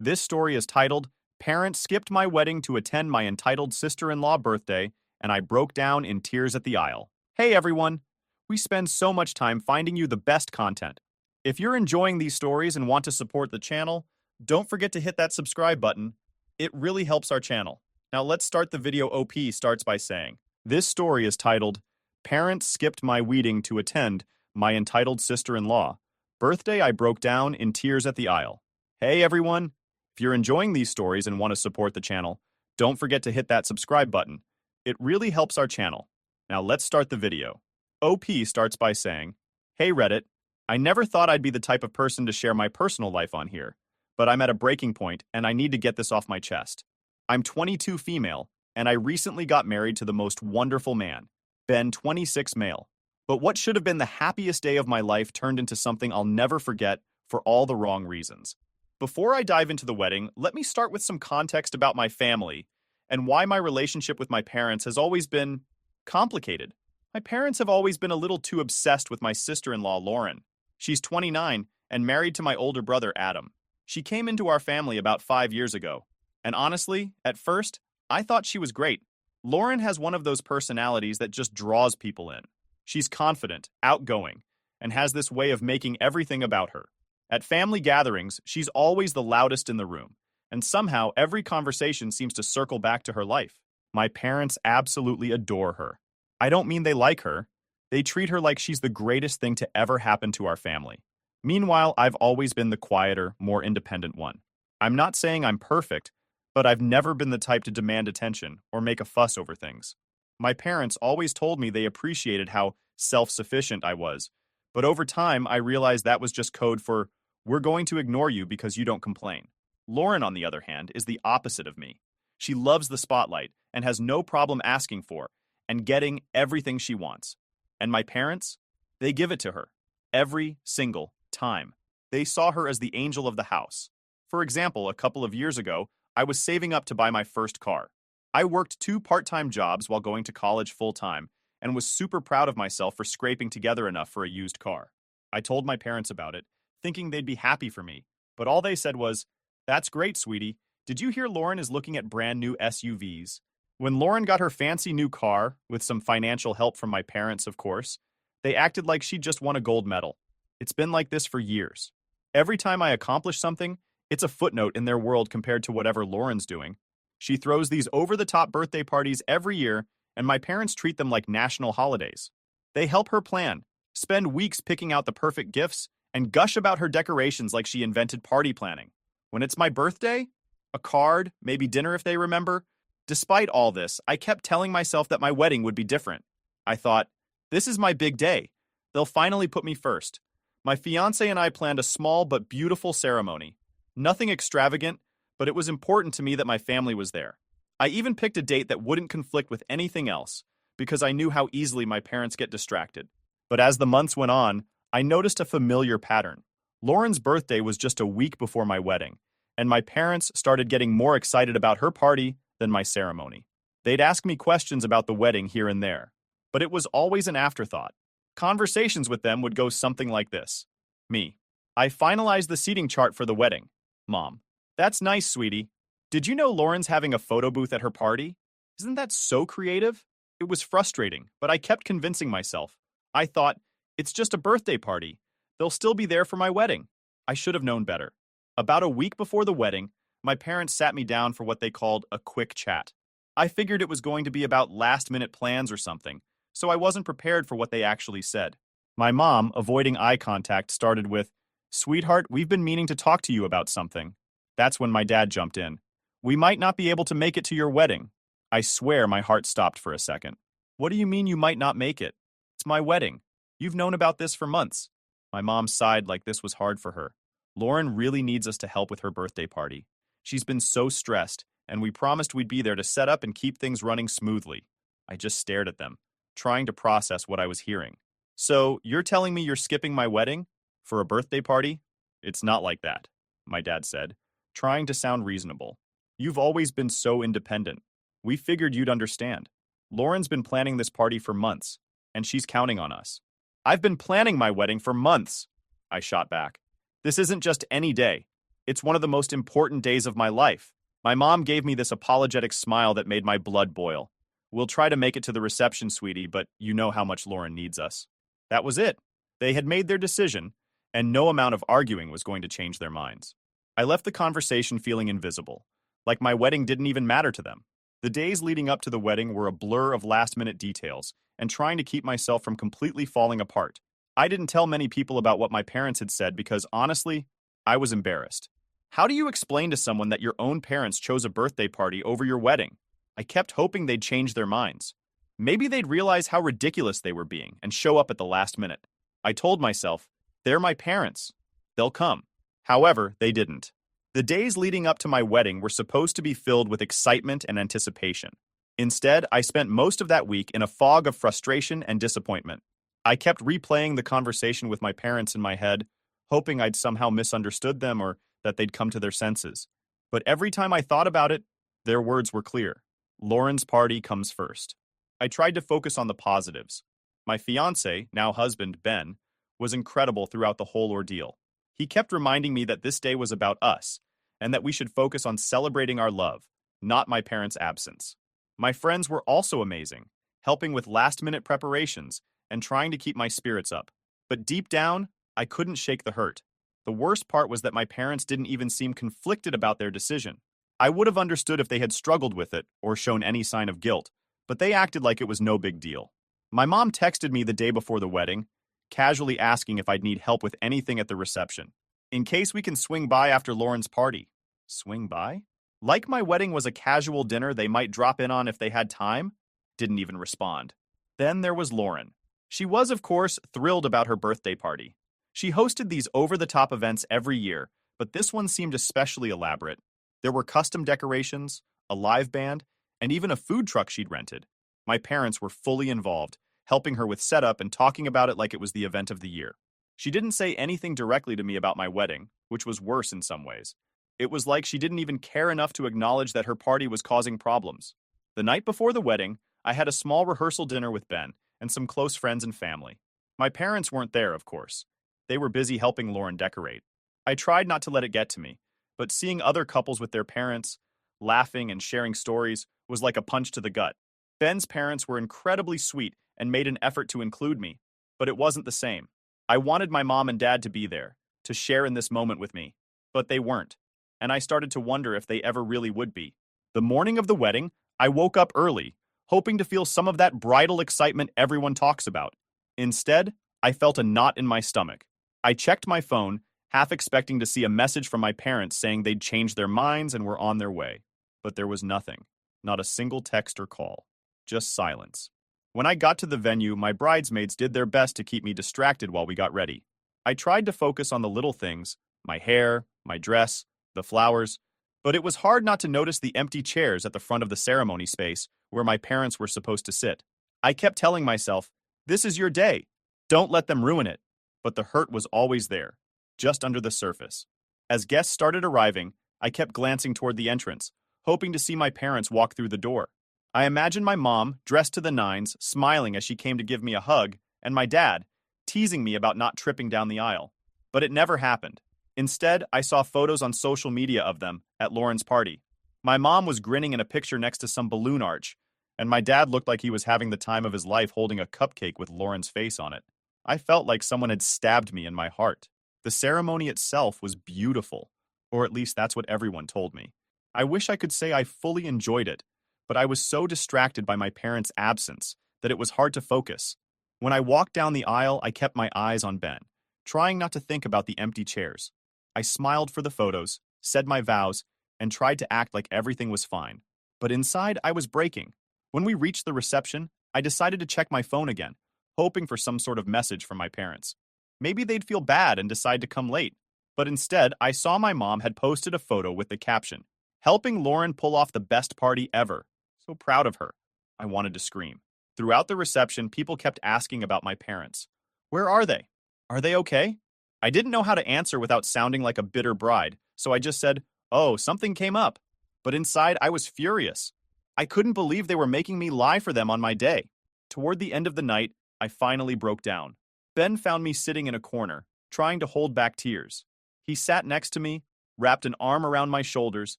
This story is titled, Parents Skipped My Wedding to Attend My Entitled Sister-in-Law Birthday, and I Broke Down in Tears at the Aisle. Hey everyone! We spend so much time finding you the best content. If you're enjoying these stories and want to support the channel, don't forget to hit that subscribe button. It really helps our channel. Now let's start the video. OP starts by saying, this story is titled, Parents Skipped My Wedding to Attend My Entitled Sister-in-Law Birthday, I Broke Down in Tears at the Aisle. Hey everyone! If you're enjoying these stories and want to support the channel, don't forget to hit that subscribe button. It really helps our channel. Now let's start the video. OP starts by saying, hey Reddit, I never thought I'd be the type of person to share my personal life on here, but I'm at a breaking point and I need to get this off my chest. I'm 22 female, and I recently got married to the most wonderful man, Ben 26 male. But what should have been the happiest day of my life turned into something I'll never forget for all the wrong reasons. Before I dive into the wedding, let me start with some context about my family and why my relationship with my parents has always been complicated. My parents have always been a little too obsessed with my sister-in-law, Lauren. She's 29 and married to my older brother, Adam. She came into our family about 5 years ago. And honestly, at first, I thought she was great. Lauren has one of those personalities that just draws people in. She's confident, outgoing, and has this way of making everything about her. At family gatherings, she's always the loudest in the room, and somehow every conversation seems to circle back to her life. My parents absolutely adore her. I don't mean they like her. They treat her like she's the greatest thing to ever happen to our family. Meanwhile, I've always been the quieter, more independent one. I'm not saying I'm perfect, but I've never been the type to demand attention or make a fuss over things. My parents always told me they appreciated how self-sufficient I was, but over time I realized that was just code for, we're going to ignore you because you don't complain. Lauren, on the other hand, is the opposite of me. She loves the spotlight and has no problem asking for and getting everything she wants. And my parents? They give it to her. Every single time. They saw her as the angel of the house. For example, a couple of years ago, I was saving up to buy my first car. I worked 2 part-time jobs while going to college full-time and was super proud of myself for scraping together enough for a used car. I told my parents about it, thinking they'd be happy for me, but all they said was, that's great, sweetie. Did you hear Lauren is looking at brand new SUVs? When Lauren got her fancy new car, with some financial help from my parents, of course, they acted like she'd just won a gold medal. It's been like this for years. Every time I accomplish something, it's a footnote in their world compared to whatever Lauren's doing. She throws these over-the-top birthday parties every year, and my parents treat them like national holidays. They help her plan, spend weeks picking out the perfect gifts, and gush about her decorations like she invented party planning. When it's my birthday, a card, maybe dinner if they remember. Despite all this, I kept telling myself that my wedding would be different. I thought, this is my big day. They'll finally put me first. My fiancé and I planned a small but beautiful ceremony. Nothing extravagant, but it was important to me that my family was there. I even picked a date that wouldn't conflict with anything else, because I knew how easily my parents get distracted. But as the months went on, I noticed a familiar pattern. Lauren's birthday was just a week before my wedding, and my parents started getting more excited about her party than my ceremony. They'd ask me questions about the wedding here and there, but it was always an afterthought. Conversations with them would go something like this. Me. I finalized the seating chart for the wedding. Mom. That's nice, sweetie. Did you know Lauren's having a photo booth at her party? Isn't that so creative? It was frustrating, but I kept convincing myself. I thought, it's just a birthday party. They'll still be there for my wedding. I should have known better. About a week before the wedding, my parents sat me down for what they called a quick chat. I figured it was going to be about last-minute plans or something, so I wasn't prepared for what they actually said. My mom, avoiding eye contact, started with, Sweetheart, we've been meaning to talk to you about something. That's when my dad jumped in. We might not be able to make it to your wedding. I swear my heart stopped for a second. What do you mean you might not make it? It's my wedding. You've known about this for months. My mom sighed like this was hard for her. Lauren really needs us to help with her birthday party. She's been so stressed, and we promised we'd be there to set up and keep things running smoothly. I just stared at them, trying to process what I was hearing. So, you're telling me you're skipping my wedding? For a birthday party? It's not like that, my dad said, trying to sound reasonable. You've always been so independent. We figured you'd understand. Lauren's been planning this party for months, and she's counting on us. I've been planning my wedding for months, I shot back. This isn't just any day. It's one of the most important days of my life. My mom gave me this apologetic smile that made my blood boil. We'll try to make it to the reception, sweetie, but you know how much Lauren needs us. That was it. They had made their decision, and no amount of arguing was going to change their minds. I left the conversation feeling invisible, like my wedding didn't even matter to them. The days leading up to the wedding were a blur of last-minute details, and trying to keep myself from completely falling apart. I didn't tell many people about what my parents had said because, honestly, I was embarrassed. How do you explain to someone that your own parents chose a birthday party over your wedding? I kept hoping they'd change their minds. Maybe they'd realize how ridiculous they were being and show up at the last minute. I told myself, they're my parents. They'll come. However, they didn't. The days leading up to my wedding were supposed to be filled with excitement and anticipation. Instead, I spent most of that week in a fog of frustration and disappointment. I kept replaying the conversation with my parents in my head, hoping I'd somehow misunderstood them or that they'd come to their senses. But every time I thought about it, their words were clear. Lauren's party comes first. I tried to focus on the positives. My fiancé, now husband, Ben, was incredible throughout the whole ordeal. He kept reminding me that this day was about us, and that we should focus on celebrating our love, not my parents' absence. My friends were also amazing, helping with last-minute preparations and trying to keep my spirits up. But deep down, I couldn't shake the hurt. The worst part was that my parents didn't even seem conflicted about their decision. I would have understood if they had struggled with it or shown any sign of guilt, but they acted like it was no big deal. My mom texted me the day before the wedding, casually asking if I'd need help with anything at the reception, in case we can swing by after Lauren's party. Swing by? Like my wedding was a casual dinner they might drop in on if they had time? Didn't even respond. Then there was Lauren. She was, of course, thrilled about her birthday party. She hosted these over-the-top events every year, but this one seemed especially elaborate. There were custom decorations, a live band, and even a food truck she'd rented. My parents were fully involved, helping her with setup and talking about it like it was the event of the year. She didn't say anything directly to me about my wedding, which was worse in some ways. It was like she didn't even care enough to acknowledge that her party was causing problems. The night before the wedding, I had a small rehearsal dinner with Ben and some close friends and family. My parents weren't there, of course. They were busy helping Lauren decorate. I tried not to let it get to me, but seeing other couples with their parents, laughing and sharing stories, was like a punch to the gut. Ben's parents were incredibly sweet and made an effort to include me, but it wasn't the same. I wanted my mom and dad to be there, to share in this moment with me, but they weren't, and I started to wonder if they ever really would be. The morning of the wedding, I woke up early, hoping to feel some of that bridal excitement everyone talks about. Instead, I felt a knot in my stomach. I checked my phone, half expecting to see a message from my parents saying they'd changed their minds and were on their way. But there was nothing. Not a single text or call. Just silence. When I got to the venue, my bridesmaids did their best to keep me distracted while we got ready. I tried to focus on the little things, my hair, my dress, the flowers, but it was hard not to notice the empty chairs at the front of the ceremony space where my parents were supposed to sit. I kept telling myself, this is your day. Don't let them ruin it. But the hurt was always there, just under the surface. As guests started arriving, I kept glancing toward the entrance, hoping to see my parents walk through the door. I imagined my mom, dressed to the nines, smiling as she came to give me a hug, and my dad, teasing me about not tripping down the aisle. But it never happened. Instead, I saw photos on social media of them at Lauren's party. My mom was grinning in a picture next to some balloon arch, and my dad looked like he was having the time of his life holding a cupcake with Lauren's face on it. I felt like someone had stabbed me in my heart. The ceremony itself was beautiful, or at least that's what everyone told me. I wish I could say I fully enjoyed it, but I was so distracted by my parents' absence that it was hard to focus. When I walked down the aisle, I kept my eyes on Ben, trying not to think about the empty chairs. I smiled for the photos, said my vows, and tried to act like everything was fine. But inside, I was breaking. When we reached the reception, I decided to check my phone again, hoping for some sort of message from my parents. Maybe they'd feel bad and decide to come late. But instead, I saw my mom had posted a photo with the caption, "Helping Lauren pull off the best party ever. So proud of her." I wanted to scream. Throughout the reception, people kept asking about my parents. Where are they? Are they okay? I didn't know how to answer without sounding like a bitter bride, so I just said, "Oh, something came up." But inside, I was furious. I couldn't believe they were making me lie for them on my day. Toward the end of the night, I finally broke down. Ben found me sitting in a corner, trying to hold back tears. He sat next to me, wrapped an arm around my shoulders,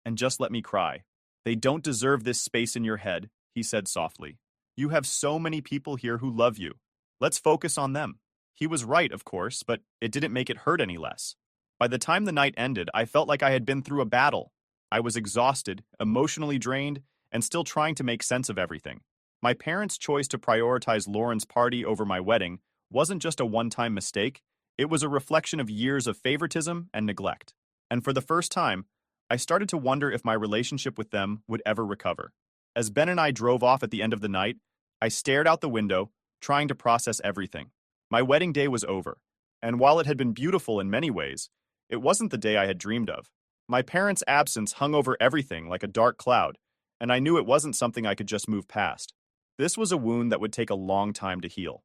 and just let me cry. They don't deserve this space in your head, he said softly. You have so many people here who love you. Let's focus on them. He was right, of course, but it didn't make it hurt any less. By the time the night ended, I felt like I had been through a battle. I was exhausted, emotionally drained, and still trying to make sense of everything. My parents' choice to prioritize Lauren's party over my wedding wasn't just a one-time mistake, it was a reflection of years of favoritism and neglect. And for the first time, I started to wonder if my relationship with them would ever recover. As Ben and I drove off at the end of the night, I stared out the window, trying to process everything. My wedding day was over, and while it had been beautiful in many ways, it wasn't the day I had dreamed of. My parents' absence hung over everything like a dark cloud, and I knew it wasn't something I could just move past. This was a wound that would take a long time to heal.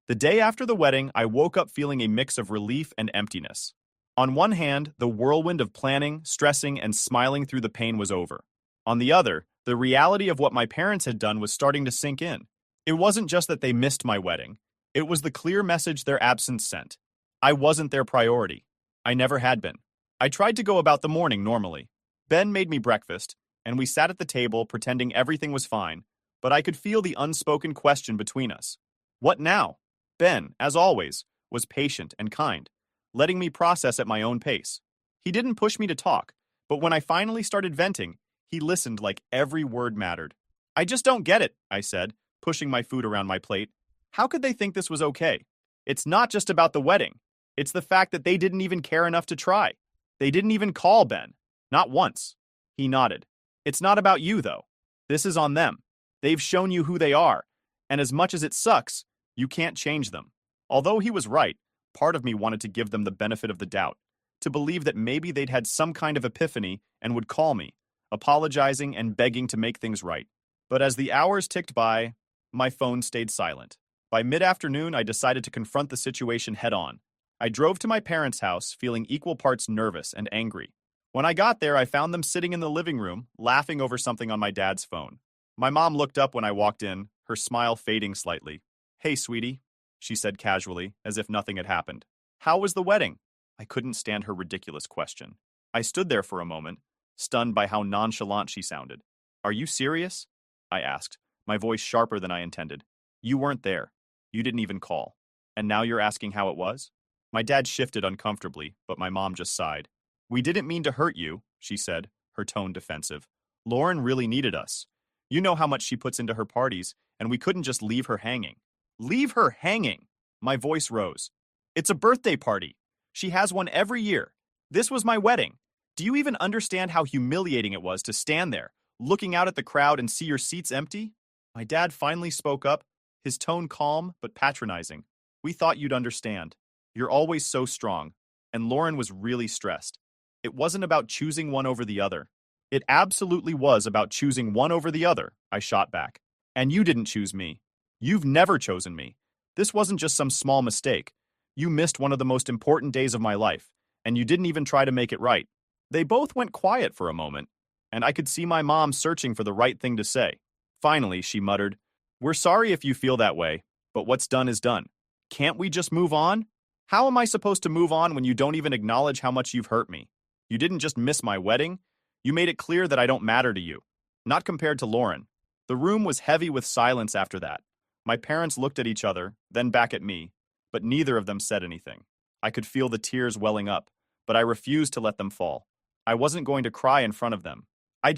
The day after the wedding, I woke up feeling a mix of relief and emptiness. On one hand, the whirlwind of planning, stressing, and smiling through the pain was over. On the other, the reality of what my parents had done was starting to sink in. It wasn't just that they missed my wedding. It was the clear message their absence sent. I wasn't their priority. I never had been. I tried to go about the morning normally. Ben made me breakfast, and we sat at the table pretending everything was fine, but I could feel the unspoken question between us. What now? Ben, as always, was patient and kind, letting me process at my own pace. He didn't push me to talk, but when I finally started venting, he listened like every word mattered. I just don't get it, I said, pushing my food around my plate. How could they think this was okay? It's not just about the wedding. It's the fact that they didn't even care enough to try. They didn't even call Ben. Not once. He nodded. It's not about you, though. This is on them. They've shown you who they are, and as much as it sucks, you can't change them. Although he was right, part of me wanted to give them the benefit of the doubt, to believe that maybe they'd had some kind of epiphany and would call me, apologizing and begging to make things right. But as the hours ticked by, my phone stayed silent. By mid-afternoon, I decided to confront the situation head-on. I drove to my parents' house, feeling equal parts nervous and angry. When I got there, I found them sitting in the living room, laughing over something on my dad's phone. My mom looked up when I walked in, her smile fading slightly. Hey, sweetie, she said casually, as if nothing had happened. How was the wedding? I couldn't stand her ridiculous question. I stood there for a moment, stunned by how nonchalant she sounded. Are you serious? I asked, my voice sharper than I intended. You weren't there. You didn't even call. And now you're asking how it was? My dad shifted uncomfortably, but my mom just sighed. We didn't mean to hurt you, she said, her tone defensive. Lauren really needed us. You know how much she puts into her parties, and we couldn't just leave her hanging. Leave her hanging! My voice rose. It's a birthday party. She has one every year. This was my wedding. Do you even understand how humiliating it was to stand there, looking out at the crowd and see your seats empty? My dad finally spoke up, his tone calm but patronizing. We thought you'd understand. You're always so strong. And Lauren was really stressed. It wasn't about choosing one over the other. It absolutely was about choosing one over the other, I shot back. And you didn't choose me. You've never chosen me. This wasn't just some small mistake. You missed one of the most important days of my life, and you didn't even try to make it right. They both went quiet for a moment, and I could see my mom searching for the right thing to say. Finally, she muttered, We're sorry if you feel that way, but what's done is done. Can't we just move on? How am I supposed to move on when you don't even acknowledge how much you've hurt me? You didn't just miss my wedding. You made it clear that I don't matter to you. Not compared to Lauren. The room was heavy with silence after that. My parents looked at each other, then back at me, but neither of them said anything. I could feel the tears welling up, but I refused to let them fall. I wasn't going to cry in front of them. I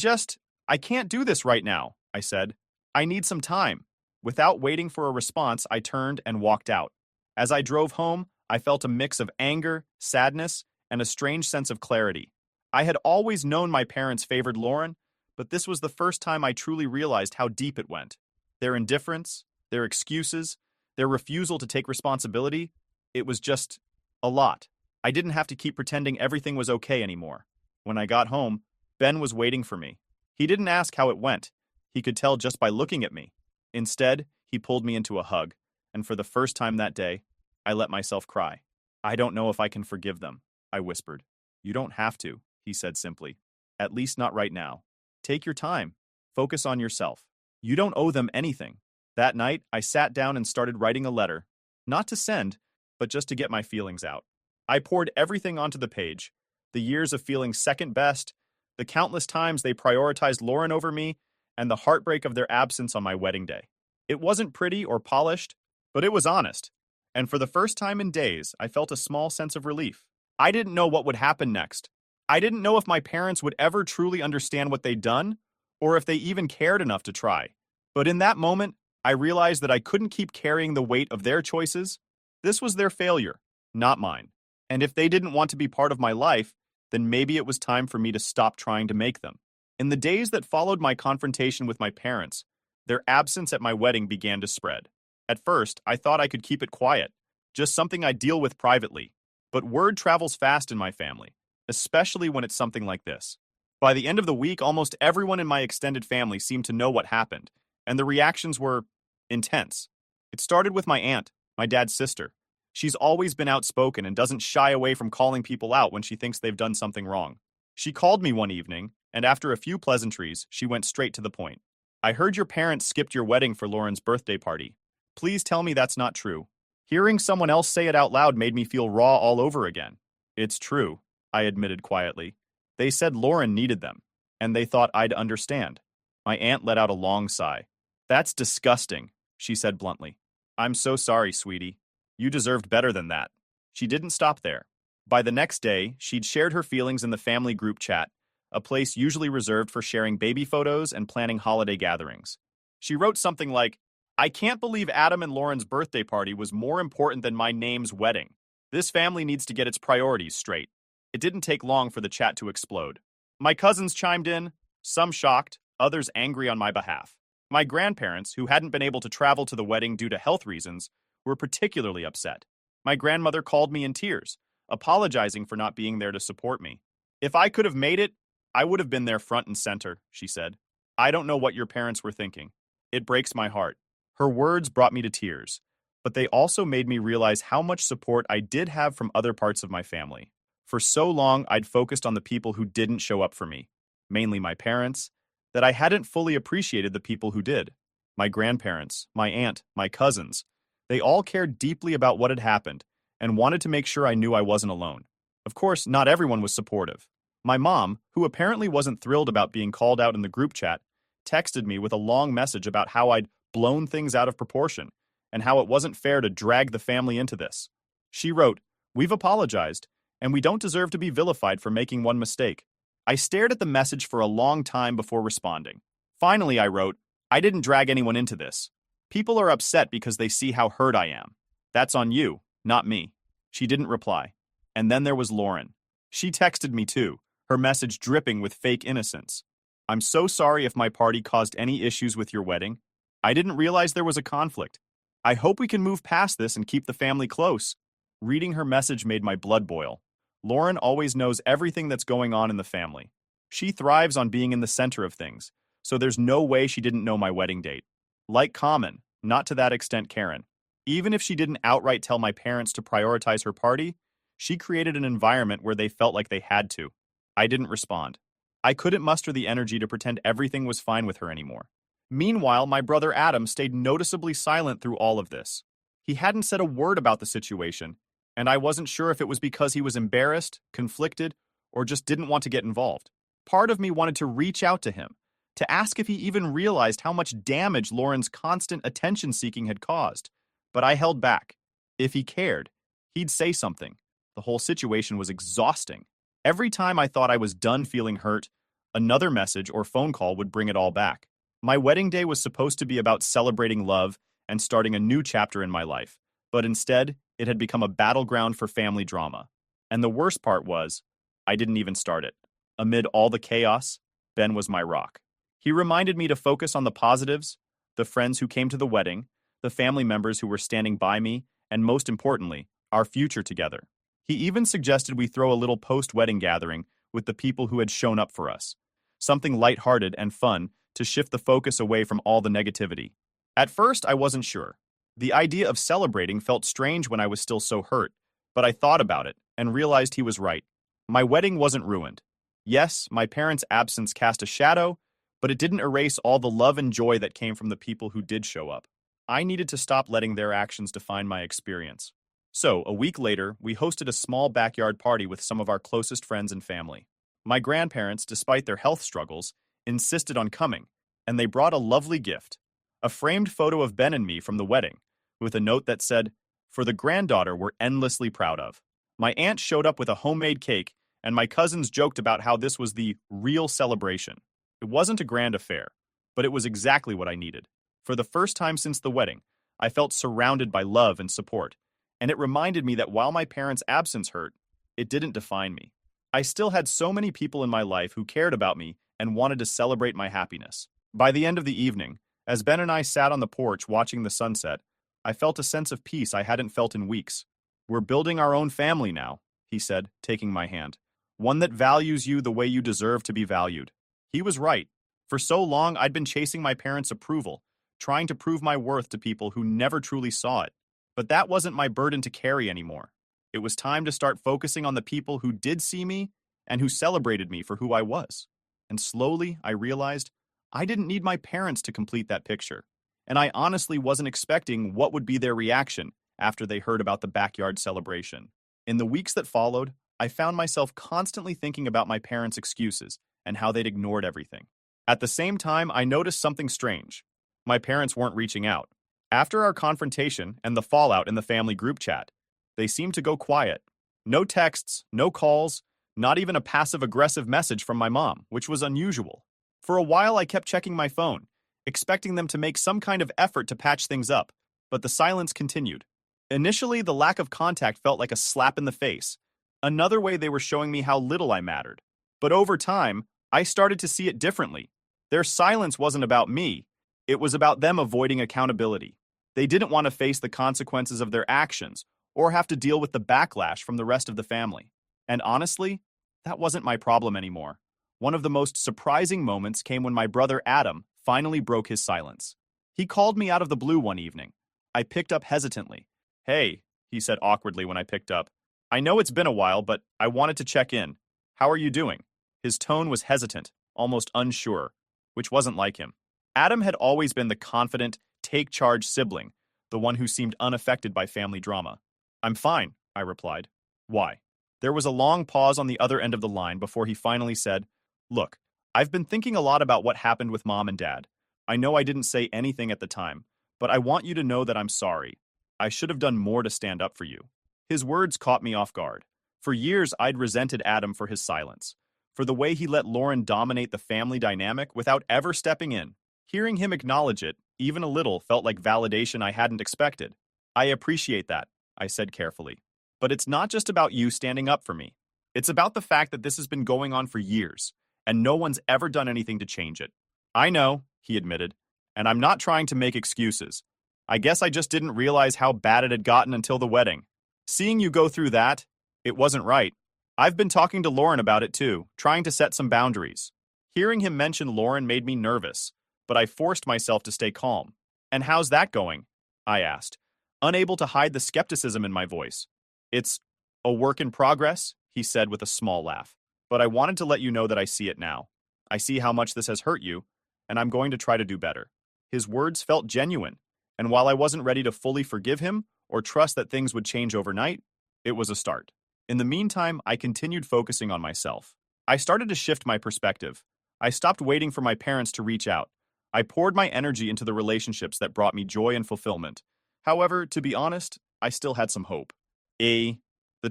can't do this right now, I said. I need some time. Without waiting for a response, I turned and walked out. As I drove home, I felt a mix of anger, sadness, and a strange sense of clarity. I had always known my parents favored Lauren, but this was the first time I truly realized how deep it went. Their indifference, their excuses, their refusal to take responsibility, it was just a lot. I didn't have to keep pretending everything was okay anymore. When I got home, Ben was waiting for me. He didn't ask how it went. He could tell just by looking at me. Instead, he pulled me into a hug, and for the first time that day, I let myself cry. I don't know if I can forgive them, I whispered. You don't have to, he said simply. At least not right now. Take your time. Focus on yourself. You don't owe them anything. That night, I sat down and started writing a letter. Not to send, but just to get my feelings out. I poured everything onto the page. The years of feeling second best, the countless times they prioritized Lauren over me, and the heartbreak of their absence on my wedding day. It wasn't pretty or polished, but it was honest. And for the first time in days, I felt a small sense of relief. I didn't know what would happen next. I didn't know if my parents would ever truly understand what they'd done, or if they even cared enough to try. But in that moment, I realized that I couldn't keep carrying the weight of their choices. This was their failure, not mine. And if they didn't want to be part of my life, then maybe it was time for me to stop trying to make them. In the days that followed my confrontation with my parents, their absence at my wedding began to spread. At first, I thought I could keep it quiet, just something I deal with privately. But word travels fast in my family, especially when it's something like this. By the end of the week, almost everyone in my extended family seemed to know what happened, and the reactions were intense. It started with my aunt, my dad's sister. She's always been outspoken and doesn't shy away from calling people out when she thinks they've done something wrong. She called me one evening, and after a few pleasantries, she went straight to the point. I heard your parents skipped your wedding for Lauren's birthday party. Please tell me that's not true. Hearing someone else say it out loud made me feel raw all over again. It's true, I admitted quietly. They said Lauren needed them, and they thought I'd understand. My aunt let out a long sigh. That's disgusting, she said bluntly. I'm so sorry, sweetie. You deserved better than that. She didn't stop there. By the next day, she'd shared her feelings in the family group chat, a place usually reserved for sharing baby photos and planning holiday gatherings. She wrote something like, I can't believe Adam and Lauren's birthday party was more important than my name's wedding. This family needs to get its priorities straight. It didn't take long for the chat to explode. My cousins chimed in, some shocked, others angry on my behalf. My grandparents, who hadn't been able to travel to the wedding due to health reasons, were particularly upset. My grandmother called me in tears, apologizing for not being there to support me. If I could have made it, I would have been there front and center, she said. I don't know what your parents were thinking. It breaks my heart. Her words brought me to tears, but they also made me realize how much support I did have from other parts of my family. For so long, I'd focused on the people who didn't show up for me, mainly my parents, that I hadn't fully appreciated the people who did. My grandparents, my aunt, my cousins. They all cared deeply about what had happened and wanted to make sure I knew I wasn't alone. Of course, not everyone was supportive. My mom, who apparently wasn't thrilled about being called out in the group chat, texted me with a long message about how I'd blown things out of proportion and how it wasn't fair to drag the family into this. She wrote, We've apologized, and we don't deserve to be vilified for making one mistake. I stared at the message for a long time before responding. Finally, I wrote, I didn't drag anyone into this. People are upset because they see how hurt I am. That's on you, not me. She didn't reply. And then there was Lauren. She texted me too, her message dripping with fake innocence. I'm so sorry if my party caused any issues with your wedding. I didn't realize there was a conflict. I hope we can move past this and keep the family close. Reading her message made my blood boil. Lauren always knows everything that's going on in the family. She thrives on being in the center of things, so there's no way she didn't know my wedding date. Like Common, not to that extent Karen. Even if she didn't outright tell my parents to prioritize her party, she created an environment where they felt like they had to. I didn't respond. I couldn't muster the energy to pretend everything was fine with her anymore. Meanwhile, my brother Adam stayed noticeably silent through all of this. He hadn't said a word about the situation, and I wasn't sure if it was because he was embarrassed, conflicted, or just didn't want to get involved. Part of me wanted to reach out to him, to ask if he even realized how much damage Lauren's constant attention-seeking had caused. But I held back. If he cared, he'd say something. The whole situation was exhausting. Every time I thought I was done feeling hurt, another message or phone call would bring it all back. My wedding day was supposed to be about celebrating love and starting a new chapter in my life, but instead, it had become a battleground for family drama. And the worst part was, I didn't even start it. Amid all the chaos, Ben was my rock. He reminded me to focus on the positives, the friends who came to the wedding, the family members who were standing by me, and most importantly, our future together. He even suggested we throw a little post-wedding gathering with the people who had shown up for us. Something lighthearted and fun to shift the focus away from all the negativity. At first, I wasn't sure. The idea of celebrating felt strange when I was still so hurt, but I thought about it and realized he was right. My wedding wasn't ruined. Yes, my parents' absence cast a shadow, but it didn't erase all the love and joy that came from the people who did show up. I needed to stop letting their actions define my experience. So, a week later, we hosted a small backyard party with some of our closest friends and family. My grandparents, despite their health struggles, insisted on coming, and they brought a lovely gift, a framed photo of Ben and me from the wedding, with a note that said, "For the granddaughter we're endlessly proud of." My aunt showed up with a homemade cake, and my cousins joked about how this was the real celebration. It wasn't a grand affair, but it was exactly what I needed. For the first time since the wedding, I felt surrounded by love and support, and it reminded me that while my parents' absence hurt, it didn't define me. I still had so many people in my life who cared about me and wanted to celebrate my happiness. By the end of the evening, as Ben and I sat on the porch watching the sunset, I felt a sense of peace I hadn't felt in weeks. "We're building our own family now," he said, taking my hand. "One that values you the way you deserve to be valued." He was right. For so long, I'd been chasing my parents' approval, trying to prove my worth to people who never truly saw it. But that wasn't my burden to carry anymore. It was time to start focusing on the people who did see me and who celebrated me for who I was. And slowly, I realized I didn't need my parents to complete that picture. And I honestly wasn't expecting what would be their reaction after they heard about the backyard celebration. In the weeks that followed, I found myself constantly thinking about my parents' excuses and how they'd ignored everything. At the same time, I noticed something strange. My parents weren't reaching out. After our confrontation and the fallout in the family group chat, they seemed to go quiet. No texts, no calls, not even a passive-aggressive message from my mom, which was unusual. For a while, I kept checking my phone, expecting them to make some kind of effort to patch things up, but the silence continued. Initially, the lack of contact felt like a slap in the face, another way they were showing me how little I mattered. But over time, I started to see it differently. Their silence wasn't about me, it was about them avoiding accountability. They didn't want to face the consequences of their actions or have to deal with the backlash from the rest of the family. And honestly, that wasn't my problem anymore. One of the most surprising moments came when my brother Adam finally broke his silence. He called me out of the blue one evening. I picked up hesitantly. "Hey," he said awkwardly when I picked up. "I know it's been a while, but I wanted to check in. How are you doing?" His tone was hesitant, almost unsure, which wasn't like him. Adam had always been the confident, take-charge sibling, the one who seemed unaffected by family drama. "I'm fine," I replied. "Why?" There was a long pause on the other end of the line before he finally said, "Look, I've been thinking a lot about what happened with Mom and Dad. I know I didn't say anything at the time, but I want you to know that I'm sorry. I should have done more to stand up for you." His words caught me off guard. For years, I'd resented Adam for his silence, for the way he let Lauren dominate the family dynamic without ever stepping in. Hearing him acknowledge it, even a little, felt like validation I hadn't expected. "I appreciate that," I said carefully. "But it's not just about you standing up for me. It's about the fact that this has been going on for years, and no one's ever done anything to change it." "I know," he admitted, "and I'm not trying to make excuses. I guess I just didn't realize how bad it had gotten until the wedding. Seeing you go through that, it wasn't right. I've been talking to Lauren about it too, trying to set some boundaries." Hearing him mention Lauren made me nervous, but I forced myself to stay calm. "And how's that going?" I asked, unable to hide the skepticism in my voice. "It's a work in progress," he said with a small laugh. "But I wanted to let you know that I see it now. I see how much this has hurt you, and I'm going to try to do better." His words felt genuine, and while I wasn't ready to fully forgive him or trust that things would change overnight, it was a start. In the meantime, I continued focusing on myself. I started to shift my perspective. I stopped waiting for my parents to reach out. I poured my energy into the relationships that brought me joy and fulfillment. However, to be honest, I still had some hope. The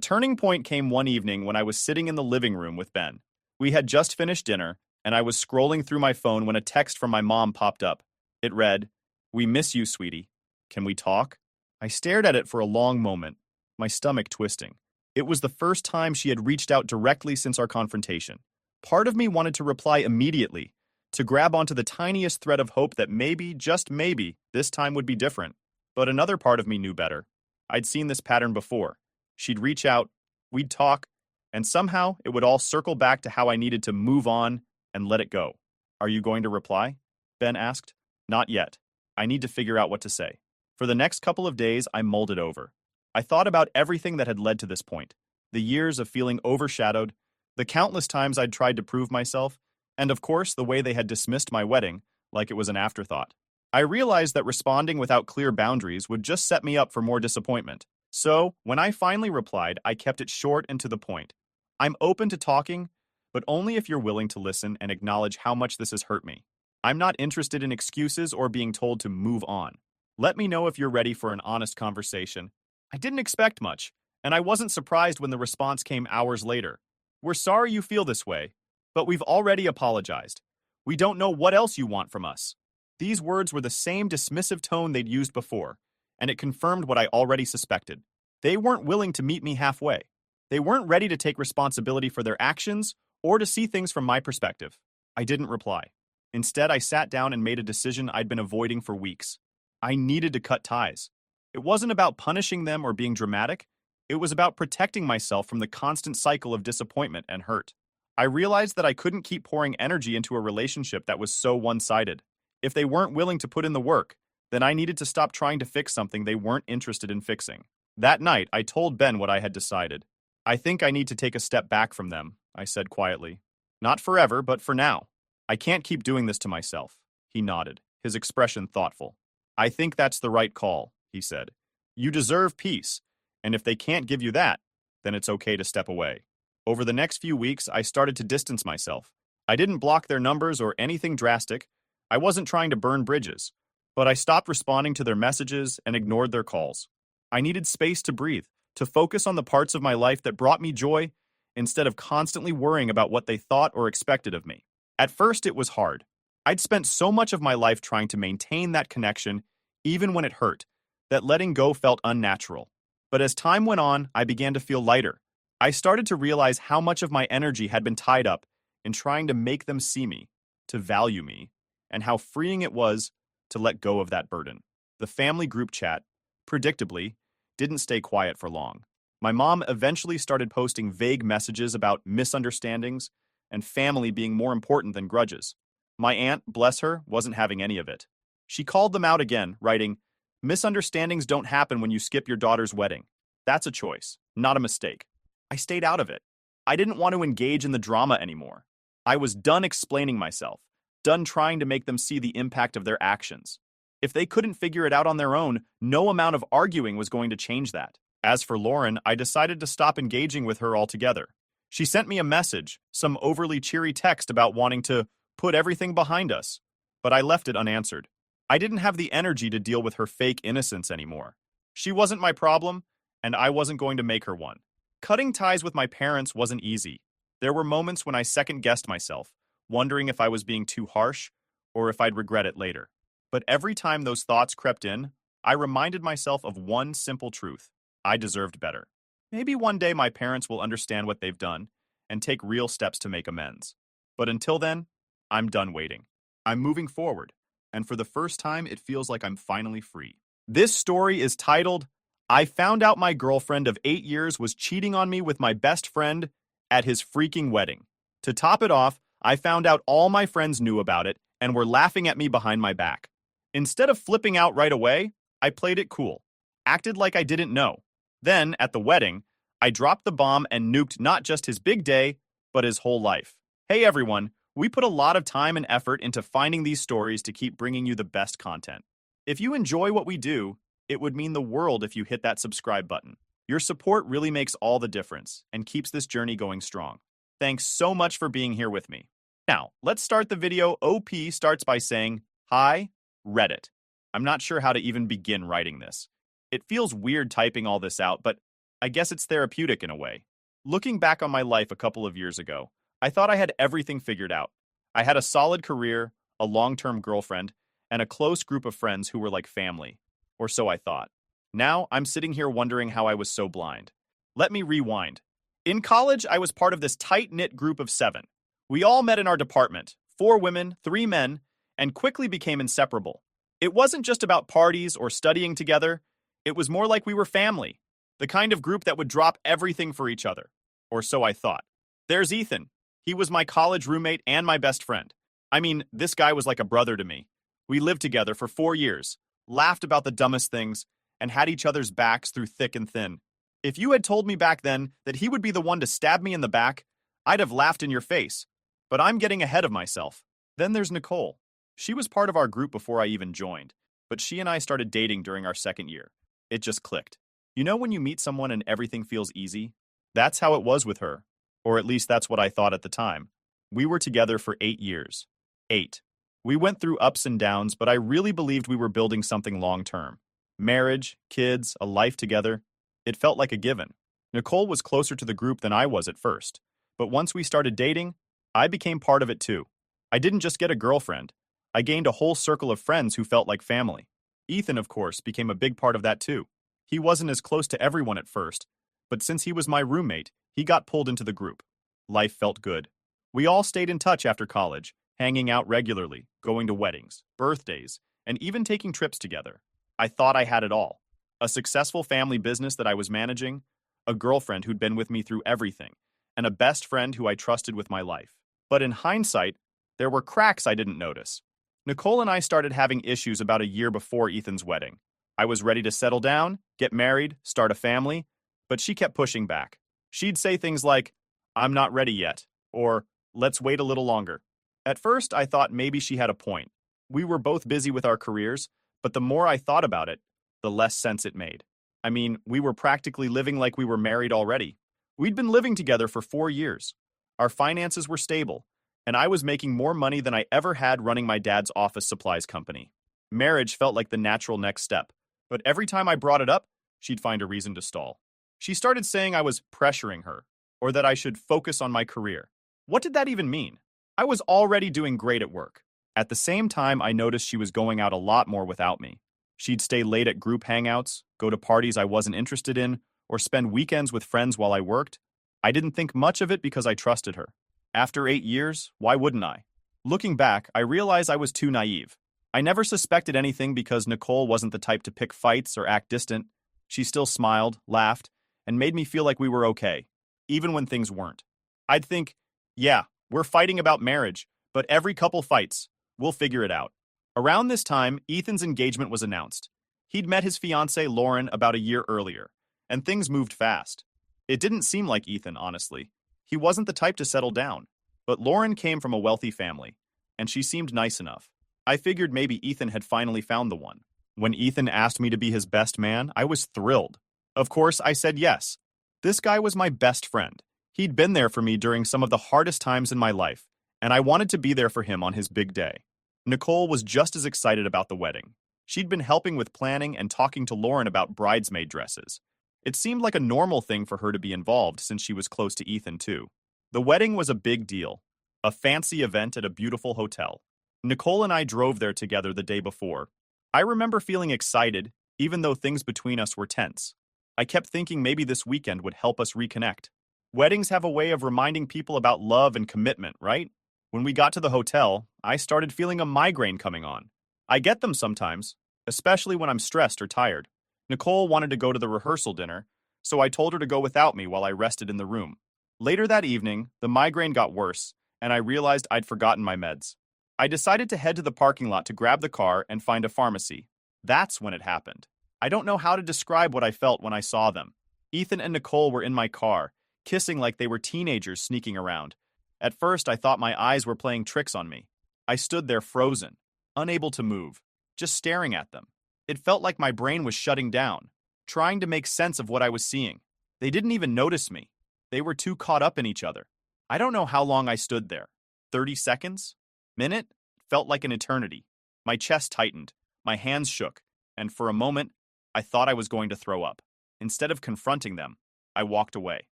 turning point came one evening when I was sitting in the living room with Ben. We had just finished dinner, and I was scrolling through my phone when a text from my mom popped up. It read, "We miss you, sweetie. Can we talk?" I stared at it for a long moment, my stomach twisting. It was the first time she had reached out directly since our confrontation. Part of me wanted to reply immediately, to grab onto the tiniest thread of hope that maybe, just maybe, this time would be different. But another part of me knew better. I'd seen this pattern before. She'd reach out, we'd talk, and somehow it would all circle back to how I needed to move on and let it go. "Are you going to reply?" Ben asked. "Not yet. I need to figure out what to say." For the next couple of days, I mulled it over. I thought about everything that had led to this point, the years of feeling overshadowed, the countless times I'd tried to prove myself, and of course the way they had dismissed my wedding like it was an afterthought. I realized that responding without clear boundaries would just set me up for more disappointment. So, when I finally replied, I kept it short and to the point. I'm open to talking, but only if you're willing to listen and acknowledge how much this has hurt me. I'm not interested in excuses or being told to move on. Let me know if you're ready for an honest conversation. I didn't expect much, and I wasn't surprised when the response came hours later. We're sorry you feel this way, but we've already apologized. We don't know what else you want from us. These words were the same dismissive tone they'd used before, and it confirmed what I already suspected. They weren't willing to meet me halfway. They weren't ready to take responsibility for their actions or to see things from my perspective. I didn't reply. Instead, I sat down and made a decision I'd been avoiding for weeks. I needed to cut ties. It wasn't about punishing them or being dramatic. It was about protecting myself from the constant cycle of disappointment and hurt. I realized that I couldn't keep pouring energy into a relationship that was so one-sided. If they weren't willing to put in the work, then I needed to stop trying to fix something they weren't interested in fixing. That night, I told Ben what I had decided. I think I need to take a step back from them, I said quietly. Not forever, but for now. I can't keep doing this to myself. He nodded, his expression thoughtful. I think that's the right call, he said. You deserve peace, and if they can't give you that, then it's okay to step away. Over the next few weeks, I started to distance myself. I didn't block their numbers or anything drastic. I wasn't trying to burn bridges, but I stopped responding to their messages and ignored their calls. I needed space to breathe, to focus on the parts of my life that brought me joy, instead of constantly worrying about what they thought or expected of me. At first, it was hard. I'd spent so much of my life trying to maintain that connection, even when it hurt, that letting go felt unnatural. But as time went on, I began to feel lighter. I started to realize how much of my energy had been tied up in trying to make them see me, to value me, and how freeing it was to let go of that burden. The family group chat, predictably, didn't stay quiet for long. My mom eventually started posting vague messages about misunderstandings and family being more important than grudges. My aunt, bless her, wasn't having any of it. She called them out again, writing, "Misunderstandings don't happen when you skip your daughter's wedding. That's a choice, not a mistake." I stayed out of it. I didn't want to engage in the drama anymore. I was done explaining myself, done trying to make them see the impact of their actions. If they couldn't figure it out on their own, no amount of arguing was going to change that. As for Lauren, I decided to stop engaging with her altogether. She sent me a message, some overly cheery text about wanting to put everything behind us, but I left it unanswered. I didn't have the energy to deal with her fake innocence anymore. She wasn't my problem, and I wasn't going to make her one. Cutting ties with my parents wasn't easy. There were moments when I second-guessed myself, wondering if I was being too harsh or if I'd regret it later. But every time those thoughts crept in, I reminded myself of one simple truth. I deserved better. Maybe one day my parents will understand what they've done and take real steps to make amends. But until then, I'm done waiting. I'm moving forward, and for the first time, it feels like I'm finally free. This story is titled, "I Found Out My Girlfriend of 8 years was cheating on me with my best friend at his freaking wedding. To top it off, I found out all my friends knew about it and were laughing at me behind my back. Instead of flipping out right away, I played it cool, acted like I didn't know. Then, at the wedding, I dropped the bomb and nuked not just his big day, but his whole life. Hey everyone, we put a lot of time and effort into finding these stories to keep bringing you the best content. If you enjoy what we do, it would mean the world if you hit that subscribe button. Your support really makes all the difference and keeps this journey going strong. Thanks so much for being here with me. Now, let's start the video. OP starts by saying, "Hi, Reddit." I'm not sure how to even begin writing this. It feels weird typing all this out, but I guess it's therapeutic in a way. Looking back on my life a couple of years ago, I thought I had everything figured out. I had a solid career, a long-term girlfriend, and a close group of friends who were like family. Or so I thought. Now, I'm sitting here wondering how I was so blind. Let me rewind. In college, I was part of this tight-knit group of 7. We all met in our department, 4 women, 3 men, and quickly became inseparable. It wasn't just about parties or studying together. It was more like we were family, the kind of group that would drop everything for each other. Or so I thought. There's Ethan. He was my college roommate and my best friend. I mean, this guy was like a brother to me. We lived together for 4 years, laughed about the dumbest things, and had each other's backs through thick and thin. If you had told me back then that he would be the one to stab me in the back, I'd have laughed in your face. But I'm getting ahead of myself. Then there's Nicole. She was part of our group before I even joined, but she and I started dating during our second year. It just clicked. You know when you meet someone and everything feels easy? That's how it was with her. Or at least that's what I thought at the time. We were together for 8 years. 8. We went through ups and downs, but I really believed we were building something long-term. Marriage, kids, a life together. It felt like a given. Nicole was closer to the group than I was at first. But once we started dating, I became part of it too. I didn't just get a girlfriend. I gained a whole circle of friends who felt like family. Ethan, of course, became a big part of that too. He wasn't as close to everyone at first, but since he was my roommate, he got pulled into the group. Life felt good. We all stayed in touch after college, hanging out regularly, going to weddings, birthdays, and even taking trips together. I thought I had it all. A successful family business that I was managing, a girlfriend who'd been with me through everything, and a best friend who I trusted with my life. But in hindsight, there were cracks I didn't notice. Nicole and I started having issues about a year before Ethan's wedding. I was ready to settle down, get married, start a family, but she kept pushing back. She'd say things like, "I'm not ready yet," or "let's wait a little longer." At first, I thought maybe she had a point. We were both busy with our careers, but the more I thought about it, the less sense it made. I mean, we were practically living like we were married already. We'd been living together for 4 years. Our finances were stable, and I was making more money than I ever had running my dad's office supplies company. Marriage felt like the natural next step, but every time I brought it up, she'd find a reason to stall. She started saying I was pressuring her, or that I should focus on my career. What did that even mean? I was already doing great at work. At the same time, I noticed she was going out a lot more without me. She'd stay late at group hangouts, go to parties I wasn't interested in, or spend weekends with friends while I worked. I didn't think much of it because I trusted her. After 8 years, why wouldn't I? Looking back, I realized I was too naive. I never suspected anything because Nicole wasn't the type to pick fights or act distant. She still smiled, laughed, and made me feel like we were okay, even when things weren't. I'd think, yeah, we're fighting about marriage, but every couple fights. We'll figure it out. Around this time, Ethan's engagement was announced. He'd met his fiancée, Lauren, about a year earlier, and things moved fast. It didn't seem like Ethan, honestly. He wasn't the type to settle down. But Lauren came from a wealthy family, and she seemed nice enough. I figured maybe Ethan had finally found the one. When Ethan asked me to be his best man, I was thrilled. Of course, I said yes. This guy was my best friend. He'd been there for me during some of the hardest times in my life, and I wanted to be there for him on his big day. Nicole was just as excited about the wedding. She'd been helping with planning and talking to Lauren about bridesmaid dresses. It seemed like a normal thing for her to be involved since she was close to Ethan, too. The wedding was a big deal, a fancy event at a beautiful hotel. Nicole and I drove there together the day before. I remember feeling excited, even though things between us were tense. I kept thinking maybe this weekend would help us reconnect. Weddings have a way of reminding people about love and commitment, right? When we got to the hotel, I started feeling a migraine coming on. I get them sometimes, especially when I'm stressed or tired. Nicole wanted to go to the rehearsal dinner, so I told her to go without me while I rested in the room. Later that evening, the migraine got worse, and I realized I'd forgotten my meds. I decided to head to the parking lot to grab the car and find a pharmacy. That's when it happened. I don't know how to describe what I felt when I saw them. Ethan and Nicole were in my car, kissing like they were teenagers sneaking around. At first, I thought my eyes were playing tricks on me. I stood there frozen, unable to move, just staring at them. It felt like my brain was shutting down, trying to make sense of what I was seeing. They didn't even notice me. They were too caught up in each other. I don't know how long I stood there. 30 seconds? Minute? Felt like an eternity. My chest tightened, my hands shook, and for a moment, I thought I was going to throw up. Instead of confronting them, I walked away.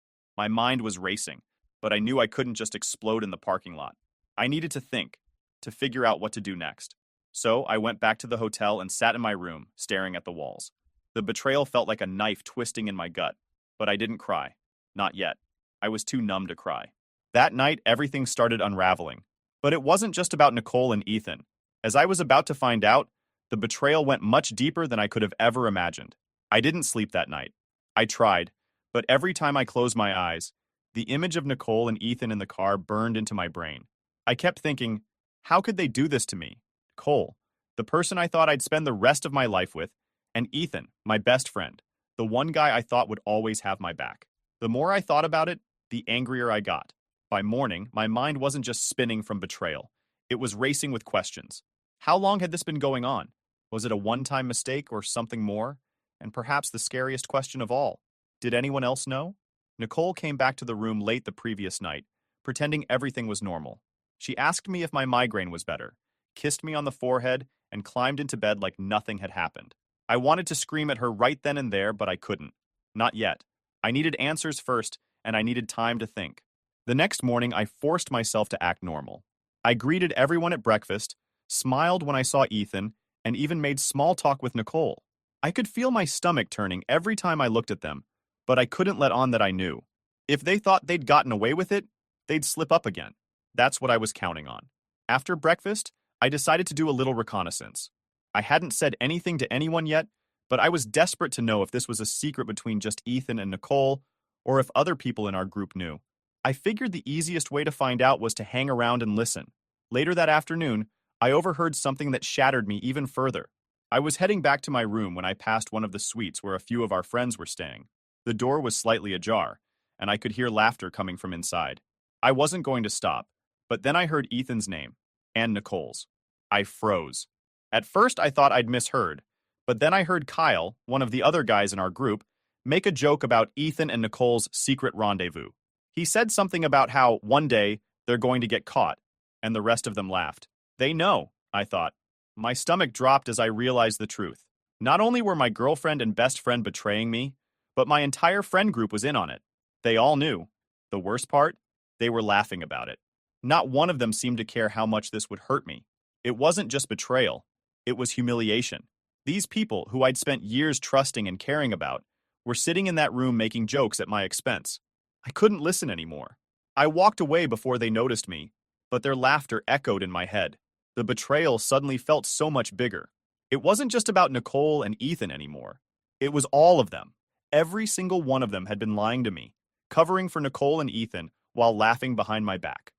My mind was racing, but I knew I couldn't just explode in the parking lot. I needed to think, to figure out what to do next. So I went back to the hotel and sat in my room, staring at the walls. The betrayal felt like a knife twisting in my gut, but I didn't cry. Not yet. I was too numb to cry. That night, everything started unraveling. But it wasn't just about Nicole and Ethan. As I was about to find out, the betrayal went much deeper than I could have ever imagined. I didn't sleep that night. I tried, but every time I closed my eyes, the image of Nicole and Ethan in the car burned into my brain. I kept thinking, how could they do this to me? Cole, the person I thought I'd spend the rest of my life with, and Ethan, my best friend, the one guy I thought would always have my back. The more I thought about it, the angrier I got. By morning, my mind wasn't just spinning from betrayal. It was racing with questions. How long had this been going on? Was it a one-time mistake or something more? and perhaps the scariest question of all, did anyone else know? Nicole came back to the room late the previous night, pretending everything was normal. She asked me if my migraine was better, kissed me on the forehead, and climbed into bed like nothing had happened. I wanted to scream at her right then and there, but I couldn't. Not yet. I needed answers first, and I needed time to think. The next morning, I forced myself to act normal. I greeted everyone at breakfast, smiled when I saw Ethan, and even made small talk with Nicole. I could feel my stomach turning every time I looked at them, but I couldn't let on that I knew. If they thought they'd gotten away with it, they'd slip up again. That's what I was counting on. After breakfast, I decided to do a little reconnaissance. I hadn't said anything to anyone yet, but I was desperate to know if this was a secret between just Ethan and Nicole, or if other people in our group knew. I figured the easiest way to find out was to hang around and listen. Later that afternoon, I overheard something that shattered me even further. I was heading back to my room when I passed one of the suites where a few of our friends were staying. The door was slightly ajar, and I could hear laughter coming from inside. I wasn't going to stop, but then I heard Ethan's name, and Nicole's. I froze. At first, I thought I'd misheard, but then I heard Kyle, one of the other guys in our group, make a joke about Ethan and Nicole's secret rendezvous. He said something about how, one day, they're going to get caught, and the rest of them laughed. They know, I thought. My stomach dropped as I realized the truth. Not only were my girlfriend and best friend betraying me, but my entire friend group was in on it. They all knew. The worst part? They were laughing about it. Not one of them seemed to care how much this would hurt me. It wasn't just betrayal. It was humiliation. These people, who I'd spent years trusting and caring about, were sitting in that room making jokes at my expense. I couldn't listen anymore. I walked away before they noticed me, but their laughter echoed in my head. The betrayal suddenly felt so much bigger. It wasn't just about Nicole and Ethan anymore. It was all of them. Every single one of them had been lying to me, covering for Nicole and Ethan while laughing behind my back.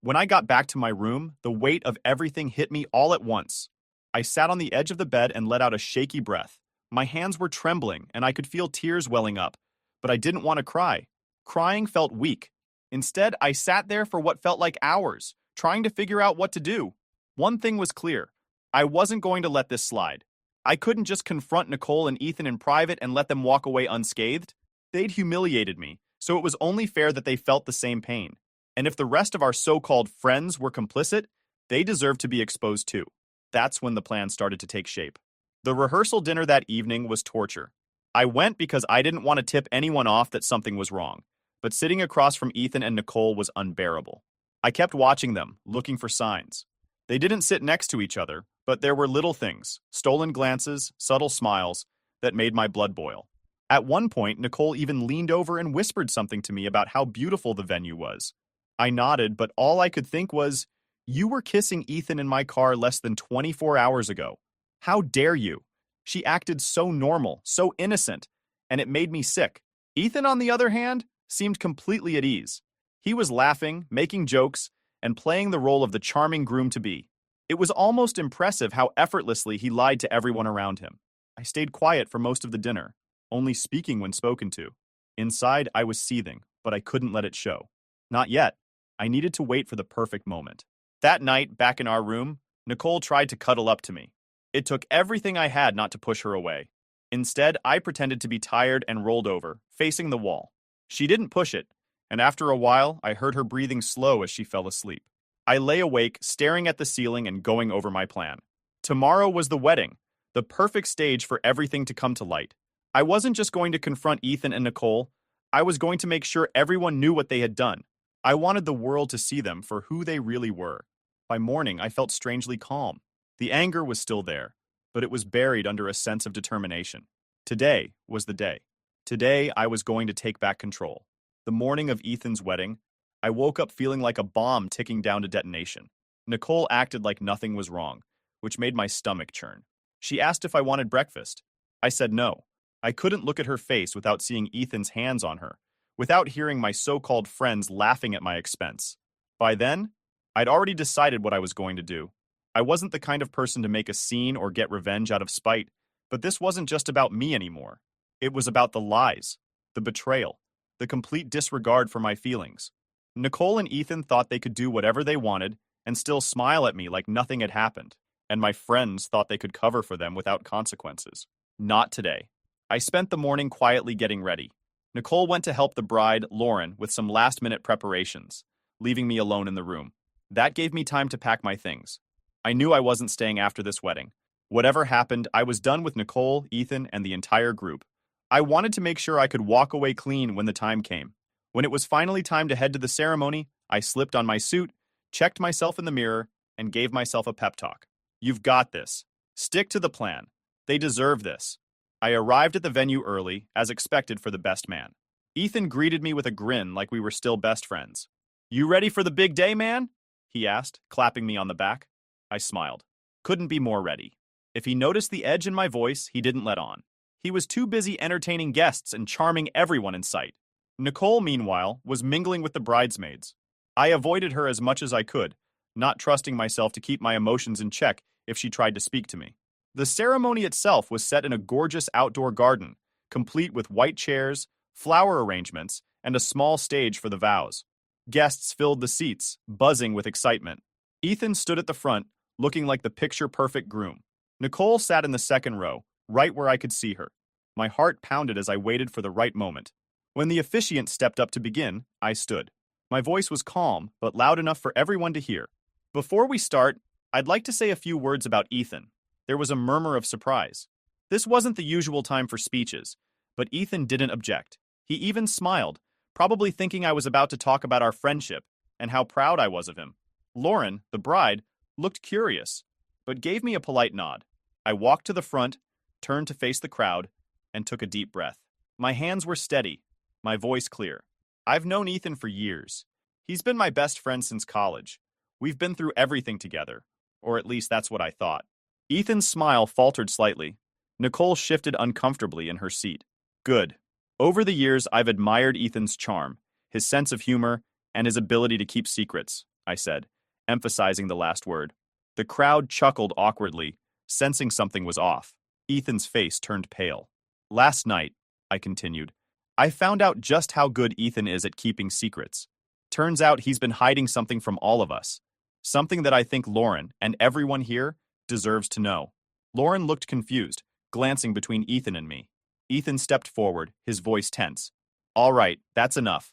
When I got back to my room, the weight of everything hit me all at once. I sat on the edge of the bed and let out a shaky breath. My hands were trembling, and I could feel tears welling up, but I didn't want to cry. Crying felt weak. Instead, I sat there for what felt like hours, trying to figure out what to do. One thing was clear. I wasn't going to let this slide. I couldn't just confront Nicole and Ethan in private and let them walk away unscathed. They'd humiliated me, so it was only fair that they felt the same pain. And if the rest of our so-called friends were complicit, they deserved to be exposed too. That's when the plan started to take shape. The rehearsal dinner that evening was torture. I went because I didn't want to tip anyone off that something was wrong, but sitting across from Ethan and Nicole was unbearable. I kept watching them, looking for signs. They didn't sit next to each other, but there were little things, stolen glances, subtle smiles, that made my blood boil. At one point, Nicole even leaned over and whispered something to me about how beautiful the venue was. I nodded, but all I could think was, "You were kissing Ethan in my car less than 24 hours ago. How dare you?" She acted so normal, so innocent, and it made me sick. Ethan, on the other hand, seemed completely at ease. He was laughing, making jokes, and playing the role of the charming groom-to-be. It was almost impressive how effortlessly he lied to everyone around him. I stayed quiet for most of the dinner, only speaking when spoken to. Inside, I was seething, but I couldn't let it show. Not yet. I needed to wait for the perfect moment. That night, back in our room, Nicole tried to cuddle up to me. It took everything I had not to push her away. Instead, I pretended to be tired and rolled over, facing the wall. She didn't push it, and after a while, I heard her breathing slow as she fell asleep. I lay awake, staring at the ceiling and going over my plan. Tomorrow was the wedding, the perfect stage for everything to come to light. I wasn't just going to confront Ethan and Nicole, I was going to make sure everyone knew what they had done. I wanted the world to see them for who they really were. By morning, I felt strangely calm. The anger was still there, but it was buried under a sense of determination. Today was the day. Today, I was going to take back control. The morning of Ethan's wedding, I woke up feeling like a bomb ticking down to detonation. Nicole acted like nothing was wrong, which made my stomach churn. She asked if I wanted breakfast. I said no. I couldn't look at her face without seeing Ethan's hands on her, without hearing my so-called friends laughing at my expense. By then, I'd already decided what I was going to do. I wasn't the kind of person to make a scene or get revenge out of spite, but this wasn't just about me anymore. It was about the lies, the betrayal, the complete disregard for my feelings. Nicole and Ethan thought they could do whatever they wanted and still smile at me like nothing had happened, and my friends thought they could cover for them without consequences. Not today. I spent the morning quietly getting ready. Nicole went to help the bride, Lauren, with some last-minute preparations, leaving me alone in the room. That gave me time to pack my things. I knew I wasn't staying after this wedding. Whatever happened, I was done with Nicole, Ethan, and the entire group. I wanted to make sure I could walk away clean when the time came. When it was finally time to head to the ceremony, I slipped on my suit, checked myself in the mirror, and gave myself a pep talk. You've got this. Stick to the plan. They deserve this. I arrived at the venue early, as expected for the best man. Ethan greeted me with a grin like we were still best friends. You ready for the big day, man? He asked, clapping me on the back. I smiled. Couldn't be more ready. If he noticed the edge in my voice, he didn't let on. He was too busy entertaining guests and charming everyone in sight. Nicole, meanwhile, was mingling with the bridesmaids. I avoided her as much as I could, not trusting myself to keep my emotions in check if she tried to speak to me. The ceremony itself was set in a gorgeous outdoor garden, complete with white chairs, flower arrangements, and a small stage for the vows. Guests filled the seats, buzzing with excitement. Ethan stood at the front, looking like the picture-perfect groom. Nicole sat in the second row, right where I could see her. My heart pounded as I waited for the right moment. When the officiant stepped up to begin, I stood. My voice was calm, but loud enough for everyone to hear. Before we start, I'd like to say a few words about Ethan. There was a murmur of surprise. This wasn't the usual time for speeches, but Ethan didn't object. He even smiled, probably thinking I was about to talk about our friendship and how proud I was of him. Lauren, the bride, looked curious, but gave me a polite nod. I walked to the front, turned to face the crowd, and took a deep breath. My hands were steady, my voice clear. I've known Ethan for years. He's been my best friend since college. We've been through everything together, or at least that's what I thought. Ethan's smile faltered slightly. Nicole shifted uncomfortably in her seat. Good. Over the years, I've admired Ethan's charm, his sense of humor, and his ability to keep secrets, I said, emphasizing the last word. The crowd chuckled awkwardly, sensing something was off. Ethan's face turned pale. Last night, I continued, I found out just how good Ethan is at keeping secrets. Turns out he's been hiding something from all of us. Something that I think Lauren, and everyone here, deserves to know. Lauren looked confused, glancing between Ethan and me. Ethan stepped forward, his voice tense. All right, that's enough.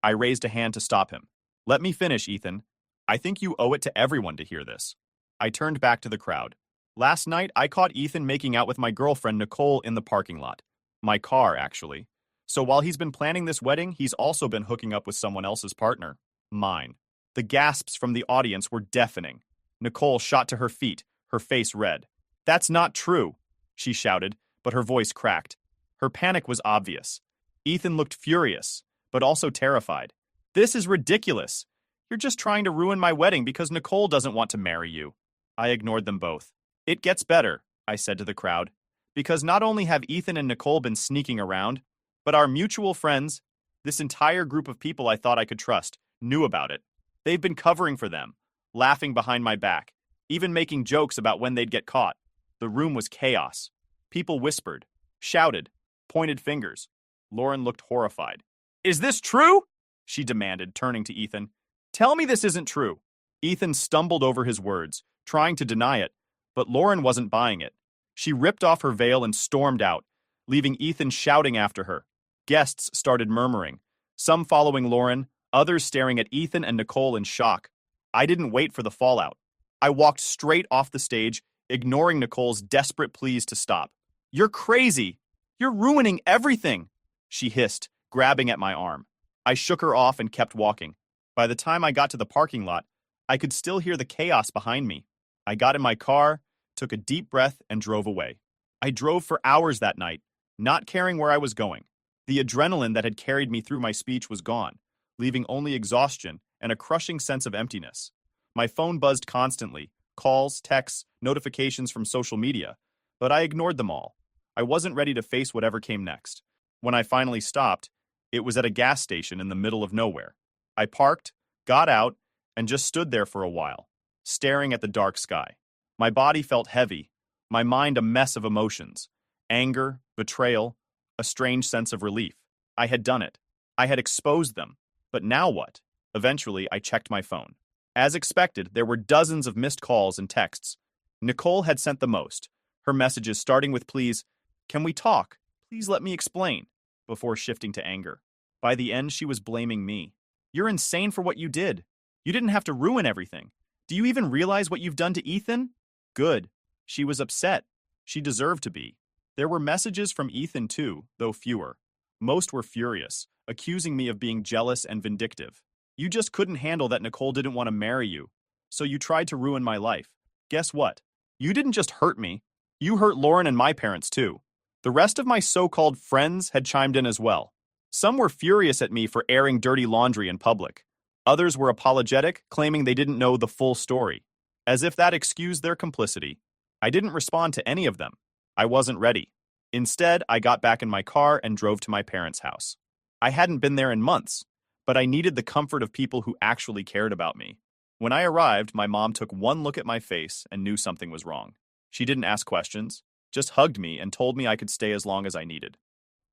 I raised a hand to stop him. Let me finish, Ethan. I think you owe it to everyone to hear this. I turned back to the crowd. Last night, I caught Ethan making out with my girlfriend Nicole in the parking lot. My car, actually. So while he's been planning this wedding, he's also been hooking up with someone else's partner. Mine. The gasps from the audience were deafening. Nicole shot to her feet, her face red. That's not true, she shouted, but her voice cracked. Her panic was obvious. Ethan looked furious, but also terrified. This is ridiculous. You're just trying to ruin my wedding because Nicole doesn't want to marry you. I ignored them both. It gets better, I said to the crowd, because not only have Ethan and Nicole been sneaking around, but our mutual friends, this entire group of people I thought I could trust, knew about it. They've been covering for them, laughing behind my back, even making jokes about when they'd get caught. The room was chaos. People whispered, shouted, pointed fingers. Lauren looked horrified. Is this true? She demanded, turning to Ethan. Tell me this isn't true. Ethan stumbled over his words, trying to deny it, but Lauren wasn't buying it. She ripped off her veil and stormed out, leaving Ethan shouting after her. Guests started murmuring, some following Lauren, others staring at Ethan and Nicole in shock. I didn't wait for the fallout. I walked straight off the stage, ignoring Nicole's desperate pleas to stop. You're crazy! You're ruining everything! She hissed, grabbing at my arm. I shook her off and kept walking. By the time I got to the parking lot, I could still hear the chaos behind me. I got in my car, took a deep breath, and drove away. I drove for hours that night, not caring where I was going. The adrenaline that had carried me through my speech was gone, leaving only exhaustion and a crushing sense of emptiness. My phone buzzed constantly, calls, texts, notifications from social media, but I ignored them all. I wasn't ready to face whatever came next. When I finally stopped, it was at a gas station in the middle of nowhere. I parked, got out, and just stood there for a while, staring at the dark sky. My body felt heavy, my mind a mess of emotions. Anger, betrayal, a strange sense of relief. I had done it. I had exposed them. But now what? Eventually, I checked my phone. As expected, there were dozens of missed calls and texts. Nicole had sent the most, her messages starting with please, Can we talk? Please let me explain, before shifting to anger. By the end, she was blaming me. You're insane for what you did. You didn't have to ruin everything. Do you even realize what you've done to Ethan? Good. She was upset. She deserved to be. There were messages from Ethan too, though fewer. Most were furious, accusing me of being jealous and vindictive. You just couldn't handle that Nicole didn't want to marry you, so you tried to ruin my life. Guess what? You didn't just hurt me. You hurt Lauren and my parents too. The rest of my so-called friends had chimed in as well. Some were furious at me for airing dirty laundry in public. Others were apologetic, claiming they didn't know the full story, as if that excused their complicity. I didn't respond to any of them. I wasn't ready. Instead, I got back in my car and drove to my parents' house. I hadn't been there in months, but I needed the comfort of people who actually cared about me. When I arrived, my mom took one look at my face and knew something was wrong. She didn't ask questions, just hugged me and told me I could stay as long as I needed.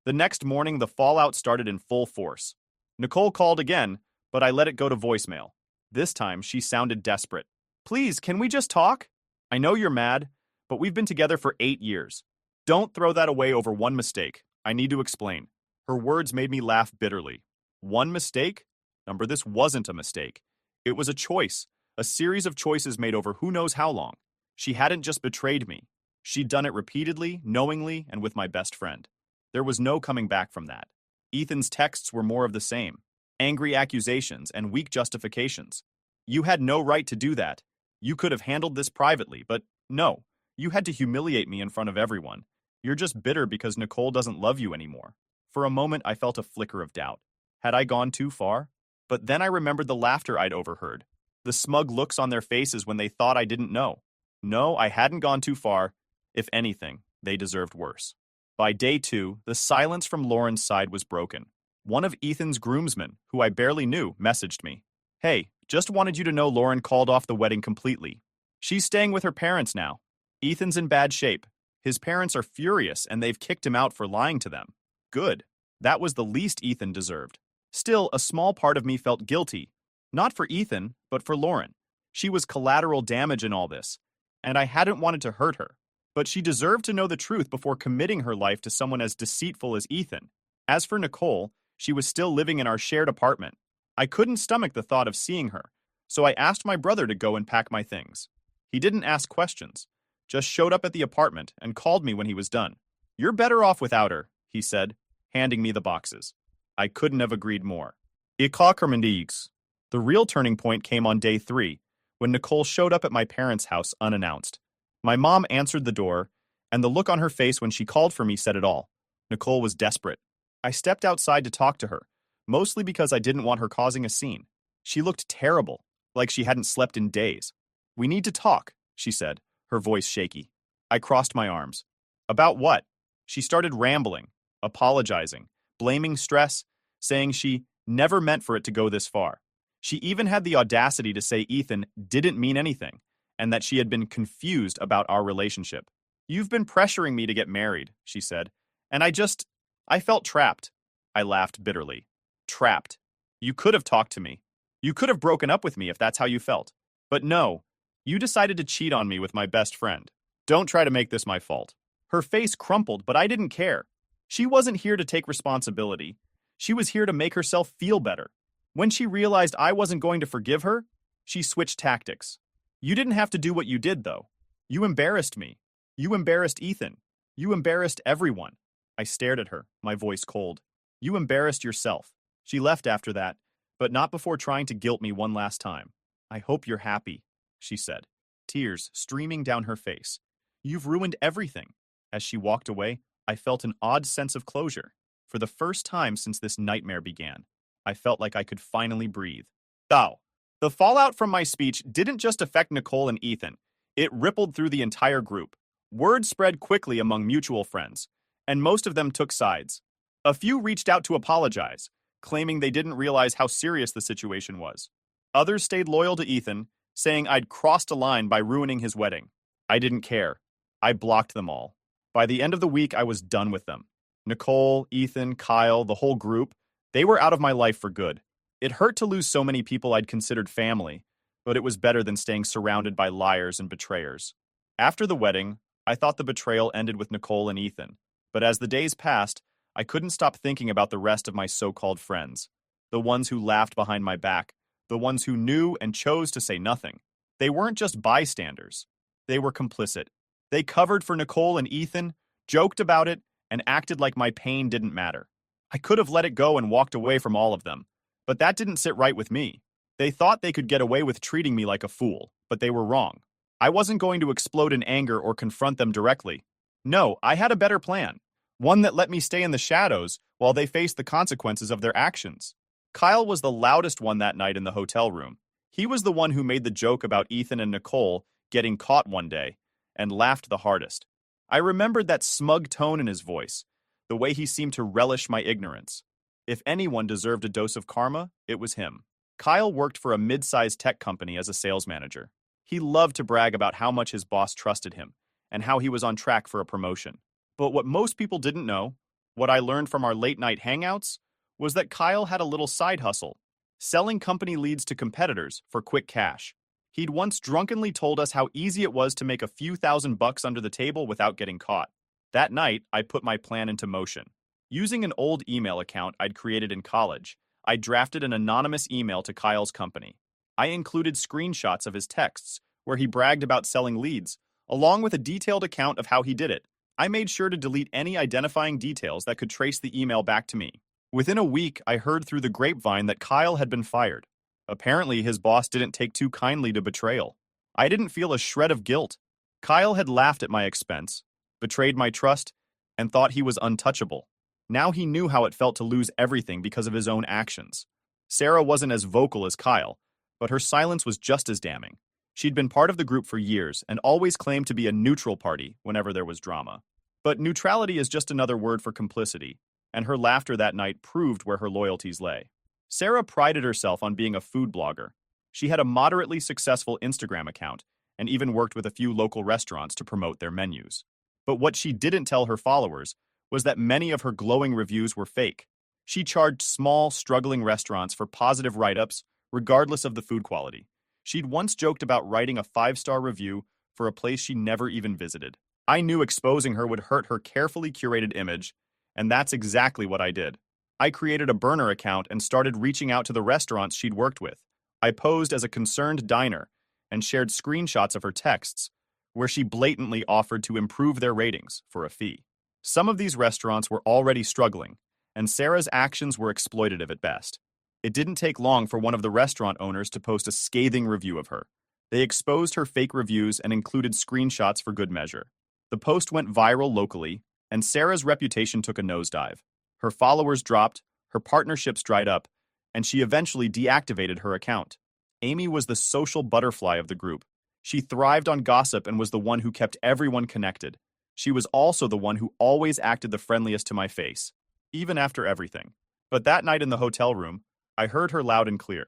The next morning, the fallout started in full force. Nicole called again, but I let it go to voicemail. This time, she sounded desperate. Please, can we just talk? I know you're mad, but we've been together for 8 years. Don't throw that away over one mistake. I need to explain. Her words made me laugh bitterly. One mistake? Remember, this wasn't a mistake. It was a choice, a series of choices made over who knows how long. She hadn't just betrayed me. She'd done it repeatedly, knowingly, and with my best friend. There was no coming back from that. Ethan's texts were more of the same. Angry accusations and weak justifications. You had no right to do that. You could have handled this privately, but no. You had to humiliate me in front of everyone. You're just bitter because Nicole doesn't love you anymore. For a moment, I felt a flicker of doubt. Had I gone too far? But then I remembered the laughter I'd overheard. The smug looks on their faces when they thought I didn't know. No, I hadn't gone too far. If anything, they deserved worse. By day 2, the silence from Lauren's side was broken. One of Ethan's groomsmen, who I barely knew, messaged me. Hey, just wanted you to know Lauren called off the wedding completely. She's staying with her parents now. Ethan's in bad shape. His parents are furious and they've kicked him out for lying to them. Good. That was the least Ethan deserved. Still, a small part of me felt guilty. Not for Ethan, but for Lauren. She was collateral damage in all this, and I hadn't wanted to hurt her. But she deserved to know the truth before committing her life to someone as deceitful as Ethan. As for Nicole, she was still living in our shared apartment. I couldn't stomach the thought of seeing her, so I asked my brother to go and pack my things. He didn't ask questions, just showed up at the apartment and called me when he was done. You're better off without her, he said, handing me the boxes. I couldn't have agreed more. The real turning point came on day 3, when Nicole showed up at my parents' house unannounced. My mom answered the door, and the look on her face when she called for me said it all. Nicole was desperate. I stepped outside to talk to her, mostly because I didn't want her causing a scene. She looked terrible, like she hadn't slept in days. We need to talk, she said, her voice shaky. I crossed my arms. About what? She started rambling, apologizing, blaming stress, saying she never meant for it to go this far. She even had the audacity to say Ethan didn't mean anything, and that she had been confused about our relationship. You've been pressuring me to get married, she said, and I felt trapped. I laughed bitterly. Trapped. You could have talked to me. You could have broken up with me if that's how you felt. But no, you decided to cheat on me with my best friend. Don't try to make this my fault. Her face crumpled, but I didn't care. She wasn't here to take responsibility. She was here to make herself feel better. When she realized I wasn't going to forgive her, she switched tactics. You didn't have to do what you did, though. You embarrassed me. You embarrassed Ethan. You embarrassed everyone. I stared at her, my voice cold. You embarrassed yourself. She left after that, but not before trying to guilt me one last time. I hope you're happy, she said, tears streaming down her face. You've ruined everything. As she walked away, I felt an odd sense of closure. For the first time since this nightmare began, I felt like I could finally breathe. Thou. The fallout from my speech didn't just affect Nicole and Ethan. It rippled through the entire group. Word spread quickly among mutual friends, and most of them took sides. A few reached out to apologize, claiming they didn't realize how serious the situation was. Others stayed loyal to Ethan, saying I'd crossed a line by ruining his wedding. I didn't care. I blocked them all. By the end of the week, I was done with them. Nicole, Ethan, Kyle, the whole group, they were out of my life for good. It hurt to lose so many people I'd considered family, but it was better than staying surrounded by liars and betrayers. After the wedding, I thought the betrayal ended with Nicole and Ethan. But as the days passed, I couldn't stop thinking about the rest of my so-called friends. The ones who laughed behind my back, the ones who knew and chose to say nothing. They weren't just bystanders. They were complicit. They covered for Nicole and Ethan, joked about it, and acted like my pain didn't matter. I could have let it go and walked away from all of them, but that didn't sit right with me. They thought they could get away with treating me like a fool, but they were wrong. I wasn't going to explode in anger or confront them directly. No, I had a better plan. One that let me stay in the shadows while they faced the consequences of their actions. Kyle was the loudest one that night in the hotel room. He was the one who made the joke about Ethan and Nicole getting caught one day, and laughed the hardest. I remembered that smug tone in his voice, the way he seemed to relish my ignorance. If anyone deserved a dose of karma, it was him. Kyle worked for a mid-sized tech company as a sales manager. He loved to brag about how much his boss trusted him, and how he was on track for a promotion. But what most people didn't know, what I learned from our late-night hangouts, was that Kyle had a little side hustle, selling company leads to competitors for quick cash. He'd once drunkenly told us how easy it was to make a few $1,000s under the table without getting caught. That night, I put my plan into motion. Using an old email account I'd created in college, I drafted an anonymous email to Kyle's company. I included screenshots of his texts, where he bragged about selling leads, along with a detailed account of how he did it. I made sure to delete any identifying details that could trace the email back to me. Within a week, I heard through the grapevine that Kyle had been fired. Apparently, his boss didn't take too kindly to betrayal. I didn't feel a shred of guilt. Kyle had laughed at my expense, betrayed my trust, and thought he was untouchable. Now he knew how it felt to lose everything because of his own actions. Sarah wasn't as vocal as Kyle, but her silence was just as damning. She'd been part of the group for years and always claimed to be a neutral party whenever there was drama. But neutrality is just another word for complicity, and her laughter that night proved where her loyalties lay. Sarah prided herself on being a food blogger. She had a moderately successful Instagram account and even worked with a few local restaurants to promote their menus. But what she didn't tell her followers was that many of her glowing reviews were fake. She charged small, struggling restaurants for positive write-ups, regardless of the food quality. She'd once joked about writing a 5-star review for a place she never even visited. I knew exposing her would hurt her carefully curated image, and that's exactly what I did. I created a burner account and started reaching out to the restaurants she'd worked with. I posed as a concerned diner and shared screenshots of her texts, where she blatantly offered to improve their ratings for a fee. Some of these restaurants were already struggling, and Sarah's actions were exploitative at best. It didn't take long for one of the restaurant owners to post a scathing review of her. They exposed her fake reviews and included screenshots for good measure. The post went viral locally, and Sarah's reputation took a nosedive. Her followers dropped, her partnerships dried up, and she eventually deactivated her account. Amy was the social butterfly of the group. She thrived on gossip and was the one who kept everyone connected. She was also the one who always acted the friendliest to my face, even after everything. But that night in the hotel room, I heard her loud and clear.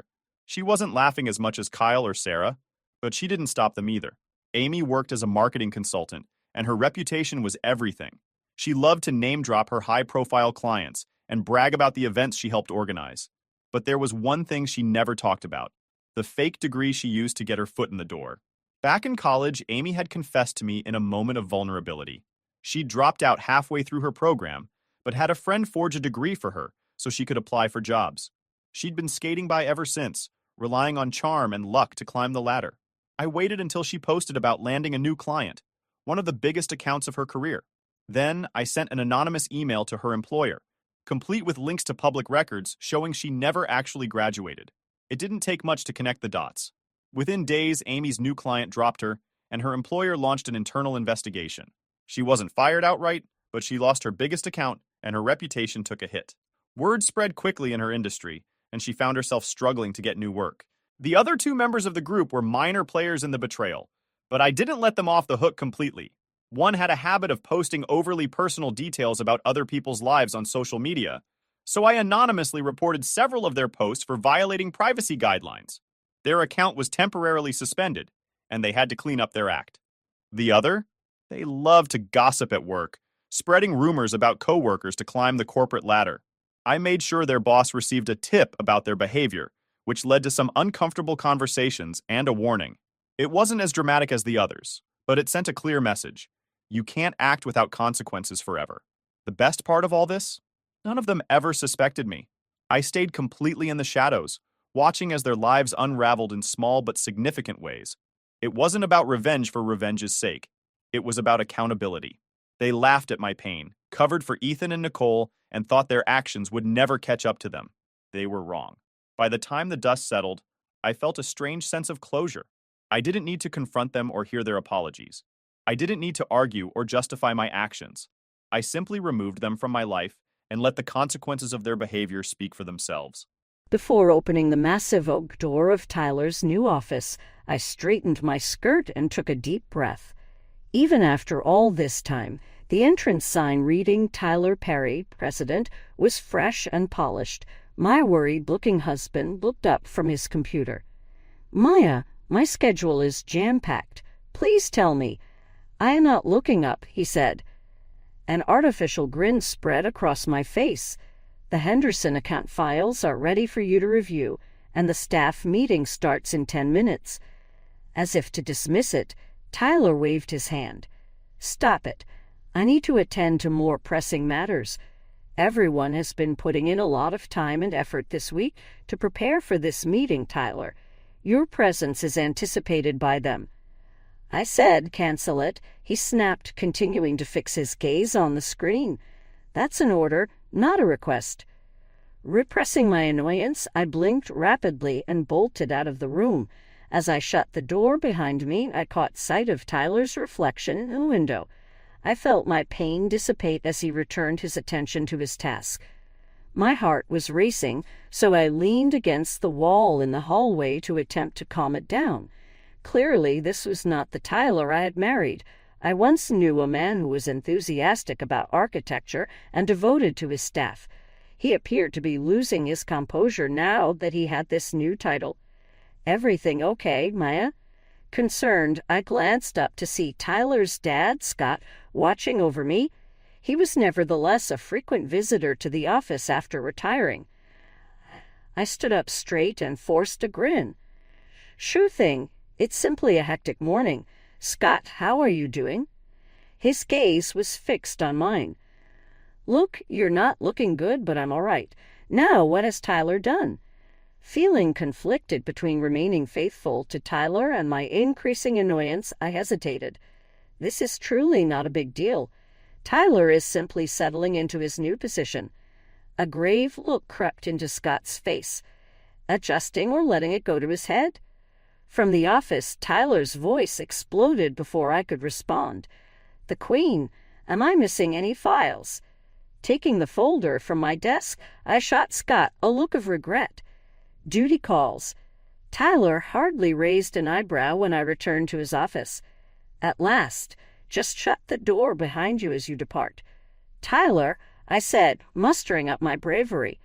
She wasn't laughing as much as Kyle or Sarah, but she didn't stop them either. Amy worked as a marketing consultant, and her reputation was everything. She loved to name-drop her high-profile clients and brag about the events she helped organize. But there was one thing she never talked about: the fake degree she used to get her foot in the door. Back in college, Amy had confessed to me in a moment of vulnerability. She dropped out halfway through her program, but had a friend forge a degree for her so she could apply for jobs. She'd been skating by ever since, relying on charm and luck to climb the ladder. I waited until she posted about landing a new client, one of the biggest accounts of her career. Then, I sent an anonymous email to her employer, complete with links to public records showing she never actually graduated. It didn't take much to connect the dots. Within days, Amy's new client dropped her, and her employer launched an internal investigation. She wasn't fired outright, but she lost her biggest account, and her reputation took a hit. Word spread quickly in her industry, and she found herself struggling to get new work. The other two members of the group were minor players in the betrayal, but I didn't let them off the hook completely. One had a habit of posting overly personal details about other people's lives on social media, so I anonymously reported several of their posts for violating privacy guidelines. Their account was temporarily suspended, and they had to clean up their act. The other? They loved to gossip at work, spreading rumors about coworkers to climb the corporate ladder. I made sure their boss received a tip about their behavior, which led to some uncomfortable conversations and a warning. It wasn't as dramatic as the others, but it sent a clear message. You can't act without consequences forever. The best part of all this? None of them ever suspected me. I stayed completely in the shadows, watching as their lives unraveled in small but significant ways. It wasn't about revenge for revenge's sake. It was about accountability. They laughed at my pain, covered for Ethan and Nicole, and thought their actions would never catch up to them. They were wrong. By the time the dust settled, I felt a strange sense of closure. I didn't need to confront them or hear their apologies. I didn't need to argue or justify my actions. I simply removed them from my life and let the consequences of their behavior speak for themselves. Before opening the massive oak door of Tyler's new office, I straightened my skirt and took a deep breath. Even after all this time, the entrance sign reading Tyler Perry, President, was fresh and polished. My worried-looking husband looked up from his computer. "Maya, my schedule is jam-packed. Please tell me." "I am not looking up," he said. An artificial grin spread across my face. "The Henderson account files are ready for you to review, and the staff meeting starts in 10 minutes. As if to dismiss it, Tyler waved his hand. "Stop it. I need to attend to more pressing matters. Everyone has been putting in a lot of time and effort this week to prepare for this meeting, Tyler. Your presence is anticipated by them." I said, "Cancel it." He snapped, continuing to fix his gaze on the screen. "That's an order, not a request." Repressing my annoyance, I blinked rapidly and bolted out of the room. As I shut the door behind me, I caught sight of Tyler's reflection in the window. I felt my pain dissipate as he returned his attention to his task. My heart was racing, so I leaned against the wall in the hallway to attempt to calm it down. Clearly, this was not the Tyler I had married. I once knew a man who was enthusiastic about architecture and devoted to his staff. He appeared to be losing his composure now that he had this new title. "Everything okay, Maya?" Concerned, I glanced up to see Tyler's dad, Scott, watching over me. He was nevertheless a frequent visitor to the office after retiring. I stood up straight and forced a grin. "Sure thing. It's simply a hectic morning. Scott, how are you doing?" His gaze was fixed on mine. "Look, you're not looking good, but I'm all right. Now, what has Tyler done?" Feeling conflicted between remaining faithful to Tyler and my increasing annoyance, I hesitated. This is truly not a big deal. Tyler is simply settling into his new position. A grave look crept into Scott's face. Adjusting or letting it go to his head? From the office, Tyler's voice exploded before I could respond. "The Queen, am I missing any files?" Taking the folder from my desk, I shot Scott a look of regret. "Duty calls." Tyler hardly raised an eyebrow when I returned to his office. "At last. Just shut the door behind you as you depart." "Tyler," I said, mustering up my bravery,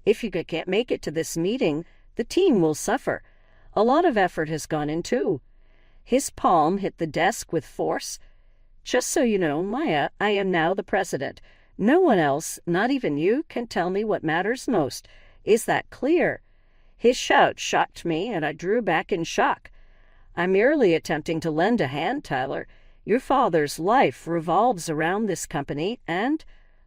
"if you can't make it to this meeting, the team will suffer. A lot of effort has gone in, too." His palm hit the desk with force. "Just so you know, Maya, I am now the president. No one else, not even you, can tell me what matters most. Is that clear?" His shout shocked me, and I drew back in shock. "I'm merely attempting to lend a hand, Tyler. Your father's life revolves around this company, and—"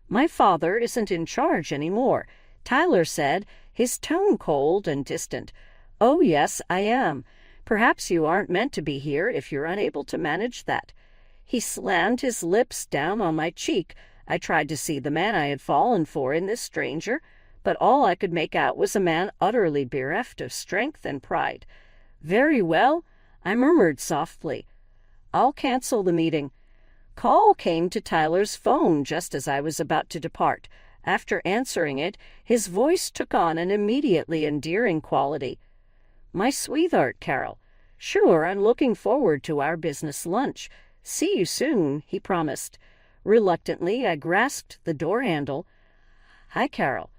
"My father isn't in charge anymore," Tyler said, his tone cold and distant. "Oh, yes, I am. Perhaps you aren't meant to be here if you're unable to manage that." He slammed his lips down on my cheek. I tried to see the man I had fallen for in this stranger, but all I could make out was a man utterly bereft of strength and pride. "Very well," I murmured softly. "I'll cancel the meeting." Call came to Tyler's phone just as I was about to depart. After answering it, his voice took on an immediately endearing quality. "My sweetheart, Carol. Sure, I'm looking forward to our business lunch. See you soon," he promised. Reluctantly, I grasped the door handle. "Hi, Carol."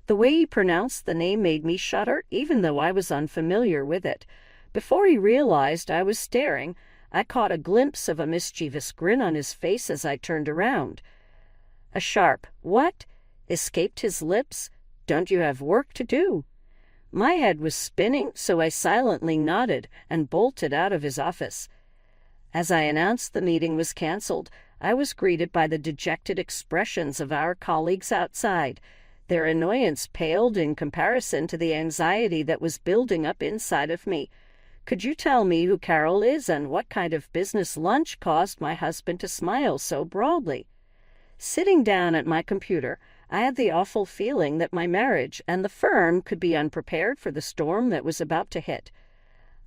The way he pronounced the name made me shudder, even though I was unfamiliar with it. Before he realized I was staring, I caught a glimpse of a mischievous grin on his face as I turned around. A sharp "What?" escaped his lips. "Don't you have work to do?" My head was spinning, so I silently nodded and bolted out of his office. As I announced the meeting was canceled, I was greeted by the dejected expressions of our colleagues outside. Their annoyance paled in comparison to the anxiety that was building up inside of me. Could you tell me who Carol is and what kind of business lunch caused my husband to smile so broadly? Sitting down at my computer, I had the awful feeling that my marriage and the firm could be unprepared for the storm that was about to hit.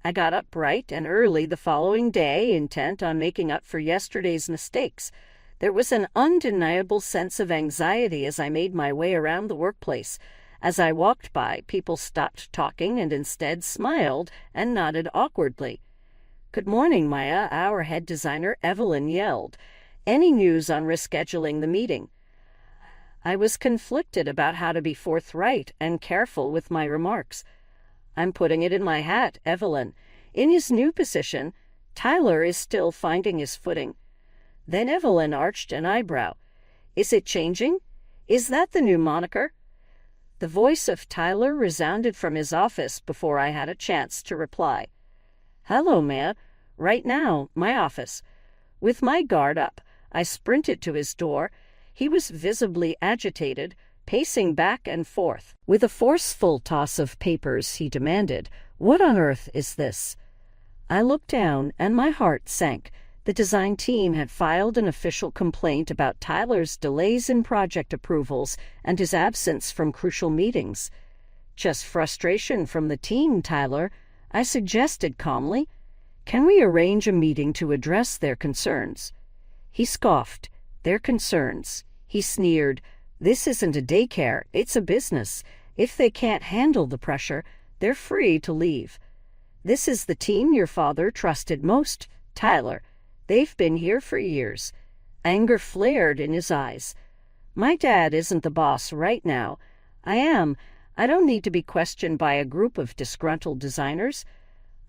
I got up bright and early the following day, intent on making up for yesterday's mistakes. There was an undeniable sense of anxiety as I made my way around the workplace. As I walked by, people stopped talking and instead smiled and nodded awkwardly. "Good morning, Maya," our head designer, Evelyn, yelled. "Any news on rescheduling the meeting?" I was conflicted about how to be forthright and careful with my remarks. "I'm putting it in my hat, Evelyn. In his new position, Tyler is still finding his footing." Then Evelyn arched an eyebrow. "Is it changing? Is that the new moniker?" The voice of Tyler resounded from his office before I had a chance to reply. "Hello, Maya. Right now, my office." With my guard up, I sprinted to his door. He was visibly agitated, pacing back and forth. With a forceful toss of papers, he demanded, "What on earth is this?" I looked down, and my heart sank. The design team had filed an official complaint about Tyler's delays in project approvals and his absence from crucial meetings. "Just frustration from the team, Tyler," I suggested calmly. "Can we arrange a meeting to address their concerns?" He scoffed. "Their concerns?" He sneered. "This isn't a daycare, it's a business. If they can't handle the pressure, they're free to leave." "This is the team your father trusted most, Tyler. They've been here for years." Anger flared in his eyes. "My dad isn't the boss right now. I am. I don't need to be questioned by a group of disgruntled designers."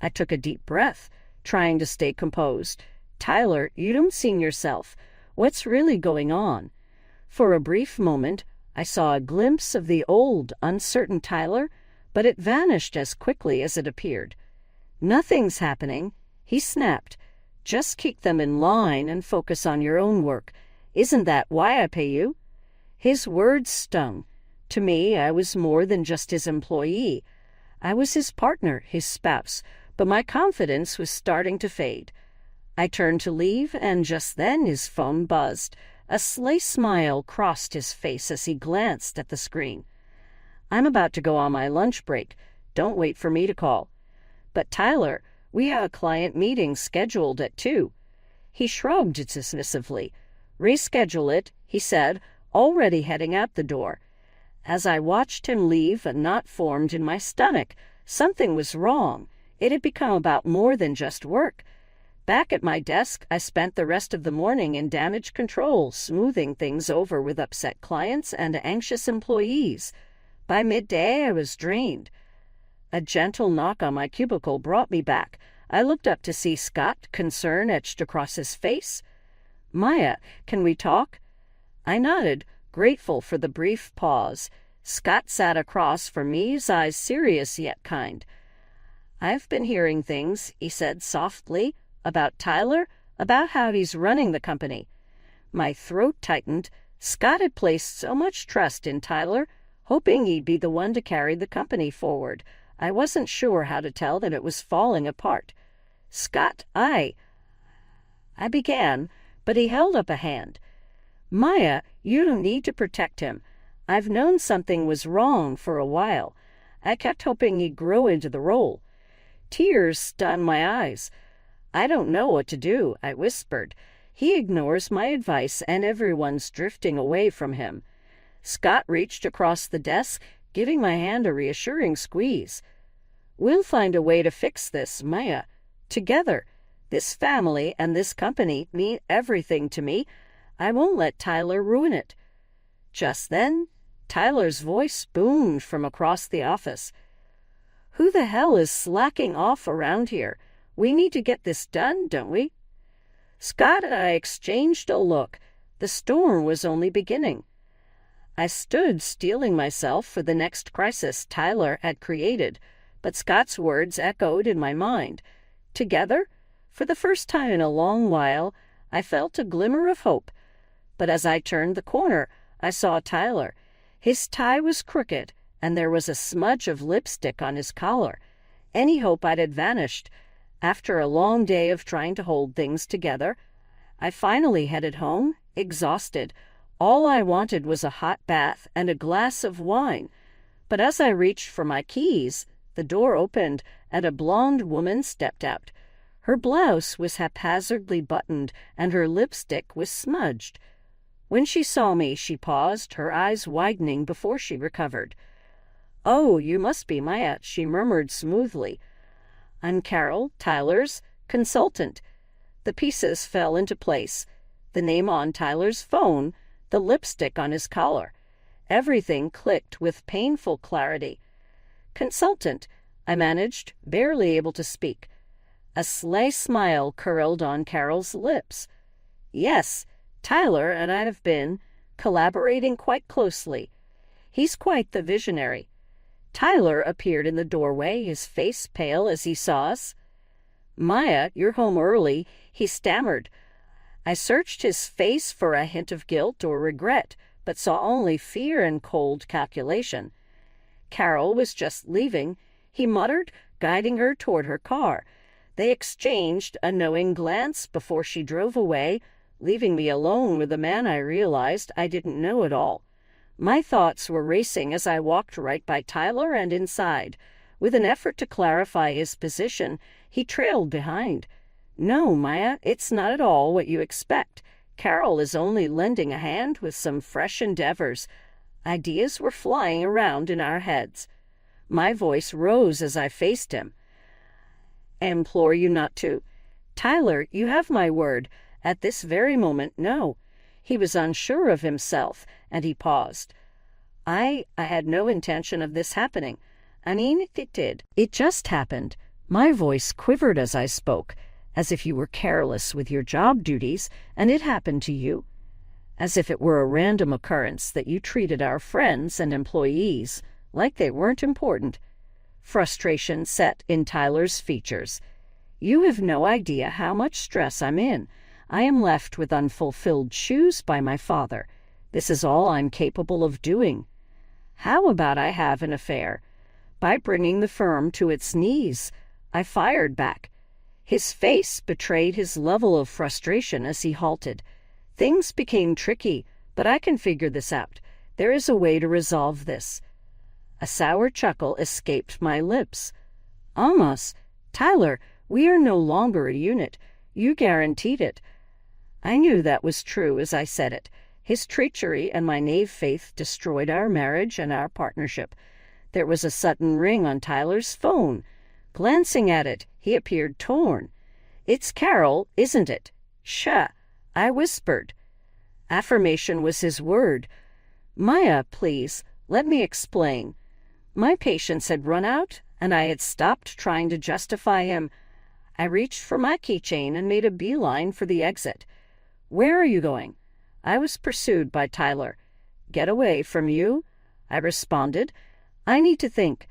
I took a deep breath, trying to stay composed. "Tyler, you don't seem yourself. What's really going on?" For a brief moment, I saw a glimpse of the old, uncertain Tyler, but it vanished as quickly as it appeared. "Nothing's happening," he snapped. "Just keep them in line and focus on your own work. Isn't that why I pay you?" His words stung. To me, I was more than just his employee. I was his partner, his spouse, but my confidence was starting to fade. I turned to leave, and just then his phone buzzed. A sly smile crossed his face as he glanced at the screen. "I'm about to go on my lunch break. Don't wait for me to call." "But Tyler, we have a client meeting scheduled at 2. He shrugged dismissively. "Reschedule it," he said, already heading out the door. As I watched him leave, a knot formed in my stomach. Something was wrong. It had become about more than just work. Back at my desk, I spent the rest of the morning in damage control, smoothing things over with upset clients and anxious employees. By midday, I was drained. A gentle knock on my cubicle brought me back. I looked up to see Scott, concern etched across his face. "Maya, can we talk?" I nodded, grateful for the brief pause. Scott sat across from me, his eyes serious yet kind. "I've been hearing things," he said softly, "about Tyler, about how he's running the company." My throat tightened. Scott had placed so much trust in Tyler, hoping he'd be the one to carry the company forward. I wasn't sure how to tell that it was falling apart. "Scott, I began, but he held up a hand. "Maya, you don't need to protect him. I've known something was wrong for a while. I kept hoping he'd grow into the role." Tears stung my eyes. "I don't know what to do," I whispered. "He ignores my advice and everyone's drifting away from him." Scott reached across the desk, giving my hand a reassuring squeeze. "We'll find a way to fix this, Maya. Together. This family and this company mean everything to me. I won't let Tyler ruin it." Just then, Tyler's voice boomed from across the office. "Who the hell is slacking off around here? We need to get this done, don't we?" Scott and I exchanged a look. The storm was only beginning. I stood steeling myself for the next crisis Tyler had created, but Scott's words echoed in my mind. "Together? For the first time in a long while, I felt a glimmer of hope. But as I turned the corner, I saw Tyler. His tie was crooked, and there was a smudge of lipstick on his collar. Any hope had vanished. After a long day of trying to hold things together, I finally headed home, exhausted. All I wanted was a hot bath and a glass of wine. But as I reached for my keys, the door opened, and a blonde woman stepped out. Her blouse was haphazardly buttoned, and her lipstick was smudged. When she saw me, she paused, her eyes widening before she recovered. "Oh, you must be Maya," she murmured smoothly. "I'm Carol, Tyler's consultant." The pieces fell into place. The name on Tyler's phone, the lipstick on his collar. Everything clicked with painful clarity. "Consultant," I managed, barely able to speak. A sly smile curled on Carol's lips. "Yes, Tyler and I have been collaborating quite closely. He's quite the visionary." Tyler appeared in the doorway, his face pale as he saw us. "Maya, you're home early," he stammered. I searched his face for a hint of guilt or regret, but saw only fear and cold calculation. Carol was just leaving, he muttered, guiding her toward her car. They exchanged a knowing glance before she drove away, leaving me alone with a man I realized I didn't know at all. My thoughts were racing as I walked right by Tyler and inside. With an effort to clarify his position, he trailed behind. "No, Maya, it's not at all what you expect. Carol is only lending a hand with some fresh endeavors." Ideas were flying around in our heads. My voice rose as I faced him. "I implore you not to. Tyler, you have my word. At this very moment, no." He was unsure of himself, and he paused. I had no intention of this happening. I mean, it did. It just happened." My voice quivered as I spoke, as if you were careless with your job duties, and it happened to you. As if it were a random occurrence that you treated our friends and employees like they weren't important. Frustration set in Tyler's features. "You have no idea how much stress I'm in. I am left with unfulfilled shoes by my father. This is all I'm capable of doing. How about I have an affair?" By bringing the firm to its knees, I fired back. His face betrayed his level of frustration as he halted. "Things became tricky, but I can figure this out. There is a way to resolve this." A sour chuckle escaped my lips. "Almost. Tyler, we are no longer a unit. You guaranteed it." I knew that was true as I said it. His treachery and my naive faith destroyed our marriage and our partnership. There was a sudden ring on Tyler's phone. Glancing at it, he appeared torn. "It's Carol, isn't it?" "Sha," I whispered. Affirmation was his word. "Maya, please, let me explain." My patience had run out, and I had stopped trying to justify him. I reached for my keychain and made a beeline for the exit. "Where are you going?" I was pursued by Tyler. "Get away from you?" I responded. "I need to think."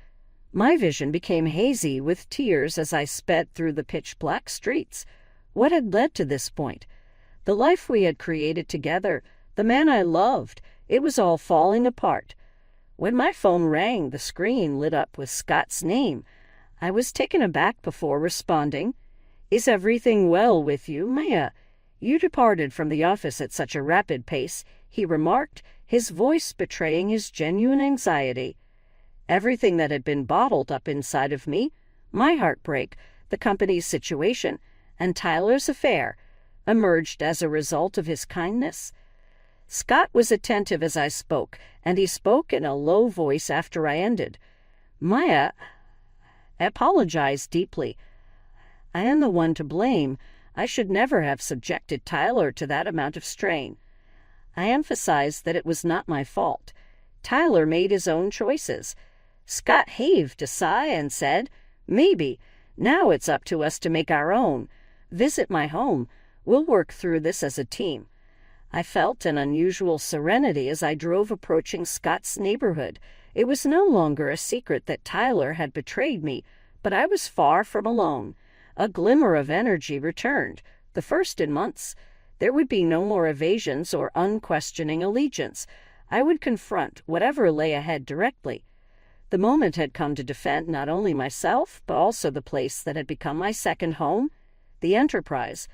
My vision became hazy with tears as I sped through the pitch-black streets. What had led to this point? The life we had created together, the man I loved, it was all falling apart. When my phone rang, the screen lit up with Scott's name. I was taken aback before responding. "Is everything well with you, Maya? You departed from the office at such a rapid pace," he remarked, his voice betraying his genuine anxiety. Everything that had been bottled up inside of me, my heartbreak, the company's situation, and Tyler's affair, emerged as a result of his kindness. Scott was attentive as I spoke, and he spoke in a low voice after I ended. "Maya, I apologize deeply. I am the one to blame. I should never have subjected Tyler to that amount of strain." I emphasized that it was not my fault. Tyler made his own choices. Scott heaved a sigh and said, "Maybe. Now it's up to us to make our own. Visit my home. We'll work through this as a team." I felt an unusual serenity as I drove approaching Scott's neighborhood. It was no longer a secret that Tyler had betrayed me, but I was far from alone. A glimmer of energy returned, the first in months. There would be no more evasions or unquestioning allegiance. I would confront whatever lay ahead directly. The moment had come to defend not only myself, but also the place that had become my second home, the Enterprise.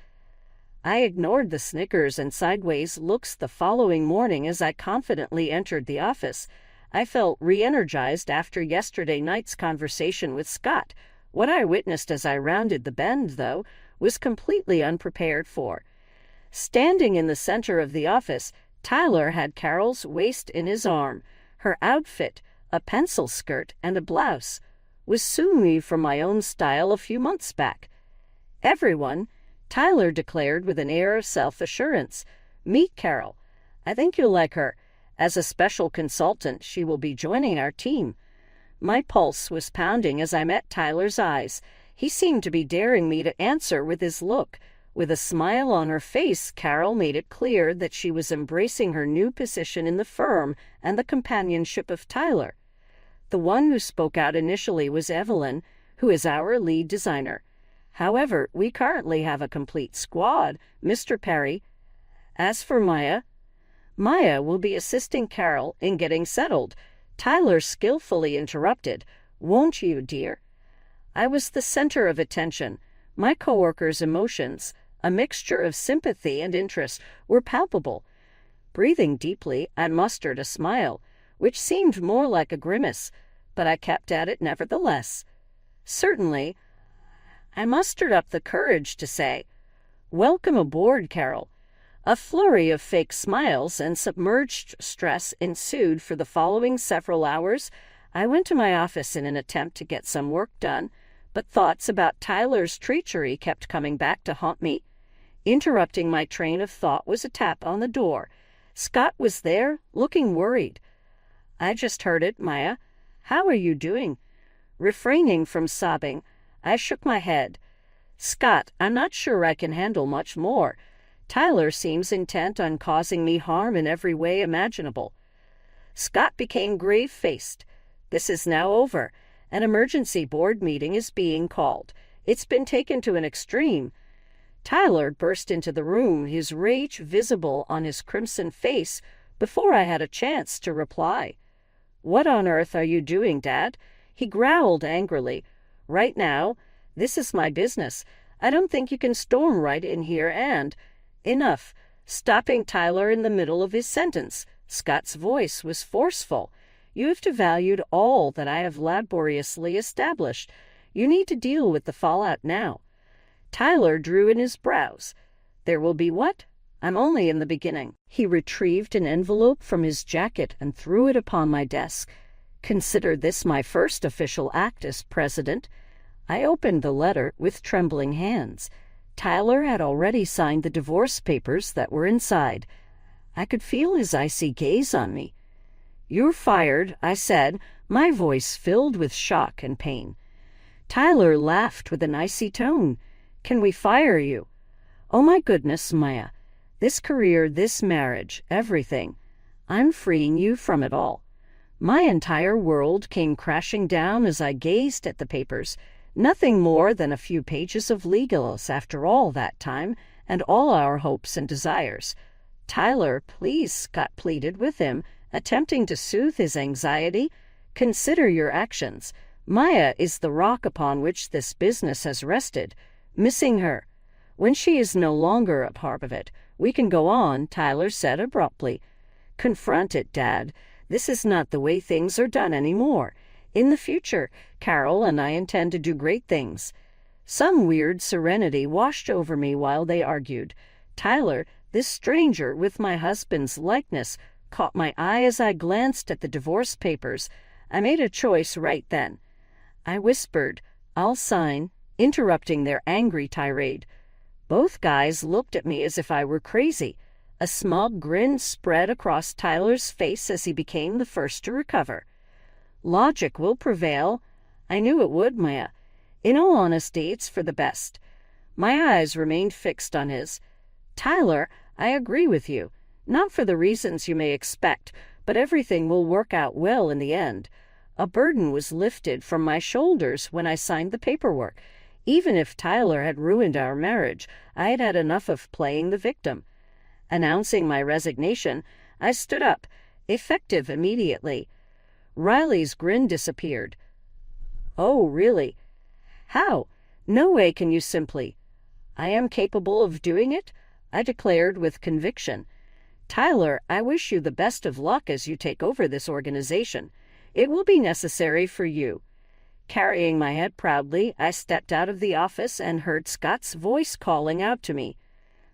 I ignored the snickers and sideways looks the following morning as I confidently entered the office. I felt re-energized after yesterday night's conversation with Scott. What I witnessed as I rounded the bend, though, was completely unprepared for. Standing in the center of the office, Tyler had Carol's waist in his arm. Her outfit, a pencil skirt and a blouse, was suited from my own style a few months back. "Everyone," Tyler declared with an air of self-assurance, "meet Carol. I think you'll like her. As a special consultant, she will be joining our team." My pulse was pounding as I met Tyler's eyes. He seemed to be daring me to answer with his look. With a smile on her face, Carol made it clear that she was embracing her new position in the firm and the companionship of Tyler. The one who spoke out initially was Evelyn, who is our lead designer. However, we currently have a complete squad, Mr. Perry. As for Maya will be assisting Carol in getting settled. Tyler skillfully interrupted, "Won't you, dear?" I was the center of attention. My coworkers' emotions, a mixture of sympathy and interest, were palpable. Breathing deeply, I mustered a smile, which seemed more like a grimace, but I kept at it nevertheless. Certainly, I mustered up the courage to say, "Welcome aboard, Carol." A flurry of fake smiles and submerged stress ensued for the following several hours. I went to my office in an attempt to get some work done, but thoughts about Tyler's treachery kept coming back to haunt me. Interrupting my train of thought was a tap on the door. Scott was there, looking worried. "I just heard it, Maya. How are you doing?" Refraining from sobbing, I shook my head. "Scott, I'm not sure I can handle much more. Tyler seems intent on causing me harm in every way imaginable." Scott became grave-faced. "This is now over. An emergency board meeting is being called. It's been taken to an extreme." Tyler burst into the room, his rage visible on his crimson face, before I had a chance to reply. "What on earth are you doing, Dad?" He growled angrily. "Right now, this is my business. I don't think you can storm right in here and—" "Enough," stopping Tyler in the middle of his sentence. Scott's voice was forceful. "You have devalued all that I have laboriously established. You need to deal with the fallout now." Tyler drew in his brows. "There will be what? I'm only in the beginning." He retrieved an envelope from his jacket and threw it upon my desk. "Consider this my first official act as president." I opened the letter with trembling hands. Tyler had already signed the divorce papers that were inside. I could feel his icy gaze on me. "You're fired," I said, my voice filled with shock and pain. Tyler laughed with an icy tone. "Can we fire you?" "Oh my goodness, Maya. This career, this marriage, everything. I'm freeing you from it all." My entire world came crashing down as I gazed at the papers. Nothing more than a few pages of legals after all that time, and all our hopes and desires. "Tyler, please," Scott pleaded with him, attempting to soothe his anxiety. "Consider your actions. Maya is the rock upon which this business has rested. Missing her, when she is no longer a part of it, we can go on," Tyler said abruptly. "Confront it, Dad. This is not the way things are done anymore. In the future, Carol and I intend to do great things." Some weird serenity washed over me while they argued. Tyler, this stranger with my husband's likeness, caught my eye as I glanced at the divorce papers. I made a choice right then. I whispered, "I'll sign," interrupting their angry tirade. Both guys looked at me as if I were crazy. A smug grin spread across Tyler's face as he became the first to recover. "Logic will prevail." I knew it would, Maya. "In all honesty, it's for the best." My eyes remained fixed on his. "Tyler, I agree with you. Not for the reasons you may expect, but everything will work out well in the end." A burden was lifted from my shoulders when I signed the paperwork. Even if Tyler had ruined our marriage, I had had enough of playing the victim. Announcing my resignation, I stood up, effective immediately. Riley's grin disappeared. "Oh, really? How? No way can you simply—" "I am capable of doing it," I declared with conviction. "Tyler, I wish you the best of luck as you take over this organization. It will be necessary for you." Carrying my head proudly, I stepped out of the office and heard Scott's voice calling out to me,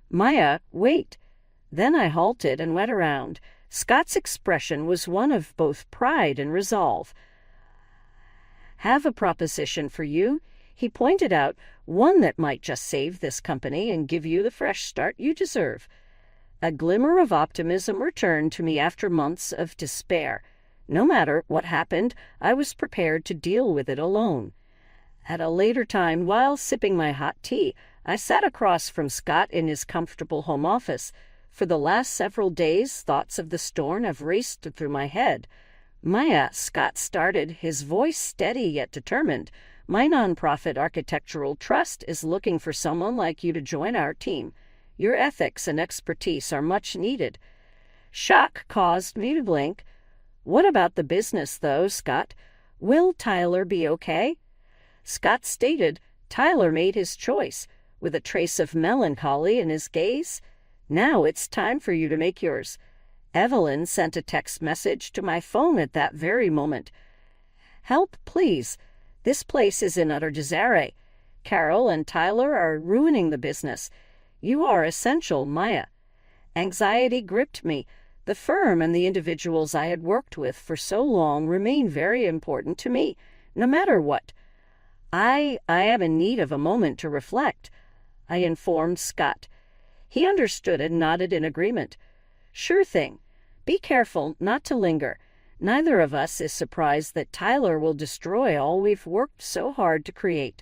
"Maya, wait." Then I halted and went around. Scott's expression was one of both pride and resolve. "Have a proposition for you," he pointed out, "one that might just save this company and give you the fresh start you deserve." A glimmer of optimism returned to me after months of despair. No matter what happened, I was prepared to deal with it alone. At a later time, while sipping my hot tea, I sat across from Scott in his comfortable home office. For the last several days, thoughts of the storm have raced through my head. "Maya," Scott started, his voice steady yet determined, "my nonprofit architectural trust is looking for someone like you to join our team. Your ethics and expertise are much needed." Shock caused me to blink. "What about the business, though, Scott? Will Tyler be okay?" Scott stated, "Tyler made his choice," with a trace of melancholy in his gaze. "Now it's time for you to make yours." Evelyn sent a text message to my phone at that very moment. "Help, please. This place is in utter disarray. Carol and Tyler are ruining the business. You are essential, Maya." Anxiety gripped me. The firm and the individuals I had worked with for so long remain very important to me, no matter what. I am in need of a moment to reflect," I informed Scott. He understood and nodded in agreement. "Sure thing. Be careful not to linger. Neither of us is surprised that Tyler will destroy all we've worked so hard to create."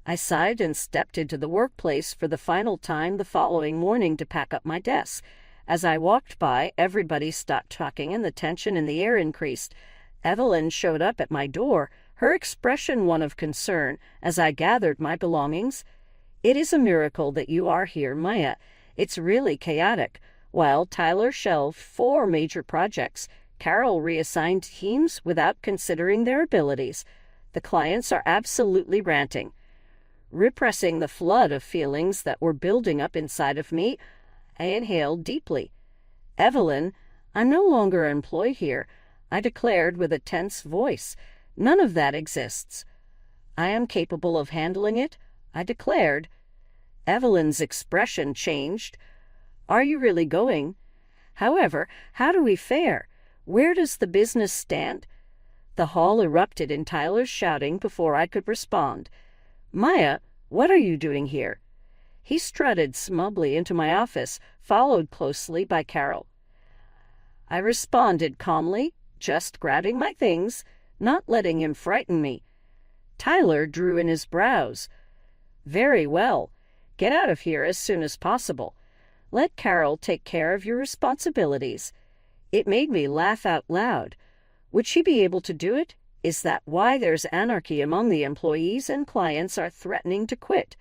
I sighed and stepped into the workplace for the final time the following morning to pack up my desk. As I walked by, everybody stopped talking and the tension in the air increased. Evelyn showed up at my door, her expression one of concern, as I gathered my belongings. "It is a miracle that you are here, Maya. It's really chaotic. While Tyler shelved 4 major projects, Carol reassigned teams without considering their abilities. The clients are absolutely ranting." Repressing the flood of feelings that were building up inside of me, I inhaled deeply. "Evelyn, I'm no longer an employee here," I declared with a tense voice. "None of that exists." "I am capable of handling it," I declared. Evelyn's expression changed. "Are you really going? However, how do we fare? Where does the business stand?" The hall erupted in Tyler's shouting before I could respond. "Maya, what are you doing here?" He strutted smugly into my office, followed closely by Carol. I responded calmly, just grabbing my things, not letting him frighten me. Tyler drew in his brows. "Very well. Get out of here as soon as possible. Let Carol take care of your responsibilities." It made me laugh out loud. Would she be able to do it? Is that why there's anarchy among the employees and clients are threatening to quit?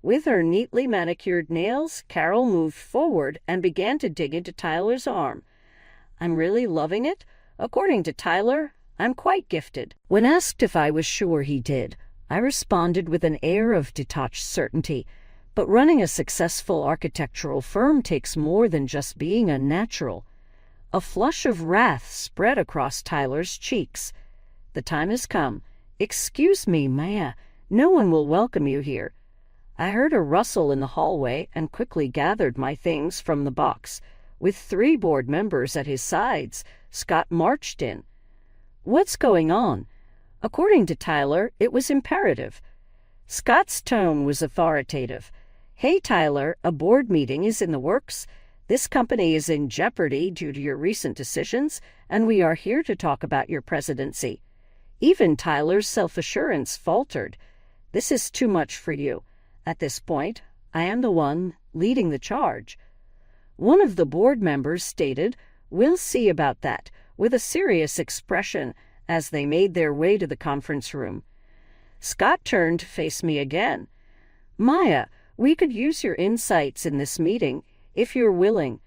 With her neatly manicured nails, Carol moved forward and began to dig into Tyler's arm. "I'm really loving it. According to Tyler, I'm quite gifted." When asked if I was sure he did, I responded with an air of detached certainty. But running a successful architectural firm takes more than just being a natural. A flush of wrath spread across Tyler's cheeks. "The time has come. Excuse me, Maya. No one will welcome you here." I heard a rustle in the hallway and quickly gathered my things from the box. With 3 board members at his sides, Scott marched in. "What's going on?" According to Tyler, it was imperative. Scott's tone was authoritative. "Hey, Tyler, a board meeting is in the works. This company is in jeopardy due to your recent decisions, and we are here to talk about your presidency." Even Tyler's self-assurance faltered. "This is too much for you. At this point, I am the one leading the charge." One of the board members stated, "We'll see about that," with a serious expression as they made their way to the conference room. Scott turned to face me again. Maya, we could use your insights in this meeting, if you're willing.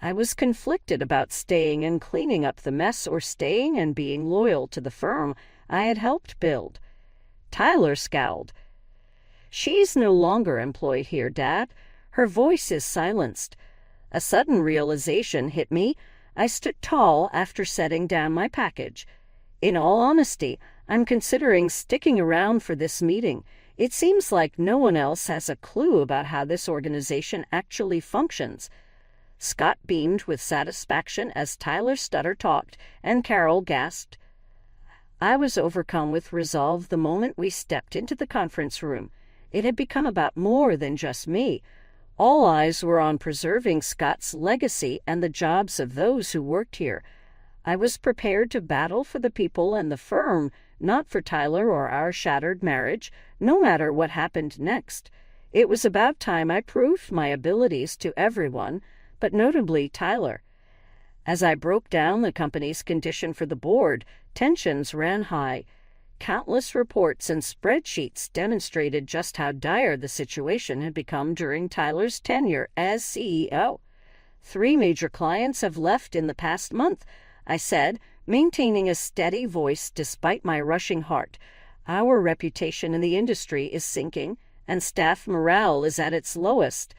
I was conflicted about staying and cleaning up the mess or staying and being loyal to the firm I had helped build. Tyler scowled. She's no longer employed here, Dad. Her voice is silenced. A sudden realization hit me. I stood tall after setting down my package. In all honesty, I'm considering sticking around for this meeting. It seems like no one else has a clue about how this organization actually functions. Scott beamed with satisfaction as Tyler Stutter talked, and Carol gasped. I was overcome with resolve the moment we stepped into the conference room. It had become about more than just me. All eyes were on preserving Scott's legacy and the jobs of those who worked here. I was prepared to battle for the people and the firm, not for Tyler or our shattered marriage, no matter what happened next. It was about time I proved my abilities to everyone, but notably Tyler. As I broke down the company's condition for the board, tensions ran high. Countless reports and spreadsheets demonstrated just how dire the situation had become during Tyler's tenure as CEO. 3 major clients have left in the past month, I said, maintaining a steady voice despite my rushing heart. Our reputation in the industry is sinking, and staff morale is at its lowest.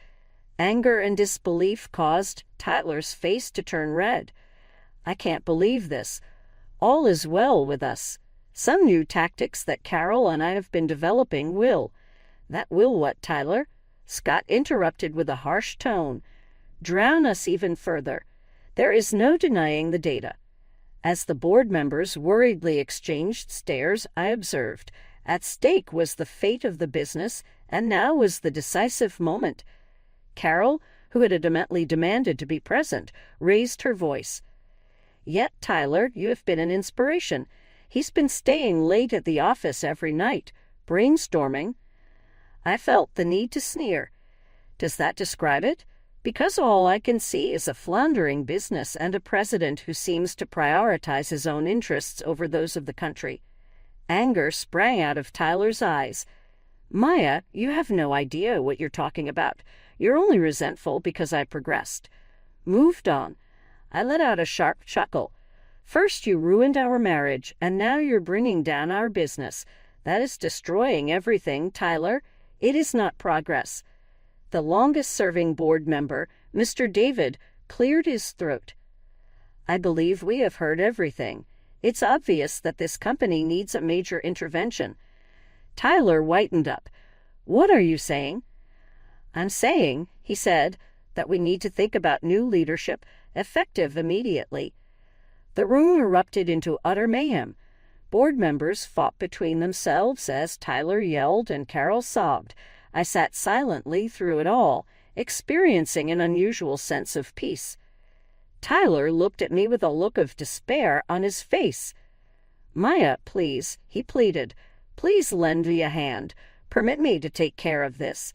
Anger and disbelief caused Tyler's face to turn red. I can't believe this. All is well with us. Some new tactics that Carol and I have been developing will. That will what, Tyler? Scott interrupted with a harsh tone. Drown us even further. There is no denying the data. As the board members worriedly exchanged stares, I observed. At stake was the fate of the business, and now was the decisive moment. Carol, who had adamantly demanded to be present, raised her voice. Yet, Tyler, you have been an inspiration. He's been staying late at the office every night, brainstorming. I felt the need to sneer. Does that describe it? Because all I can see is a floundering business and a president who seems to prioritize his own interests over those of the country. Anger sprang out of Tyler's eyes. Maya, you have no idea what you're talking about. You're only resentful because I progressed. Moved on. I let out a sharp chuckle. First you ruined our marriage, and now you're bringing down our business. That is destroying everything, Tyler. It is not progress. The longest-serving board member, Mr. David, cleared his throat. I believe we have heard everything. It's obvious that this company needs a major intervention. Tyler whitened up. What are you saying? I'm saying, he said, that we need to think about new leadership, effective immediately. The room erupted into utter mayhem. Board members fought between themselves as Tyler yelled and Carol sobbed. I sat silently through it all, experiencing an unusual sense of peace. Tyler looked at me with a look of despair on his face. Maya, please, he pleaded. Please lend me a hand. Permit me to take care of this.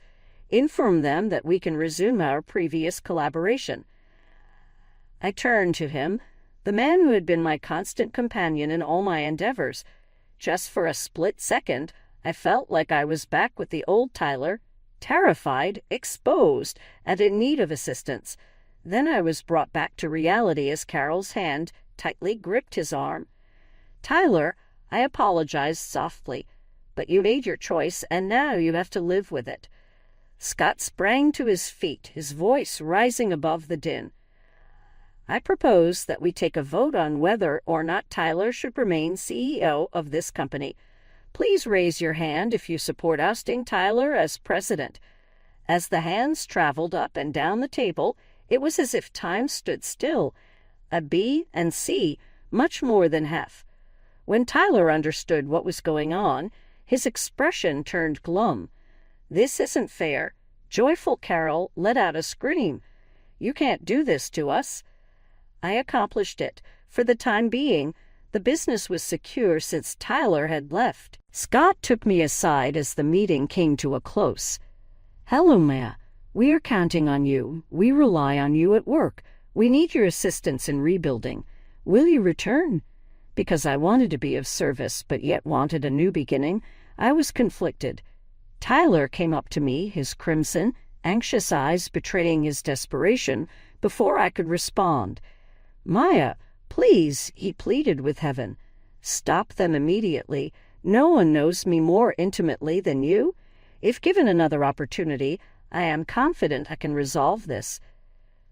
Inform them that we can resume our previous collaboration. I turned to him, the man who had been my constant companion in all my endeavors. Just for a split second, I felt like I was back with the old Tyler, terrified, exposed, and in need of assistance. Then I was brought back to reality as Carol's hand tightly gripped his arm. Tyler, I apologized softly, but you made your choice, and now you have to live with it. Scott sprang to his feet, his voice rising above the din. I propose that we take a vote on whether or not Tyler should remain CEO of this company. Please raise your hand if you support ousting Tyler as president. As the hands traveled up and down the table, it was as if time stood still. A B and C, much more than half. When Tyler understood what was going on, his expression turned glum. This isn't fair. Joyful Carol let out a scream. You can't do this to us. I accomplished it. For the time being, the business was secure since Tyler had left. Scott took me aside as the meeting came to a close. Hello, Maya. We are counting on you. We rely on you at work. We need your assistance in rebuilding. Will you return? Because I wanted to be of service, but yet wanted a new beginning, I was conflicted. Tyler came up to me, his crimson, anxious eyes betraying his desperation, before I could respond. "Maya, please," he pleaded with heaven. "Stop them immediately. No one knows me more intimately than you. If given another opportunity, I am confident I can resolve this."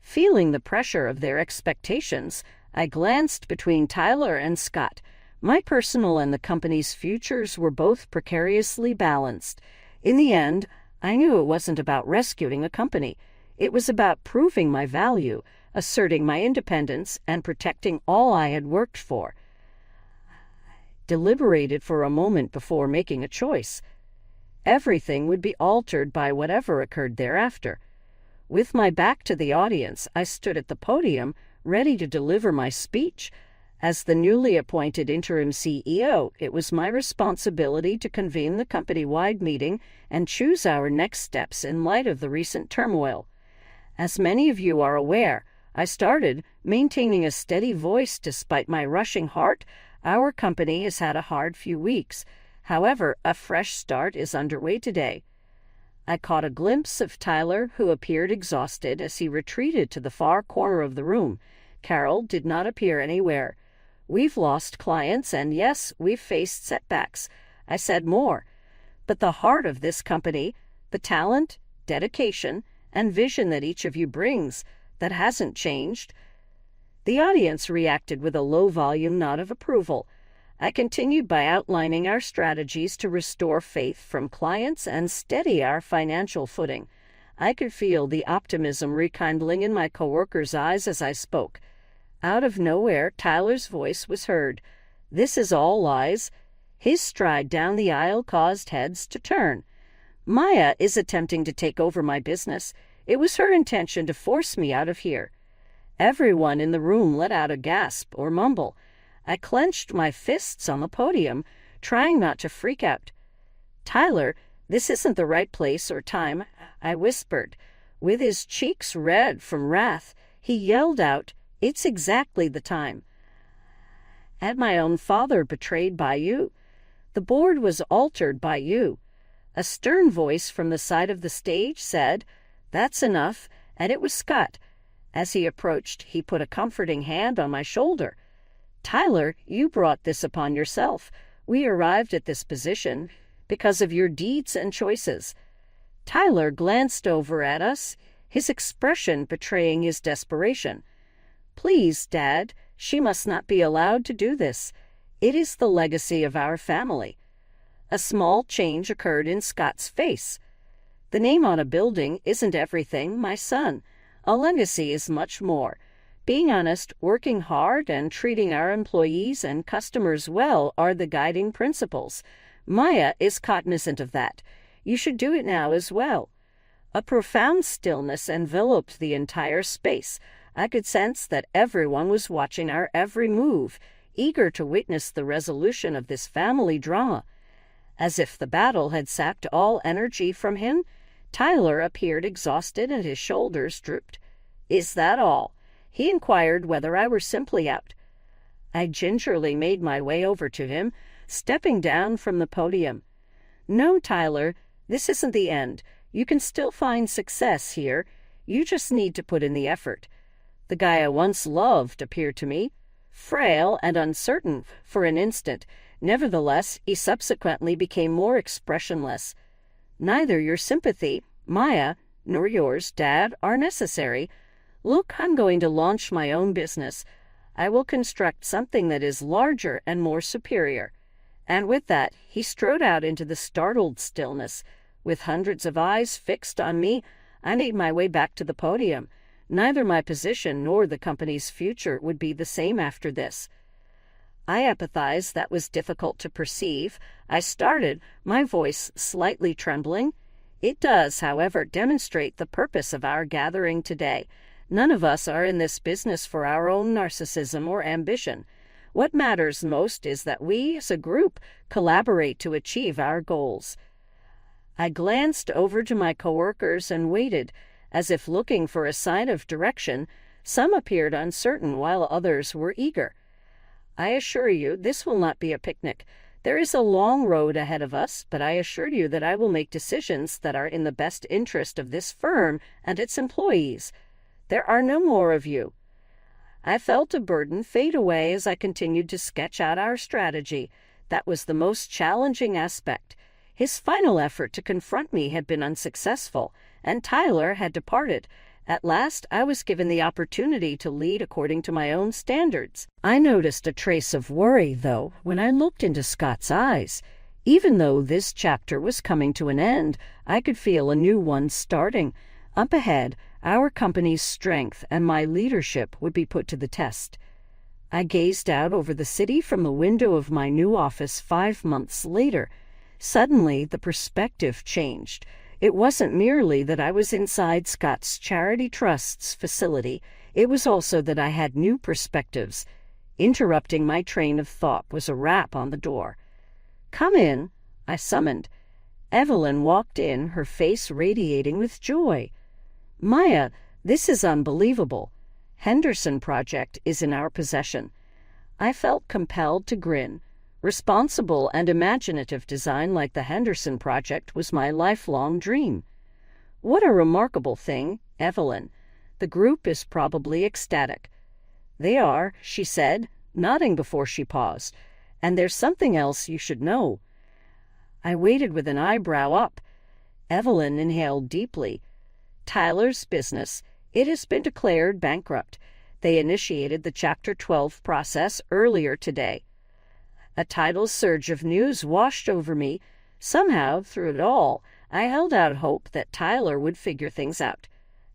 Feeling the pressure of their expectations, I glanced between Tyler and Scott. My personal and the company's futures were both precariously balanced. In the end, I knew it wasn't about rescuing a company. It was about proving my value, asserting my independence, and protecting all I had worked for. Deliberated for a moment before making a choice. Everything would be altered by whatever occurred thereafter. With my back to the audience, I stood at the podium, ready to deliver my speech. As the newly appointed interim CEO, it was my responsibility to convene the company-wide meeting and choose our next steps in light of the recent turmoil. As many of you are aware, I started maintaining a steady voice despite my rushing heart. Our company has had a hard few weeks. However, a fresh start is underway today. I caught a glimpse of Tyler, who appeared exhausted as he retreated to the far corner of the room. Carol did not appear anywhere. "We've lost clients, and yes, we've faced setbacks." I said more. "But the heart of this company, the talent, dedication, and vision that each of you brings, that hasn't changed." The audience reacted with a low-volume nod of approval. I continued by outlining our strategies to restore faith from clients and steady our financial footing. I could feel the optimism rekindling in my coworkers' eyes as I spoke. Out of nowhere, Tyler's voice was heard. "This is all lies." His stride down the aisle caused heads to turn. "Maya is attempting to take over my business. It was her intention to force me out of here." Everyone in the room let out a gasp or mumble. I clenched my fists on the podium, trying not to freak out. "Tyler, this isn't the right place or time," I whispered. With his cheeks red from wrath, he yelled out, "It's exactly the time." "Had my own father betrayed by you? The board was altered by you." A stern voice from the side of the stage said, "That's enough," and it was Scott. As he approached, he put a comforting hand on my shoulder. "Tyler, you brought this upon yourself. We arrived at this position because of your deeds and choices." Tyler glanced over at us, his expression betraying his desperation. "Please, Dad, she must not be allowed to do this. It is the legacy of our family." A small change occurred in Scott's face. "The name on a building isn't everything, my son. A legacy is much more. Being honest, working hard, and treating our employees and customers well are the guiding principles. Maya is cognizant of that. You should do it now as well." A profound stillness enveloped the entire space. I could sense that everyone was watching our every move, eager to witness the resolution of this family drama. As if the battle had sapped all energy from him, Tyler appeared exhausted and his shoulders drooped. "Is that all?" He inquired whether I were simply out. I gingerly made my way over to him, stepping down from the podium. "No, Tyler, this isn't the end. You can still find success here. You just need to put in the effort." The guy I once loved appeared to me, frail and uncertain for an instant. Nevertheless, he subsequently became more expressionless. "Neither your sympathy, Maya, nor yours, Dad, are necessary. Look, I'm going to launch my own business. I will construct something that is larger and more superior." And with that, he strode out into the startled stillness. With hundreds of eyes fixed on me, I made my way back to the podium. Neither my position nor the company's future would be the same after this. I empathized that was difficult to perceive. I started, my voice slightly trembling. It does, however, demonstrate the purpose of our gathering today. None of us are in this business for our own narcissism or ambition. What matters most is that we, as a group, collaborate to achieve our goals. I glanced over to my coworkers and waited, as if looking for a sign of direction. Some appeared uncertain, while others were eager. "I assure you, this will not be a picnic. There is a long road ahead of us, but I assure you that I will make decisions that are in the best interest of this firm and its employees. There are no more of you." I felt a burden fade away as I continued to sketch out our strategy. That was the most challenging aspect. His final effort to confront me had been unsuccessful, and Tyler had departed. At last, I was given the opportunity to lead according to my own standards. I noticed a trace of worry, though, when I looked into Scott's eyes. Even though this chapter was coming to an end, I could feel a new one starting. Up ahead, our company's strength and my leadership would be put to the test. I gazed out over the city from the window of my new office 5 months later. Suddenly, the perspective changed. It wasn't merely that I was inside Scott's Charity Trust's facility. It was also that I had new perspectives. Interrupting my train of thought was a rap on the door. "Come in," I summoned. Evelyn walked in, her face radiating with joy. "Maya, this is unbelievable. Henderson Project is in our possession." I felt compelled to grin. Responsible and imaginative design like the Henderson Project was my lifelong dream. "What a remarkable thing, Evelyn. The group is probably ecstatic." "They are," she said, nodding before she paused. "And there's something else you should know." I waited with an eyebrow up. Evelyn inhaled deeply. "Tyler's business. It has been declared bankrupt. They initiated the Chapter 12 process earlier today." A tidal surge of news washed over me. Somehow, through it all, I held out hope that Tyler would figure things out.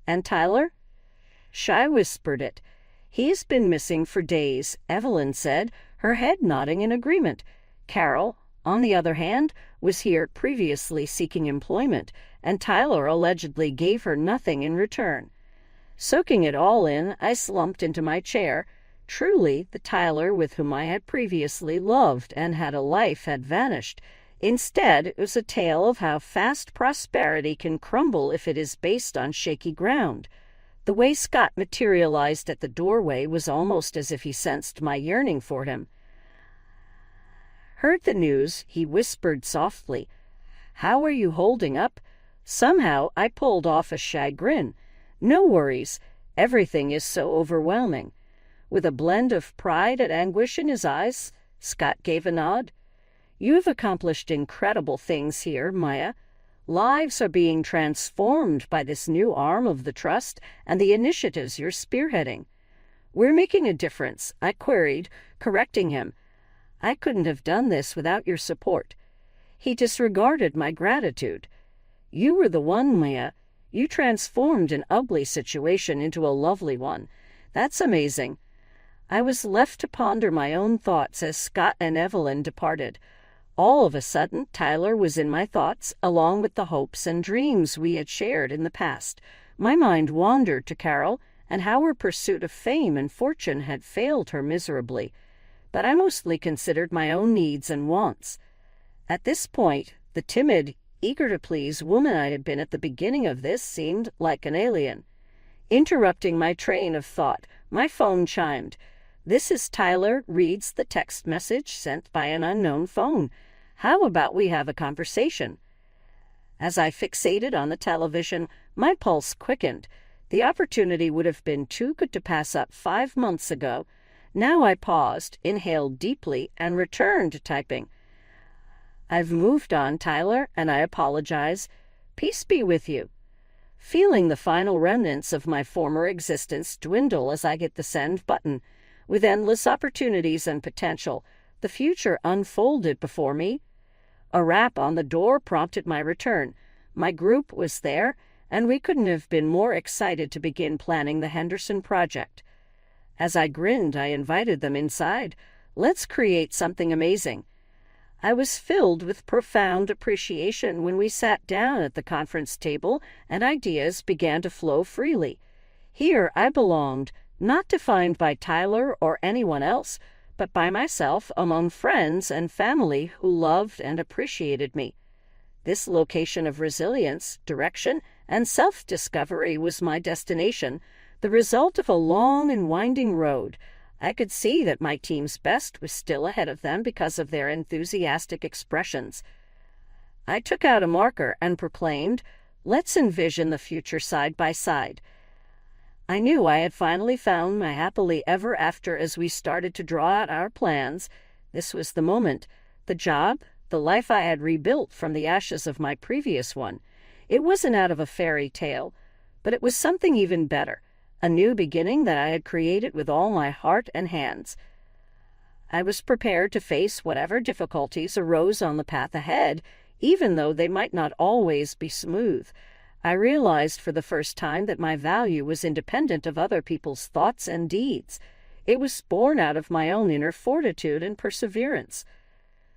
"And Tyler?" Shy whispered it. "He's been missing for days," Evelyn said, her head nodding in agreement. "Carol, on the other hand, was here previously seeking employment, and Tyler allegedly gave her nothing in return." Soaking it all in, I slumped into my chair. Truly, the Tyler with whom I had previously loved and had a life had vanished. Instead, it was a tale of how fast prosperity can crumble if it is based on shaky ground. The way Scott materialized at the doorway was almost as if he sensed my yearning for him. "Heard the news," he whispered softly. "How are you holding up?" Somehow I pulled off a shy grin. "No worries. Everything is so overwhelming." With a blend of pride and anguish in his eyes, Scott gave a nod. "You've accomplished incredible things here, Maya. Lives are being transformed by this new arm of the trust and the initiatives you're spearheading." "We're making a difference," I queried, correcting him. "I couldn't have done this without your support." He disregarded my gratitude. "You were the one, Maya. You transformed an ugly situation into a lovely one. That's amazing." I was left to ponder my own thoughts as Scott and Evelyn departed. All of a sudden, Tyler was in my thoughts, along with the hopes and dreams we had shared in the past. My mind wandered to Carol and how her pursuit of fame and fortune had failed her miserably. But I mostly considered my own needs and wants. At this point, the timid, eager-to-please woman I had been at the beginning of this seemed like an alien. Interrupting my train of thought, my phone chimed. "This is Tyler," reads the text message sent by an unknown phone. "How about we have a conversation?" As I fixated on the television, my pulse quickened. The opportunity would have been too good to pass up 5 months ago. Now I paused, inhaled deeply, and returned to typing. "I've moved on, Tyler, and I apologize. Peace be with you." Feeling the final remnants of my former existence dwindle as I hit the send button. With endless opportunities and potential, the future unfolded before me. A rap on the door prompted my return. My group was there, and we couldn't have been more excited to begin planning the Henderson Project. As I grinned, I invited them inside. "Let's create something amazing." I was filled with profound appreciation when we sat down at the conference table and ideas began to flow freely. Here I belonged, not defined by Tyler or anyone else, but by myself among friends and family who loved and appreciated me. This location of resilience, direction, and self-discovery was my destination, the result of a long and winding road. I could see that my team's best was still ahead of them because of their enthusiastic expressions. I took out a marker and proclaimed, "Let's envision the future side by side." I knew I had finally found my happily ever after as we started to draw out our plans. This was the moment. The job, the life I had rebuilt from the ashes of my previous one. It wasn't out of a fairy tale, but it was something even better, a new beginning that I had created with all my heart and hands. I was prepared to face whatever difficulties arose on the path ahead, even though they might not always be smooth. I realized for the first time that my value was independent of other people's thoughts and deeds. It was born out of my own inner fortitude and perseverance.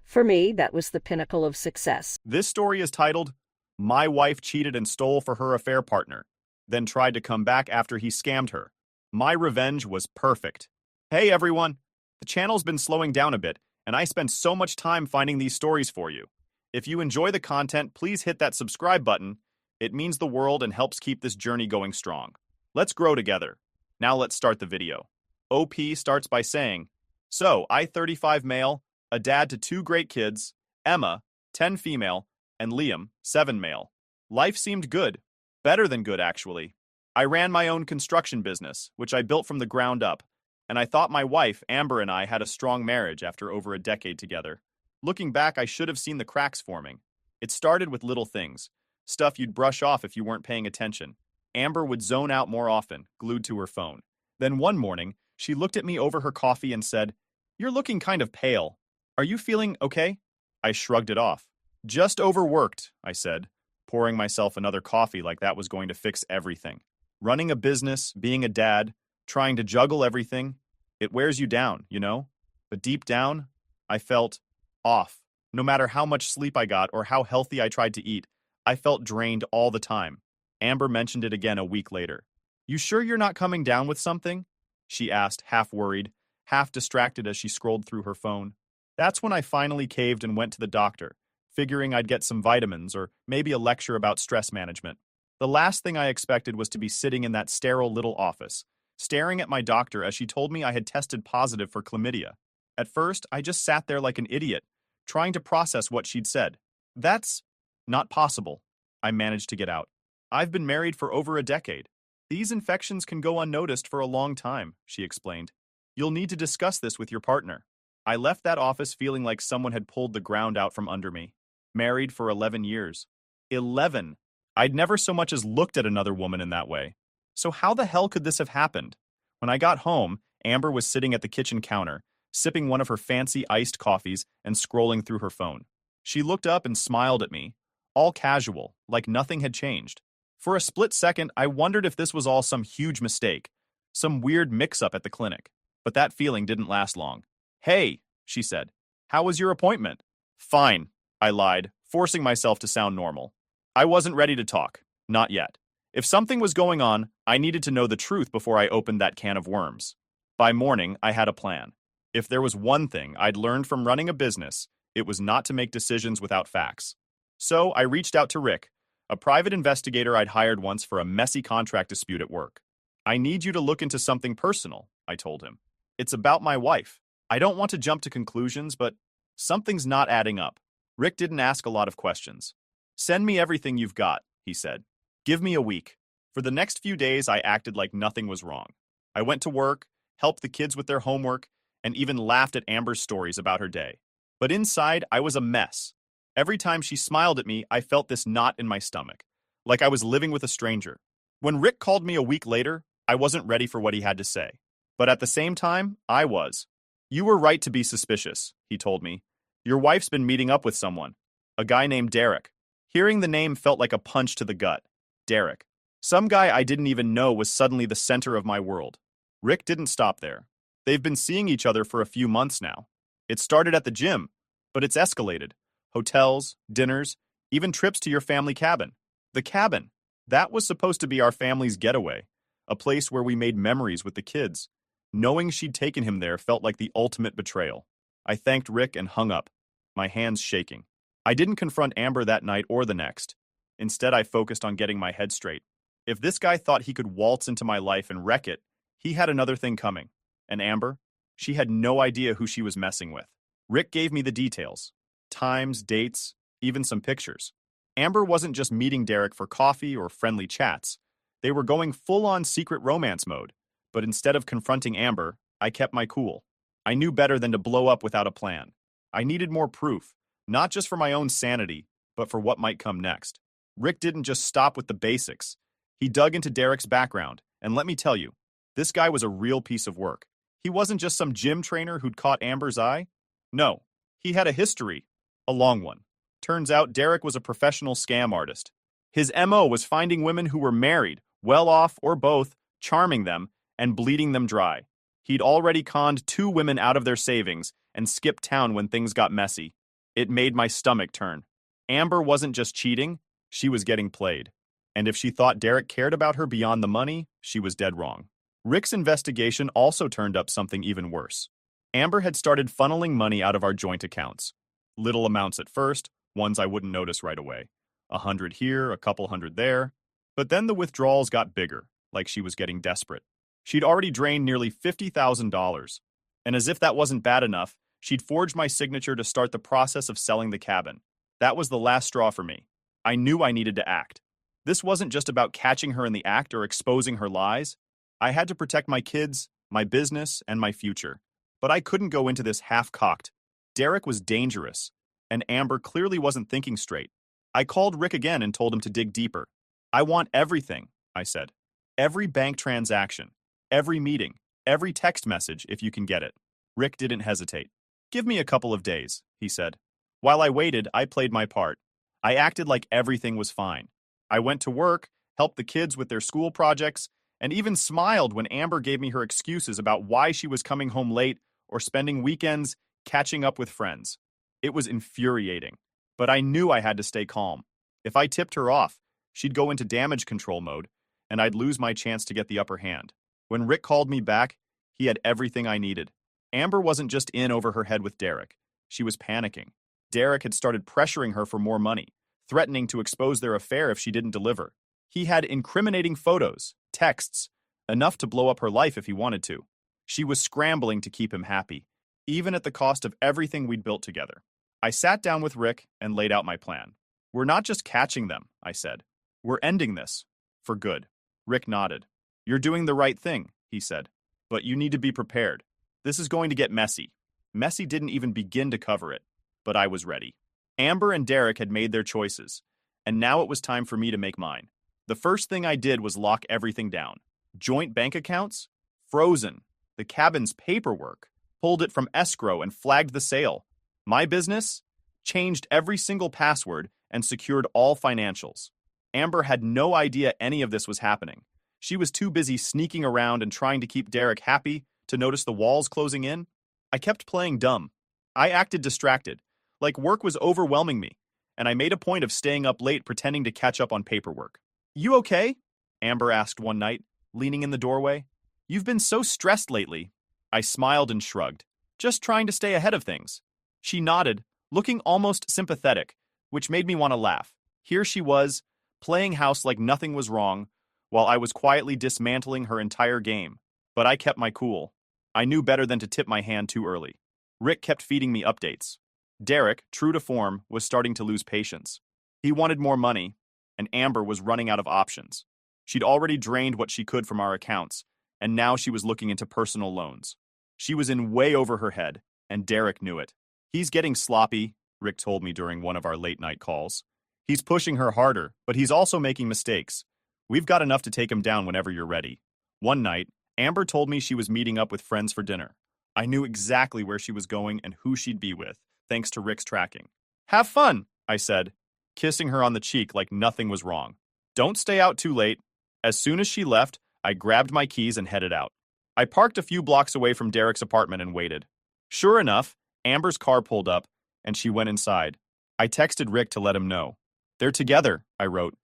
For me, that was the pinnacle of success. This story is titled, "My Wife Cheated and Stole for Her Affair Partner, then Tried to Come Back After He Scammed Her. My Revenge Was Perfect." Hey everyone! The channel's been slowing down a bit, and I spend so much time finding these stories for you. If you enjoy the content, please hit that subscribe button. It means the world and helps keep this journey going strong. Let's grow together. Now let's start the video. OP starts by saying, "So, I 35 male, a dad to 2 great kids, Emma, 10 female, and Liam, 7 male. Life seemed good. Better than good, actually. I ran my own construction business, which I built from the ground up, and I thought my wife, Amber, and I had a strong marriage after over a decade together. Looking back, I should have seen the cracks forming. It started with little things, stuff you'd brush off if you weren't paying attention. Amber would zone out more often, glued to her phone. Then one morning, she looked at me over her coffee and said, 'You're looking kind of pale. Are you feeling okay?' I shrugged it off. 'Just overworked,' I said, pouring myself another coffee like that was going to fix everything. Running a business, being a dad, trying to juggle everything, it wears you down, you know? But deep down, I felt off. No matter how much sleep I got or how healthy I tried to eat, I felt drained all the time. Amber mentioned it again a week later. 'You sure you're not coming down with something?' she asked, half worried, half distracted as she scrolled through her phone. That's when I finally caved and went to the doctor, figuring I'd get some vitamins or maybe a lecture about stress management. The last thing I expected was to be sitting in that sterile little office, staring at my doctor as she told me I had tested positive for chlamydia. At first, I just sat there like an idiot, trying to process what she'd said. 'That's not possible,' I managed to get out. 'I've been married for over a decade. These infections can go unnoticed for a long time,' she explained. 'You'll need to discuss this with your partner.' I left that office feeling like someone had pulled the ground out from under me. Married for 11 years. 11! I'd never so much as looked at another woman in that way. So how the hell could this have happened? When I got home, Amber was sitting at the kitchen counter, sipping one of her fancy iced coffees and scrolling through her phone. She looked up and smiled at me, all casual, like nothing had changed. For a split second, I wondered if this was all some huge mistake, some weird mix-up at the clinic. But that feeling didn't last long. 'Hey,' she said, 'how was your appointment?' 'Fine,' I lied, forcing myself to sound normal. I wasn't ready to talk. Not yet. If something was going on, I needed to know the truth before I opened that can of worms. By morning, I had a plan. If there was one thing I'd learned from running a business, it was not to make decisions without facts. So I reached out to Rick, a private investigator I'd hired once for a messy contract dispute at work. 'I need you to look into something personal,' I told him. 'It's about my wife. I don't want to jump to conclusions, but something's not adding up.' Rick didn't ask a lot of questions. 'Send me everything you've got,' he said. 'Give me a week.' For the next few days, I acted like nothing was wrong. I went to work, helped the kids with their homework, and even laughed at Amber's stories about her day. But inside, I was a mess. Every time she smiled at me, I felt this knot in my stomach, like I was living with a stranger. When Rick called me a week later, I wasn't ready for what he had to say. But at the same time, I was. 'You were right to be suspicious,' he told me. 'Your wife's been meeting up with someone, a guy named Derek.' Hearing the name felt like a punch to the gut. Derek. Some guy I didn't even know was suddenly the center of my world. Rick didn't stop there. They've been seeing each other for a few months now. It started at the gym, but it's escalated. Hotels, dinners, even trips to your family cabin. The cabin. That was supposed to be our family's getaway, a place where we made memories with the kids. Knowing she'd taken him there felt like the ultimate betrayal. I thanked Rick and hung up, my hands shaking. I didn't confront Amber that night or the next. Instead, I focused on getting my head straight. If this guy thought he could waltz into my life and wreck it, he had another thing coming. And Amber? She had no idea who she was messing with. Rick gave me the details. Times, dates, even some pictures. Amber wasn't just meeting Derek for coffee or friendly chats. They were going full-on secret romance mode. But instead of confronting Amber, I kept my cool. I knew better than to blow up without a plan. I needed more proof, not just for my own sanity, but for what might come next. Rick didn't just stop with the basics. He dug into Derek's background, and let me tell you, this guy was a real piece of work. He wasn't just some gym trainer who'd caught Amber's eye. No, he had a history, a long one. Turns out Derek was a professional scam artist. His MO was finding women who were married, well off or both, charming them, and bleeding them dry. He'd already conned 2 women out of their savings and skipped town when things got messy. It made my stomach turn. Amber wasn't just cheating, she was getting played. And if she thought Derek cared about her beyond the money, she was dead wrong. Rick's investigation also turned up something even worse. Amber had started funneling money out of our joint accounts. Little amounts at first, ones I wouldn't notice right away. 100 here, a couple hundred there. But then the withdrawals got bigger, like she was getting desperate. She'd already drained nearly $50,000. And as if that wasn't bad enough, she'd forged my signature to start the process of selling the cabin. That was the last straw for me. I knew I needed to act. This wasn't just about catching her in the act or exposing her lies. I had to protect my kids, my business, and my future. But I couldn't go into this half-cocked. Derek was dangerous, and Amber clearly wasn't thinking straight. I called Rick again and told him to dig deeper. I want everything, I said. Every bank transaction, every meeting, every text message if you can get it. Rick didn't hesitate. Give me a couple of days, he said. While I waited, I played my part. I acted like everything was fine. I went to work, helped the kids with their school projects, and even smiled when Amber gave me her excuses about why she was coming home late or spending weekends catching up with friends. It was infuriating, but I knew I had to stay calm. If I tipped her off, she'd go into damage control mode, and I'd lose my chance to get the upper hand. When Rick called me back, he had everything I needed. Amber wasn't just in over her head with Derek. She was panicking. Derek had started pressuring her for more money, threatening to expose their affair if she didn't deliver. He had incriminating photos, texts, enough to blow up her life if he wanted to. She was scrambling to keep him happy, even at the cost of everything we'd built together. I sat down with Rick and laid out my plan. We're not just catching them, I said. We're ending this. For good. Rick nodded. You're doing the right thing, he said. But you need to be prepared. This is going to get messy. Messy didn't even begin to cover it, but I was ready. Amber and Derek had made their choices, and now it was time for me to make mine. The first thing I did was lock everything down. Joint bank accounts? Frozen. The cabin's paperwork. Pulled it from escrow and flagged the sale. My business? Changed every single password and secured all financials. Amber had no idea any of this was happening. She was too busy sneaking around and trying to keep Derek happy to notice the walls closing in. I kept playing dumb. I acted distracted, like work was overwhelming me, and I made a point of staying up late pretending to catch up on paperwork. You okay? Amber asked one night, leaning in the doorway. You've been so stressed lately. I smiled and shrugged, just trying to stay ahead of things. She nodded, looking almost sympathetic, which made me want to laugh. Here she was, playing house like nothing was wrong, while I was quietly dismantling her entire game. But I kept my cool. I knew better than to tip my hand too early. Rick kept feeding me updates. Derek, true to form, was starting to lose patience. He wanted more money, and Amber was running out of options. She'd already drained what she could from our accounts, and now she was looking into personal loans. She was in way over her head, and Derek knew it. He's getting sloppy, Rick told me during one of our late-night calls. He's pushing her harder, but he's also making mistakes. We've got enough to take him down whenever you're ready. One night, Amber told me she was meeting up with friends for dinner. I knew exactly where she was going and who she'd be with, thanks to Rick's tracking. Have fun, I said, kissing her on the cheek like nothing was wrong. Don't stay out too late. As soon as she left, I grabbed my keys and headed out. I parked a few blocks away from Derek's apartment and waited. Sure enough, Amber's car pulled up, and she went inside. I texted Rick to let him know. They're together, I wrote.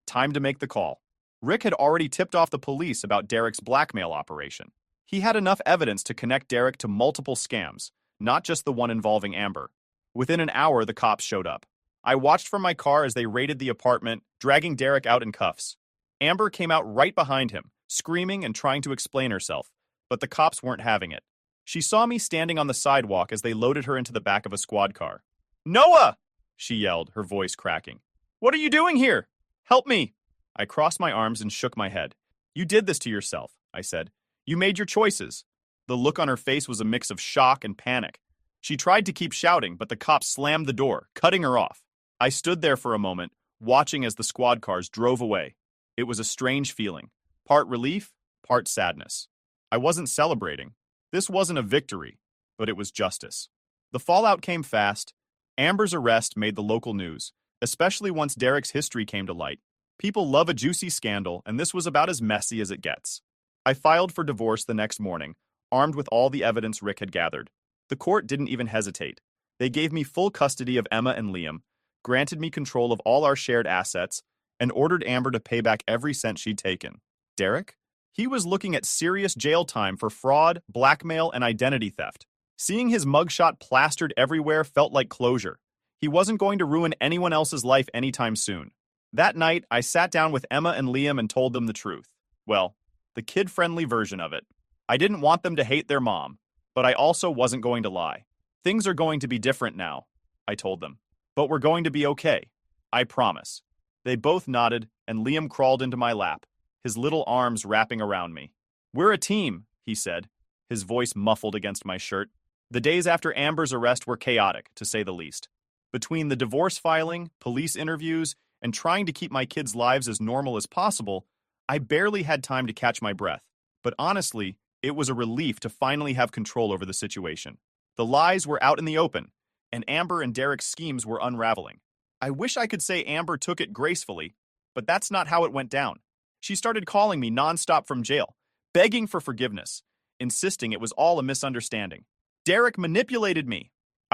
Time to make the call. Rick had already tipped off the police about Derek's blackmail operation. He had enough evidence to connect Derek to multiple scams, not just the one involving Amber. Within an hour, the cops showed up. I watched from my car as they raided the apartment, dragging Derek out in cuffs. Amber came out right behind him, screaming and trying to explain herself, but the cops weren't having it. She saw me standing on the sidewalk as they loaded her into the back of a squad car. "Noah!" she yelled, her voice cracking. "What are you doing here? Help me!" I crossed my arms and shook my head. "You did this to yourself," I said. "You made your choices." The look on her face was a mix of shock and panic. She tried to keep shouting, but the cops slammed the door, cutting her off. I stood there for a moment, watching as the squad cars drove away. It was a strange feeling, part relief, part sadness. I wasn't celebrating. This wasn't a victory, but it was justice. The fallout came fast. Amber's arrest made the local news, especially once Derek's history came to light. People love a juicy scandal, and this was about as messy as it gets. I filed for divorce the next morning, armed with all the evidence Rick had gathered. The court didn't even hesitate. They gave me full custody of Emma and Liam, granted me control of all our shared assets, and ordered Amber to pay back every cent she'd taken. Derek? He was looking at serious jail time for fraud, blackmail, and identity theft. Seeing his mugshot plastered everywhere felt like closure. He wasn't going to ruin anyone else's life anytime soon. That night, I sat down with Emma and Liam and told them the truth. Well, the kid-friendly version of it. I didn't want them to hate their mom, but I also wasn't going to lie. Things are going to be different now, I told them. But we're going to be okay. I promise. They both nodded, and Liam crawled into my lap, his little arms wrapping around me. "We're a team," he said, his voice muffled against my shirt. The days after Amber's arrest were chaotic, to say the least. Between the divorce filing, police interviews, and trying to keep my kids' lives as normal as possible, I barely had time to catch my breath. But honestly, it was a relief to finally have control over the situation. The lies were out in the open, and Amber and Derek's schemes were unraveling. I wish I could say Amber took it gracefully, but that's not how it went down. She started calling me nonstop from jail, begging for forgiveness, insisting it was all a misunderstanding. "Derek manipulated me,"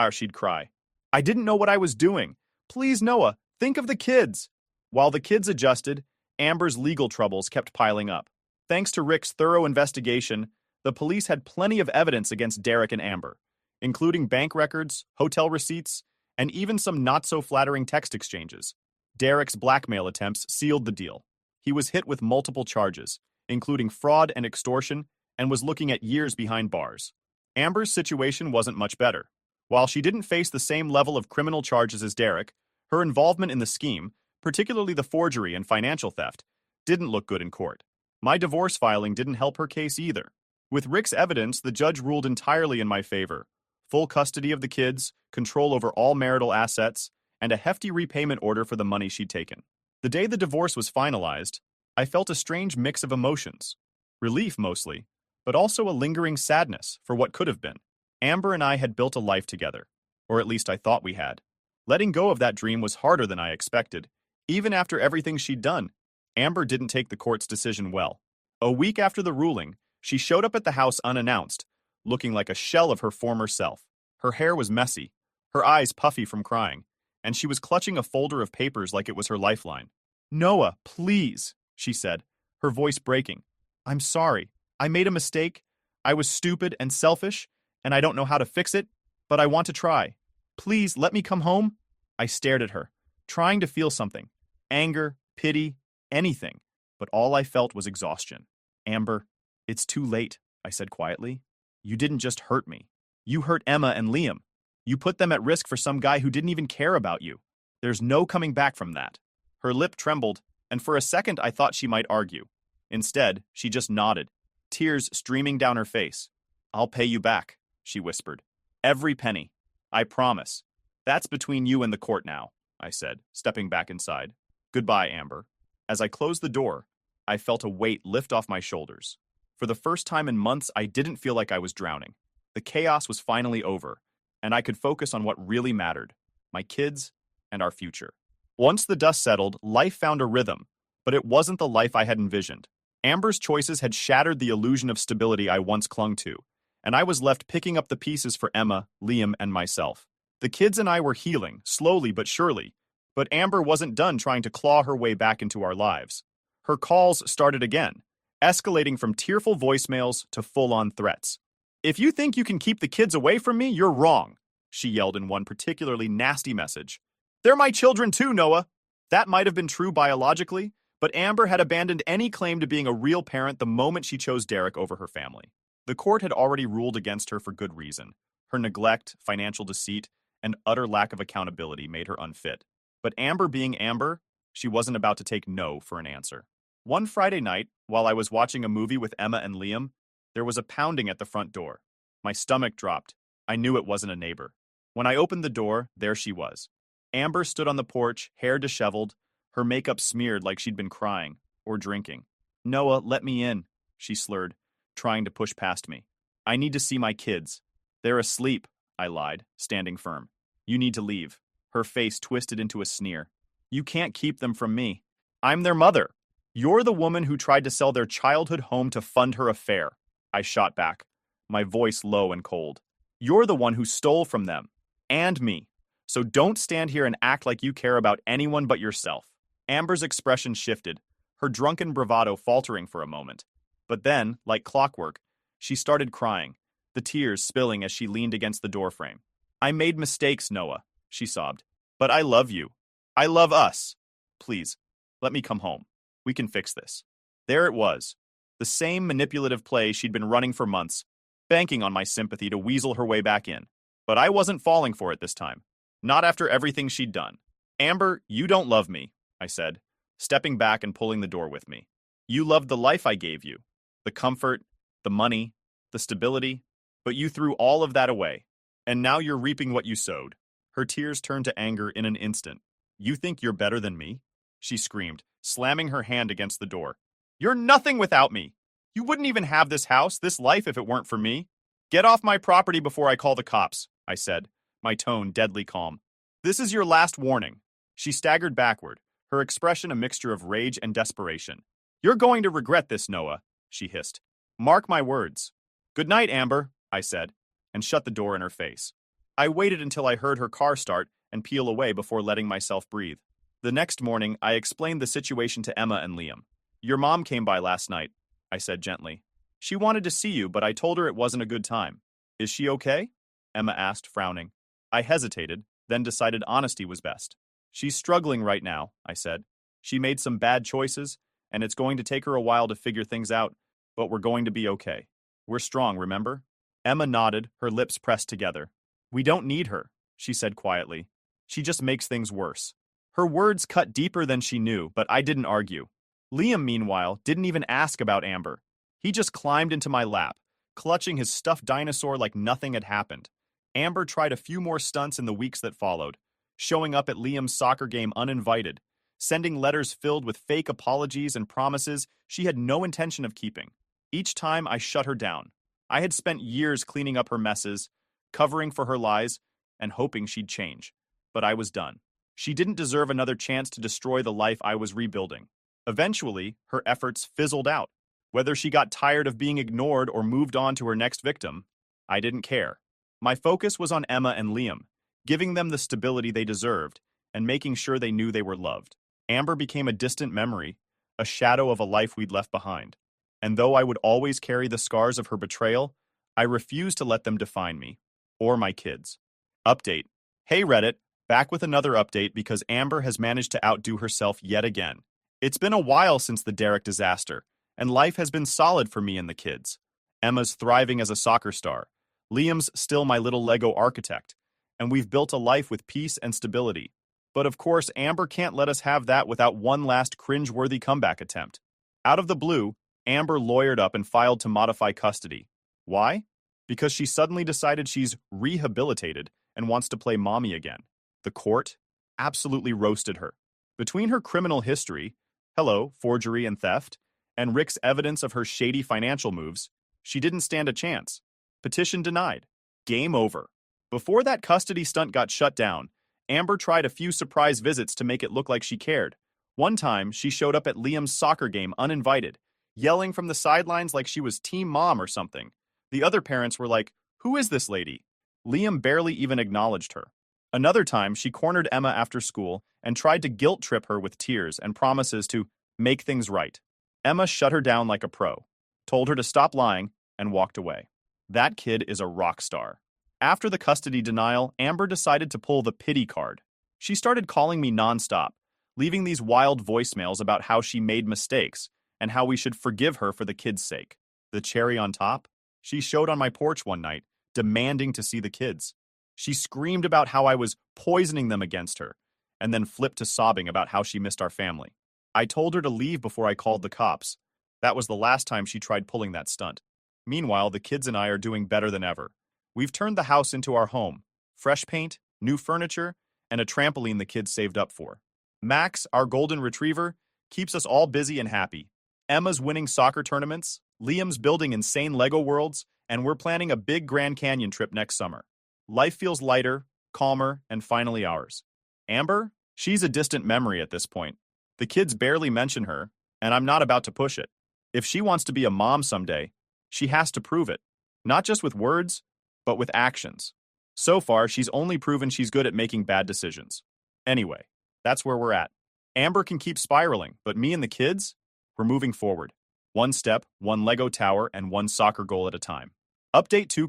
she'd cry. "I didn't know what I was doing. Please, Noah, think of the kids." While the kids adjusted, Amber's legal troubles kept piling up. Thanks to Rick's thorough investigation, the police had plenty of evidence against Derek and Amber, including bank records, hotel receipts, and even some not-so-flattering text exchanges. Derek's blackmail attempts sealed the deal. He was hit with multiple charges, including fraud and extortion, and was looking at years behind bars. Amber's situation wasn't much better. While she didn't face the same level of criminal charges as Derek, her involvement in the scheme, particularly the forgery and financial theft, didn't look good in court. My divorce filing didn't help her case either. With Rick's evidence, the judge ruled entirely in my favor. Full custody of the kids, control over all marital assets, and a hefty repayment order for the money she'd taken. The day the divorce was finalized, I felt a strange mix of emotions. Relief mostly, but also a lingering sadness for what could have been. Amber and I had built a life together, or at least I thought we had. Letting go of that dream was harder than I expected. Even after everything she'd done, Amber didn't take the court's decision well. A week after the ruling, she showed up at the house unannounced, looking like a shell of her former self. Her hair was messy, her eyes puffy from crying, and she was clutching a folder of papers like it was her lifeline. "Noah, please," she said, her voice breaking. "I'm sorry. I made a mistake. I was stupid and selfish, and I don't know how to fix it, but I want to try. Please let me come home." I stared at her, trying to feel something. Anger, pity, anything. But all I felt was exhaustion. "Amber, it's too late," I said quietly. "You didn't just hurt me. You hurt Emma and Liam. You put them at risk for some guy who didn't even care about you. There's no coming back from that." Her lip trembled, and for a second I thought she might argue. Instead, she just nodded, tears streaming down her face. "I'll pay you back," she whispered. "Every penny. I promise. That's between you and the court now," I said, stepping back inside. "Goodbye, Amber." As I closed the door, I felt a weight lift off my shoulders. For the first time in months, I didn't feel like I was drowning. The chaos was finally over, and I could focus on what really mattered, my kids and our future. Once the dust settled, life found a rhythm, but it wasn't the life I had envisioned. Amber's choices had shattered the illusion of stability I once clung to, and I was left picking up the pieces for Emma, Liam, and myself. The kids and I were healing, slowly but surely, but Amber wasn't done trying to claw her way back into our lives. Her calls started again, escalating from tearful voicemails to full-on threats. "If you think you can keep the kids away from me, you're wrong," she yelled in one particularly nasty message. "They're my children too, Noah." That might have been true biologically, but Amber had abandoned any claim to being a real parent the moment she chose Derek over her family. The court had already ruled against her for good reason. Her neglect, financial deceit, and utter lack of accountability made her unfit. But Amber being Amber, she wasn't about to take no for an answer. One Friday night, while I was watching a movie with Emma and Liam, there was a pounding at the front door. My stomach dropped. I knew it wasn't a neighbor. When I opened the door, there she was. Amber stood on the porch, hair disheveled, her makeup smeared like she'd been crying or drinking. "Noah, let me in," she slurred, trying to push past me. "I need to see my kids." "They're asleep," I lied, standing firm. "You need to leave." Her face twisted into a sneer. "You can't keep them from me. I'm their mother. You're the woman who tried to sell their childhood home to fund her affair," I shot back, my voice low and cold. "You're the one who stole from them. And me. So don't stand here and act like you care about anyone but yourself." Amber's expression shifted, her drunken bravado faltering for a moment. But then, like clockwork, she started crying, the tears spilling as she leaned against the doorframe. "I made mistakes, Noah," she sobbed. "But I love you. I love us. Please, let me come home. We can fix this." There it was, the same manipulative play she'd been running for months, banking on my sympathy to weasel her way back in. But I wasn't falling for it this time. Not after everything she'd done. "Amber, you don't love me," I said, stepping back and pulling the door with me. "You loved the life I gave you. The comfort, the money, the stability. But you threw all of that away. And now you're reaping what you sowed." Her tears turned to anger in an instant. "You think you're better than me?" she screamed, slamming her hand against the door. "You're nothing without me. You wouldn't even have this house, this life, if it weren't for me. Get off my property before I call the cops," I said, my tone deadly calm. "This is your last warning." She staggered backward, her expression a mixture of rage and desperation. "You're going to regret this, Noah," she hissed. "Mark my words." "Good night, Amber," I said, and shut the door in her face. I waited until I heard her car start and peel away before letting myself breathe. The next morning, I explained the situation to Emma and Liam. "Your mom came by last night," I said gently. "She wanted to see you, but I told her it wasn't a good time." "Is she okay?" Emma asked, frowning. I hesitated, then decided honesty was best. "She's struggling right now," I said. "She made some bad choices, and it's going to take her a while to figure things out, but we're going to be okay. We're strong, remember?" Emma nodded, her lips pressed together. "We don't need her," she said quietly. "She just makes things worse." Her words cut deeper than she knew, but I didn't argue. Liam, meanwhile, didn't even ask about Amber. He just climbed into my lap, clutching his stuffed dinosaur like nothing had happened. Amber tried a few more stunts in the weeks that followed, showing up at Liam's soccer game uninvited, sending letters filled with fake apologies and promises she had no intention of keeping. Each time I shut her down. I had spent years cleaning up her messes, covering for her lies, and hoping she'd change. But I was done. She didn't deserve another chance to destroy the life I was rebuilding. Eventually, her efforts fizzled out. Whether she got tired of being ignored or moved on to her next victim, I didn't care. My focus was on Emma and Liam, giving them the stability they deserved, and making sure they knew they were loved. Amber became a distant memory, a shadow of a life we'd left behind. And though I would always carry the scars of her betrayal, I refused to let them define me, or my kids. Update. Hey Reddit, back with another update because Amber has managed to outdo herself yet again. It's been a while since the Derek disaster, and life has been solid for me and the kids. Emma's thriving as a soccer star. Liam's still my little Lego architect, and we've built a life with peace and stability. But of course, Amber can't let us have that without one last cringe-worthy comeback attempt. Out of the blue, Amber lawyered up and filed to modify custody. Why? Because she suddenly decided she's rehabilitated and wants to play mommy again. The court absolutely roasted her. Between her criminal history, hello, forgery and theft, and Rick's evidence of her shady financial moves, she didn't stand a chance. Petition denied. Game over. Before that custody stunt got shut down, Amber tried a few surprise visits to make it look like she cared. One time, she showed up at Liam's soccer game uninvited, yelling from the sidelines like she was team mom or something. The other parents were like, "Who is this lady?" Liam barely even acknowledged her. Another time, she cornered Emma after school and tried to guilt trip her with tears and promises to make things right. Emma shut her down like a pro, told her to stop lying, and walked away. That kid is a rock star. After the custody denial, Amber decided to pull the pity card. She started calling me nonstop, leaving these wild voicemails about how she made mistakes and how we should forgive her for the kids' sake. The cherry on top? She showed on my porch one night, demanding to see the kids. She screamed about how I was poisoning them against her, and then flipped to sobbing about how she missed our family. I told her to leave before I called the cops. That was the last time she tried pulling that stunt. Meanwhile, the kids and I are doing better than ever. We've turned the house into our home. Fresh paint, new furniture, and a trampoline the kids saved up for. Max, our golden retriever, keeps us all busy and happy. Emma's winning soccer tournaments, Liam's building insane Lego worlds, and we're planning a big Grand Canyon trip next summer. Life feels lighter, calmer, and finally ours. Amber? She's a distant memory at this point. The kids barely mention her, and I'm not about to push it. If she wants to be a mom someday, she has to prove it. Not just with words, but with actions. So far, she's only proven she's good at making bad decisions. Anyway, that's where we're at. Amber can keep spiraling, but me and the kids, we're moving forward. One step, one Lego tower, and one soccer goal at a time. Update 2: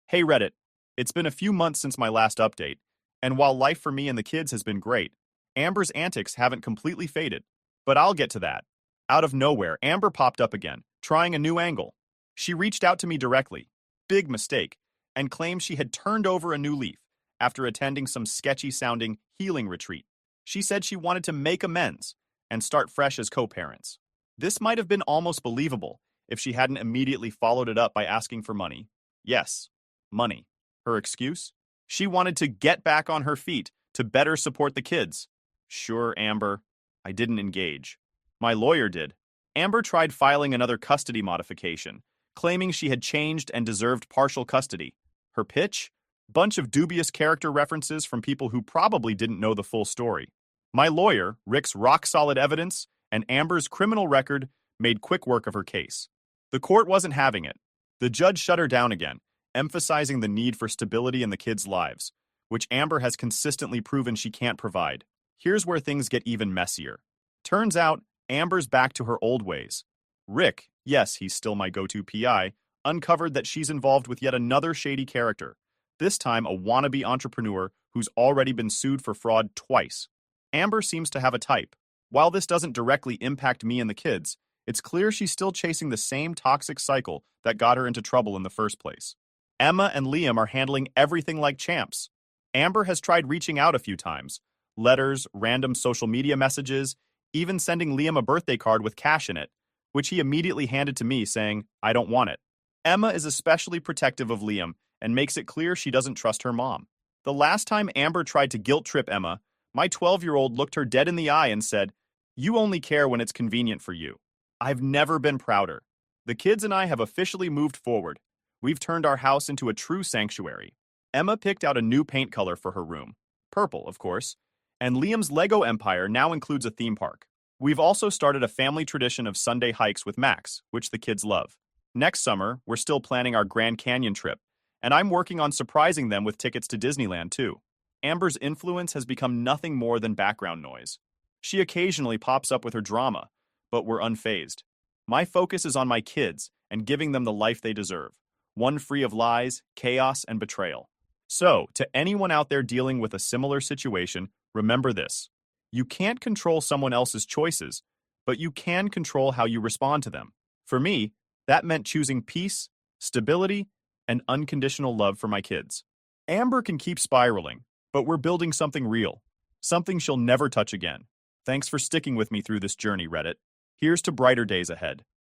Hey Reddit, it's been a few months since my last update, and while life for me and the kids has been great, Amber's antics haven't completely faded. But I'll get to that. Out of nowhere, Amber popped up again, trying a new angle. She reached out to me directly, big mistake, and claimed she had turned over a new leaf after attending some sketchy-sounding healing retreat. She said she wanted to make amends and start fresh as co-parents. This might have been almost believable if she hadn't immediately followed it up by asking for money. Yes, money. Her excuse? She wanted to get back on her feet to better support the kids. Sure, Amber. I didn't engage. My lawyer did. Amber tried filing another custody modification, claiming she had changed and deserved partial custody. Her pitch? Bunch of dubious character references from people who probably didn't know the full story. My lawyer, Rick's rock-solid evidence, and Amber's criminal record made quick work of her case. The court wasn't having it. The judge shut her down again, emphasizing the need for stability in the kids' lives, which Amber has consistently proven she can't provide. Here's where things get even messier. Turns out, Amber's back to her old ways. Rick, yes, he's still my go-to PI, uncovered that she's involved with yet another shady character, this time a wannabe entrepreneur who's already been sued for fraud twice. Amber seems to have a type. While this doesn't directly impact me and the kids, it's clear she's still chasing the same toxic cycle that got her into trouble in the first place. Emma and Liam are handling everything like champs. Amber has tried reaching out a few times. Letters, random social media messages, even sending Liam a birthday card with cash in it, which he immediately handed to me saying, I don't want it. Emma is especially protective of Liam and makes it clear she doesn't trust her mom. The last time Amber tried to guilt-trip Emma, my 12-year-old looked her dead in the eye and said, You only care when it's convenient for you. I've never been prouder. The kids and I have officially moved forward. We've turned our house into a true sanctuary. Emma picked out a new paint color for her room. Purple, of course. And Liam's Lego empire now includes a theme park. We've also started a family tradition of Sunday hikes with Max, which the kids love. Next summer, we're still planning our Grand Canyon trip, and I'm working on surprising them with tickets to Disneyland too. Amber's influence has become nothing more than background noise. She occasionally pops up with her drama, but we're unfazed. My focus is on my kids and giving them the life they deserve, one free of lies, chaos, and betrayal. So, to anyone out there dealing with a similar situation, remember this. You can't control someone else's choices, but you can control how you respond to them. For me, that meant choosing peace, stability, and unconditional love for my kids. Amber can keep spiraling, but we're building something real, something she'll never touch again. Thanks for sticking with me through this journey, Reddit. Here's to brighter days ahead.